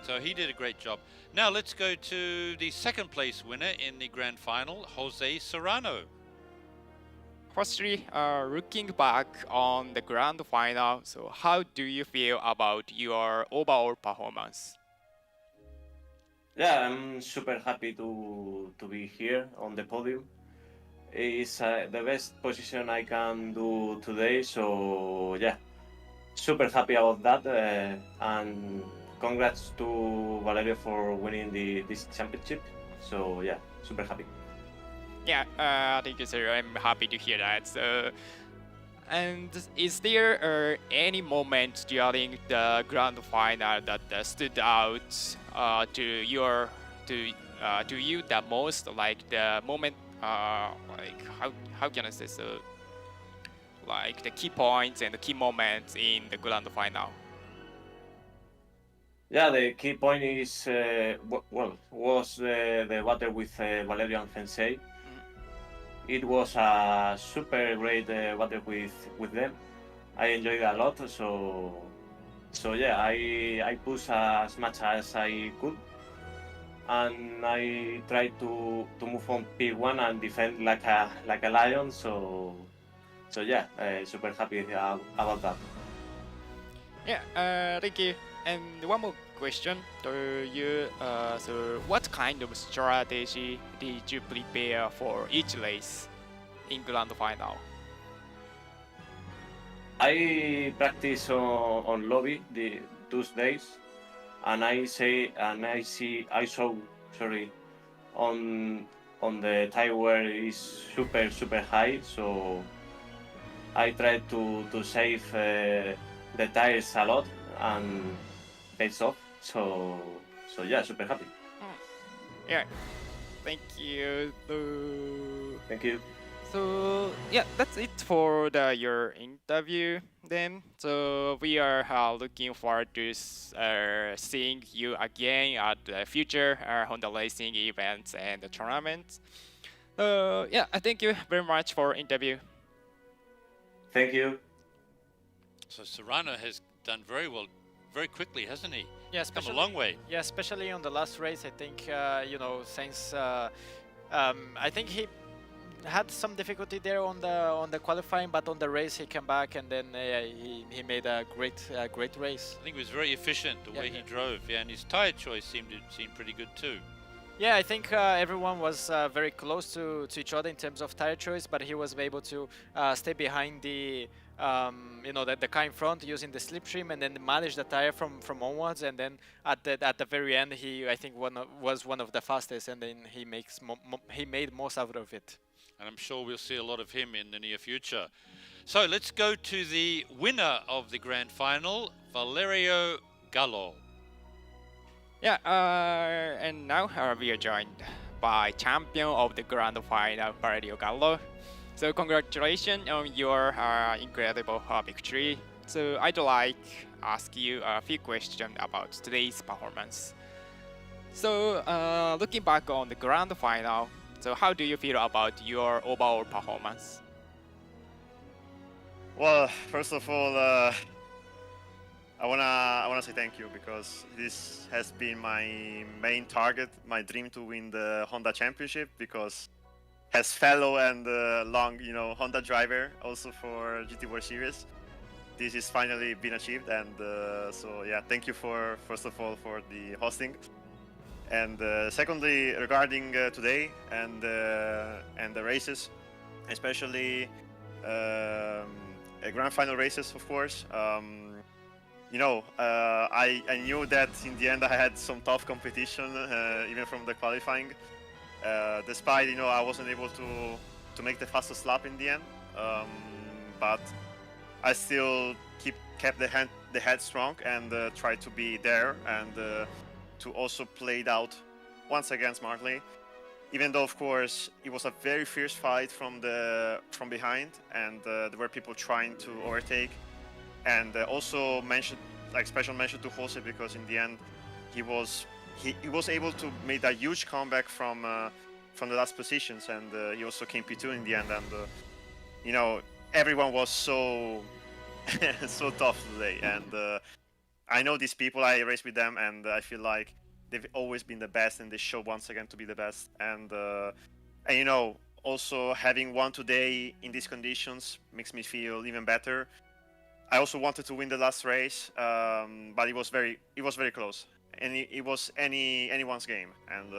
S1: So he did a great job. Now let's go to the second place winner in the grand final, Jose Serrano.
S3: Firstly, looking back on the grand final, so how do you feel about your overall performance?
S8: Yeah, I'm super happy to be here on the podium. It's the best position I can do today, so yeah, super happy about that, and congrats to Valerio for winning this championship. So yeah, super happy.
S3: Yeah, thank you, sir. I'm happy to hear that. So, and is there any moment during the grand final that stood out to you the most? Like the moment, like how can I say so? Like the key points and the key moments in the grand final.
S8: Yeah, the key point is was the battle with Valerio and Sensei. It was a super great battle with them. I enjoyed it a lot. So yeah, I pushed as much as I could, and I tried to move on P1 and defend like a lion. So yeah, super happy about that.
S3: Yeah, thank you. And one more question to you. So, what kind of strategy did you prepare for each race in grand final?
S8: I practice on lobby those days, and I saw sorry on the tower is super high, so I try to save the tires a lot and pays off. So yeah, super happy.
S3: Yeah, thank you.
S8: Thank you.
S3: So yeah, that's it for your interview then. So we are looking forward to seeing you again at the future Honda racing events and the tournaments. Yeah, I thank you very much for interview.
S8: Thank you.
S1: So Serrano has done very well, very quickly, hasn't he?
S2: Yeah,
S1: Come
S2: especially
S1: a long way.
S2: Yeah, especially on the last race. I think you know, since I think he had some difficulty there on the qualifying, but on the race he came back, and then he made a great race.
S1: I think he was very efficient the way he
S2: yeah.
S1: drove, yeah, and his tire choice seemed pretty good too.
S2: Yeah, I think everyone was very close to each other in terms of tire choice, but he was able to stay behind the you know, the car in front using the slipstream, and then manage the tire from onwards, and then at the very end he, I think, was one of the fastest, and then he made most out of it.
S1: And I'm sure we'll see a lot of him in the near future. So let's go to the winner of the grand final, Valerio Gallo.
S3: Yeah, and now we are joined by champion of the grand final, Valerio Gallo. So congratulations on your incredible victory. So I'd like ask you a few questions about today's performance. So looking back on the grand final, so how do you feel about your overall performance?
S4: Well, first of all, I wanna say thank you, because this has been my main target, my dream to win the Honda Championship, because as fellow and long, Honda driver also for GT World Series, this is finally been achieved, and so yeah, thank you first of all for the hosting. And secondly, regarding today and the races, especially grand final races, of course. I knew that in the end I had some tough competition, even from the qualifying. Despite I wasn't able to make the fastest lap in the end, but I still kept the head strong and tried to be there and to also play it out once again smartly. Even though, of course, it was a very fierce fight from behind, and there were people trying to overtake. And also special mention to Jose, because in the end he was able to make a huge comeback from the last positions, and he also came P2 in the end. And everyone was so so tough today. And I know these people, I race with them, and I feel like they've always been the best, and they show once again to be the best. And also having won today in these conditions makes me feel even better. I also wanted to win the last race, but it was very close, and it was anyone's game. And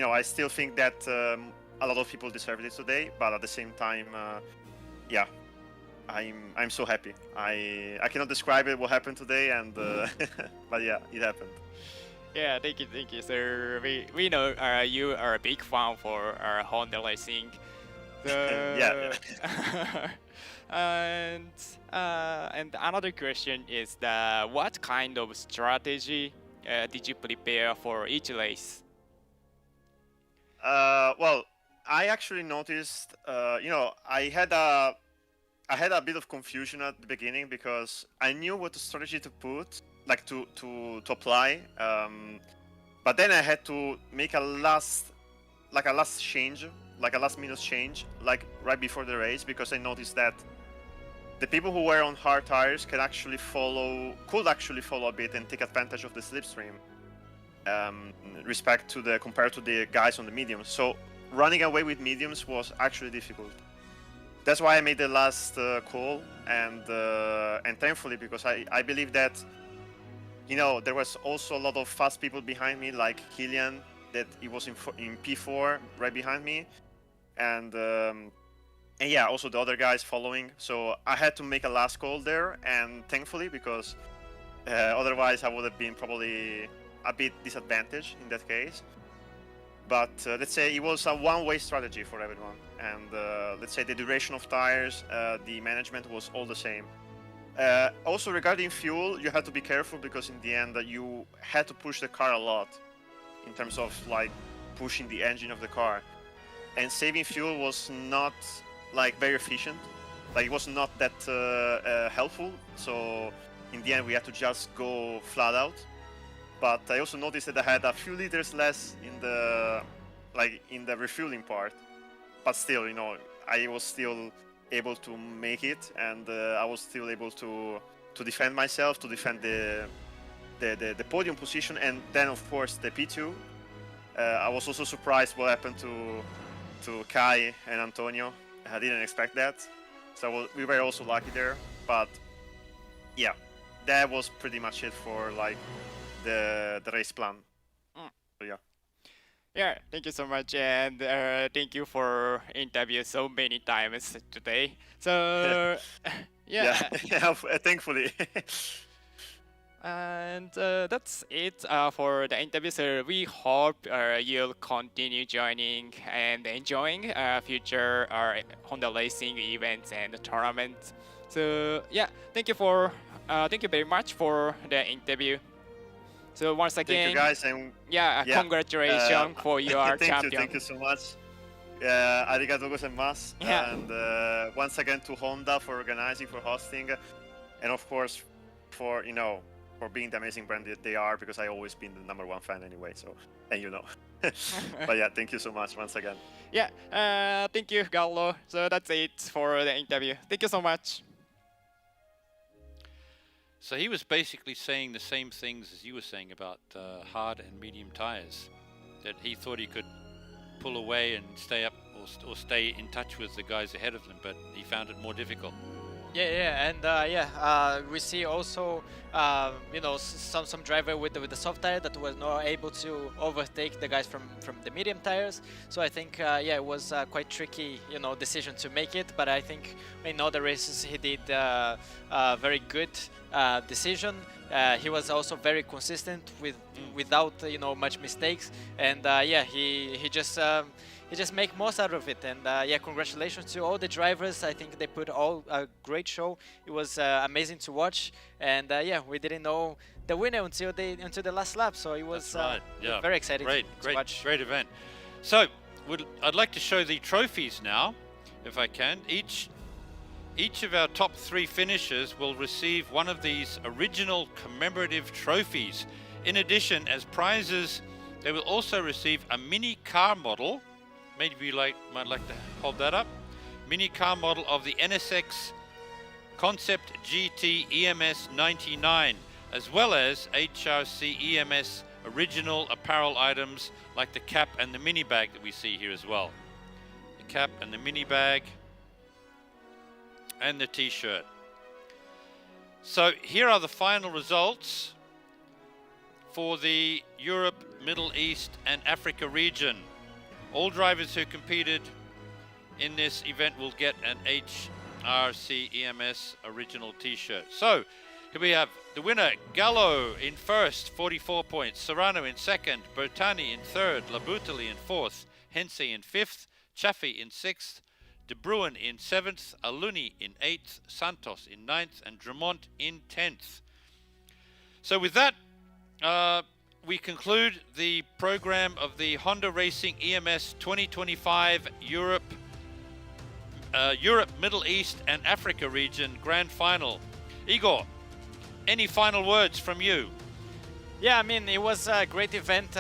S4: I still think that a lot of people deserved it today, but at the same time, yeah, I'm so happy. I cannot describe it what happened today, and but yeah, it happened.
S3: Yeah, thank you, thank you. So we know you are a big fan for Honda racing. So,
S4: Yeah.
S3: and another question is what kind of strategy did you prepare for each race?
S4: Well, I actually noticed, I had a bit of confusion at the beginning because I knew what strategy to put, like to apply, but then I had to make a last change, like a last minute change, like right before the race, because I noticed that the people who were on hard tires could actually follow a bit and take advantage of the slipstream, compared to the guys on the mediums. So running away with mediums was actually difficult. That's why I made the last call, and thankfully, because I believe that, there was also a lot of fast people behind me, like Killian, that he was in P4 right behind me, and yeah, also the other guys following. So I had to make a last call there, and thankfully, because otherwise I would have been probably a bit disadvantaged in that case. But let's say it was a one-way strategy for everyone, and let's say the duration of tires, the management was all the same. Also regarding fuel, you had to be careful, because in the end you had to push the car a lot in terms of like pushing the engine of the car, and saving fuel was not like very efficient. Like it was not that helpful. So in the end we had to just go flat out. But I also noticed that I had a few liters less in the refueling part, but still, I was still able to make it, and I was still able to defend myself, to defend the podium position, and then of course the P2. I was also surprised what happened to Kai and Antonio. I didn't expect that, so we were also lucky there. But yeah, that was pretty much it for like the race plan. So yeah.
S3: Yeah, thank you so much, and thank you for interview so many times today. So yeah,
S4: thankfully.
S3: And that's it for the interview. So we hope you'll continue joining and enjoying future Honda racing events and tournaments. So yeah, thank you very much for the interview. So once again,
S4: thank you guys, and
S3: congratulations for your champion.
S4: Thank you so much. Arigatou gozaimasu.
S3: Yeah.
S4: And once again to Honda for organizing, for hosting, and of course for being the amazing brand that they are, because I always been the #1 fan anyway. So, and but yeah, thank you so much once again.
S3: Yeah, thank you, Gallo. So that's it for the interview. Thank you so much.
S1: So he was basically saying the same things as you were saying about hard and medium tires, that he thought he could pull away and stay up or stay in touch with the guys ahead of them, but he found it more difficult.
S2: We see also some driver with the soft tire that was not able to overtake the guys from the medium tires. So I think it was quite tricky decision to make it, but I think in other races he did a very good decision. He was also very consistent without much mistakes, and he just make most out of it. And congratulations to all the drivers. I think they put all a great show. It was amazing to watch, and we didn't know the winner until the last lap, so it was very exciting to watch.
S1: Great event. So I'd like to show the trophies now, if I can. Each of our top 3 finishers will receive one of these original commemorative trophies. In addition, as prizes, they will also receive a mini car model. Maybe you might like to hold that up. Mini car model of the NSX Concept GT eMS 99, as well as HRC eMS original apparel items like the cap and the mini bag that we see here as well. The cap and the mini bag and the t-shirt. So here are the final results for the Europe, Middle East and Africa region. All drivers who competed in this event will get an RC eMS original t-shirt. So here we have the winner, Gallo in first, 44 points, Serrano in second, Bertani in third, Labutali in fourth, Hensey in fifth, Chaffee in sixth, De Bruin in seventh, Aluni in eighth, Santos in ninth, and Drummond in 10th. So with that, we conclude the program of the Honda Racing eMS 2025 Europe, Middle East and Africa region Grand Final. Igor, any final words from you?
S2: Yeah, I mean, it was a great event.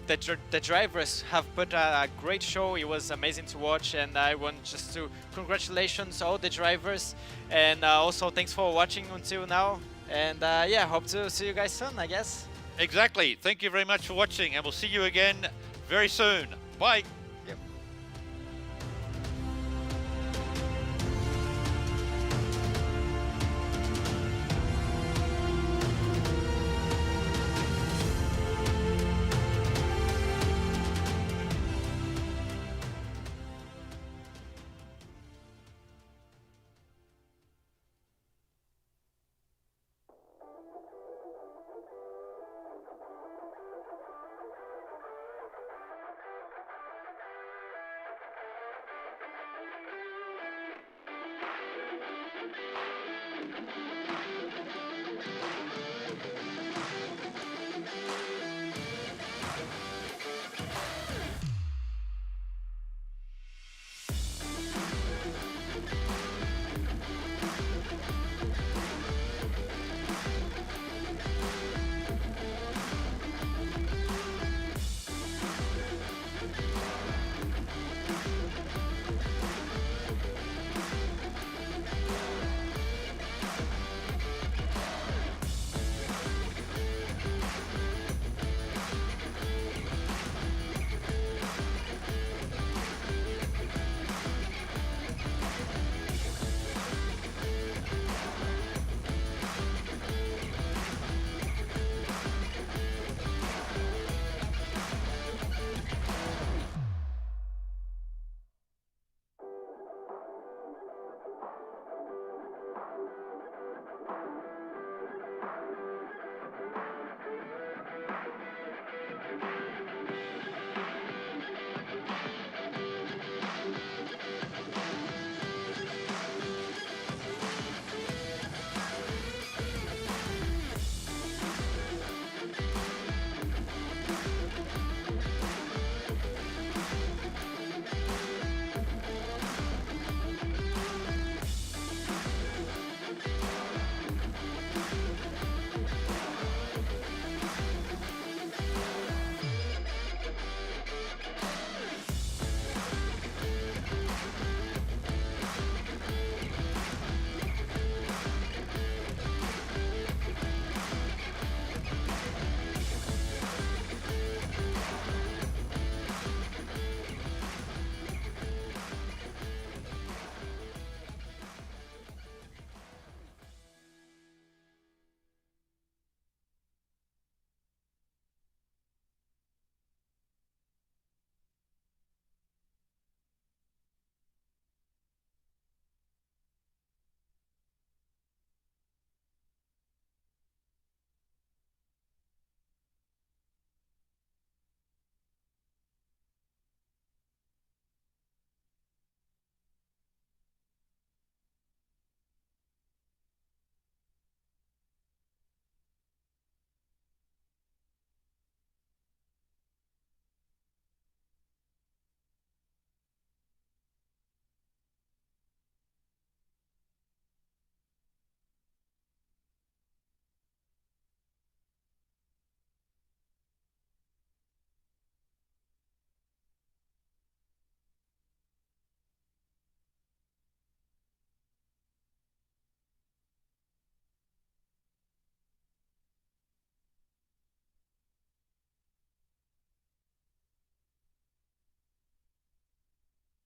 S2: The drivers have put a great show. It was amazing to watch, and I want just to congratulations all the drivers, and also thanks for watching until now. And yeah, hope to see you guys soon, I guess.
S1: Exactly. Thank you very much for watching, and we'll see you again very soon. Bye.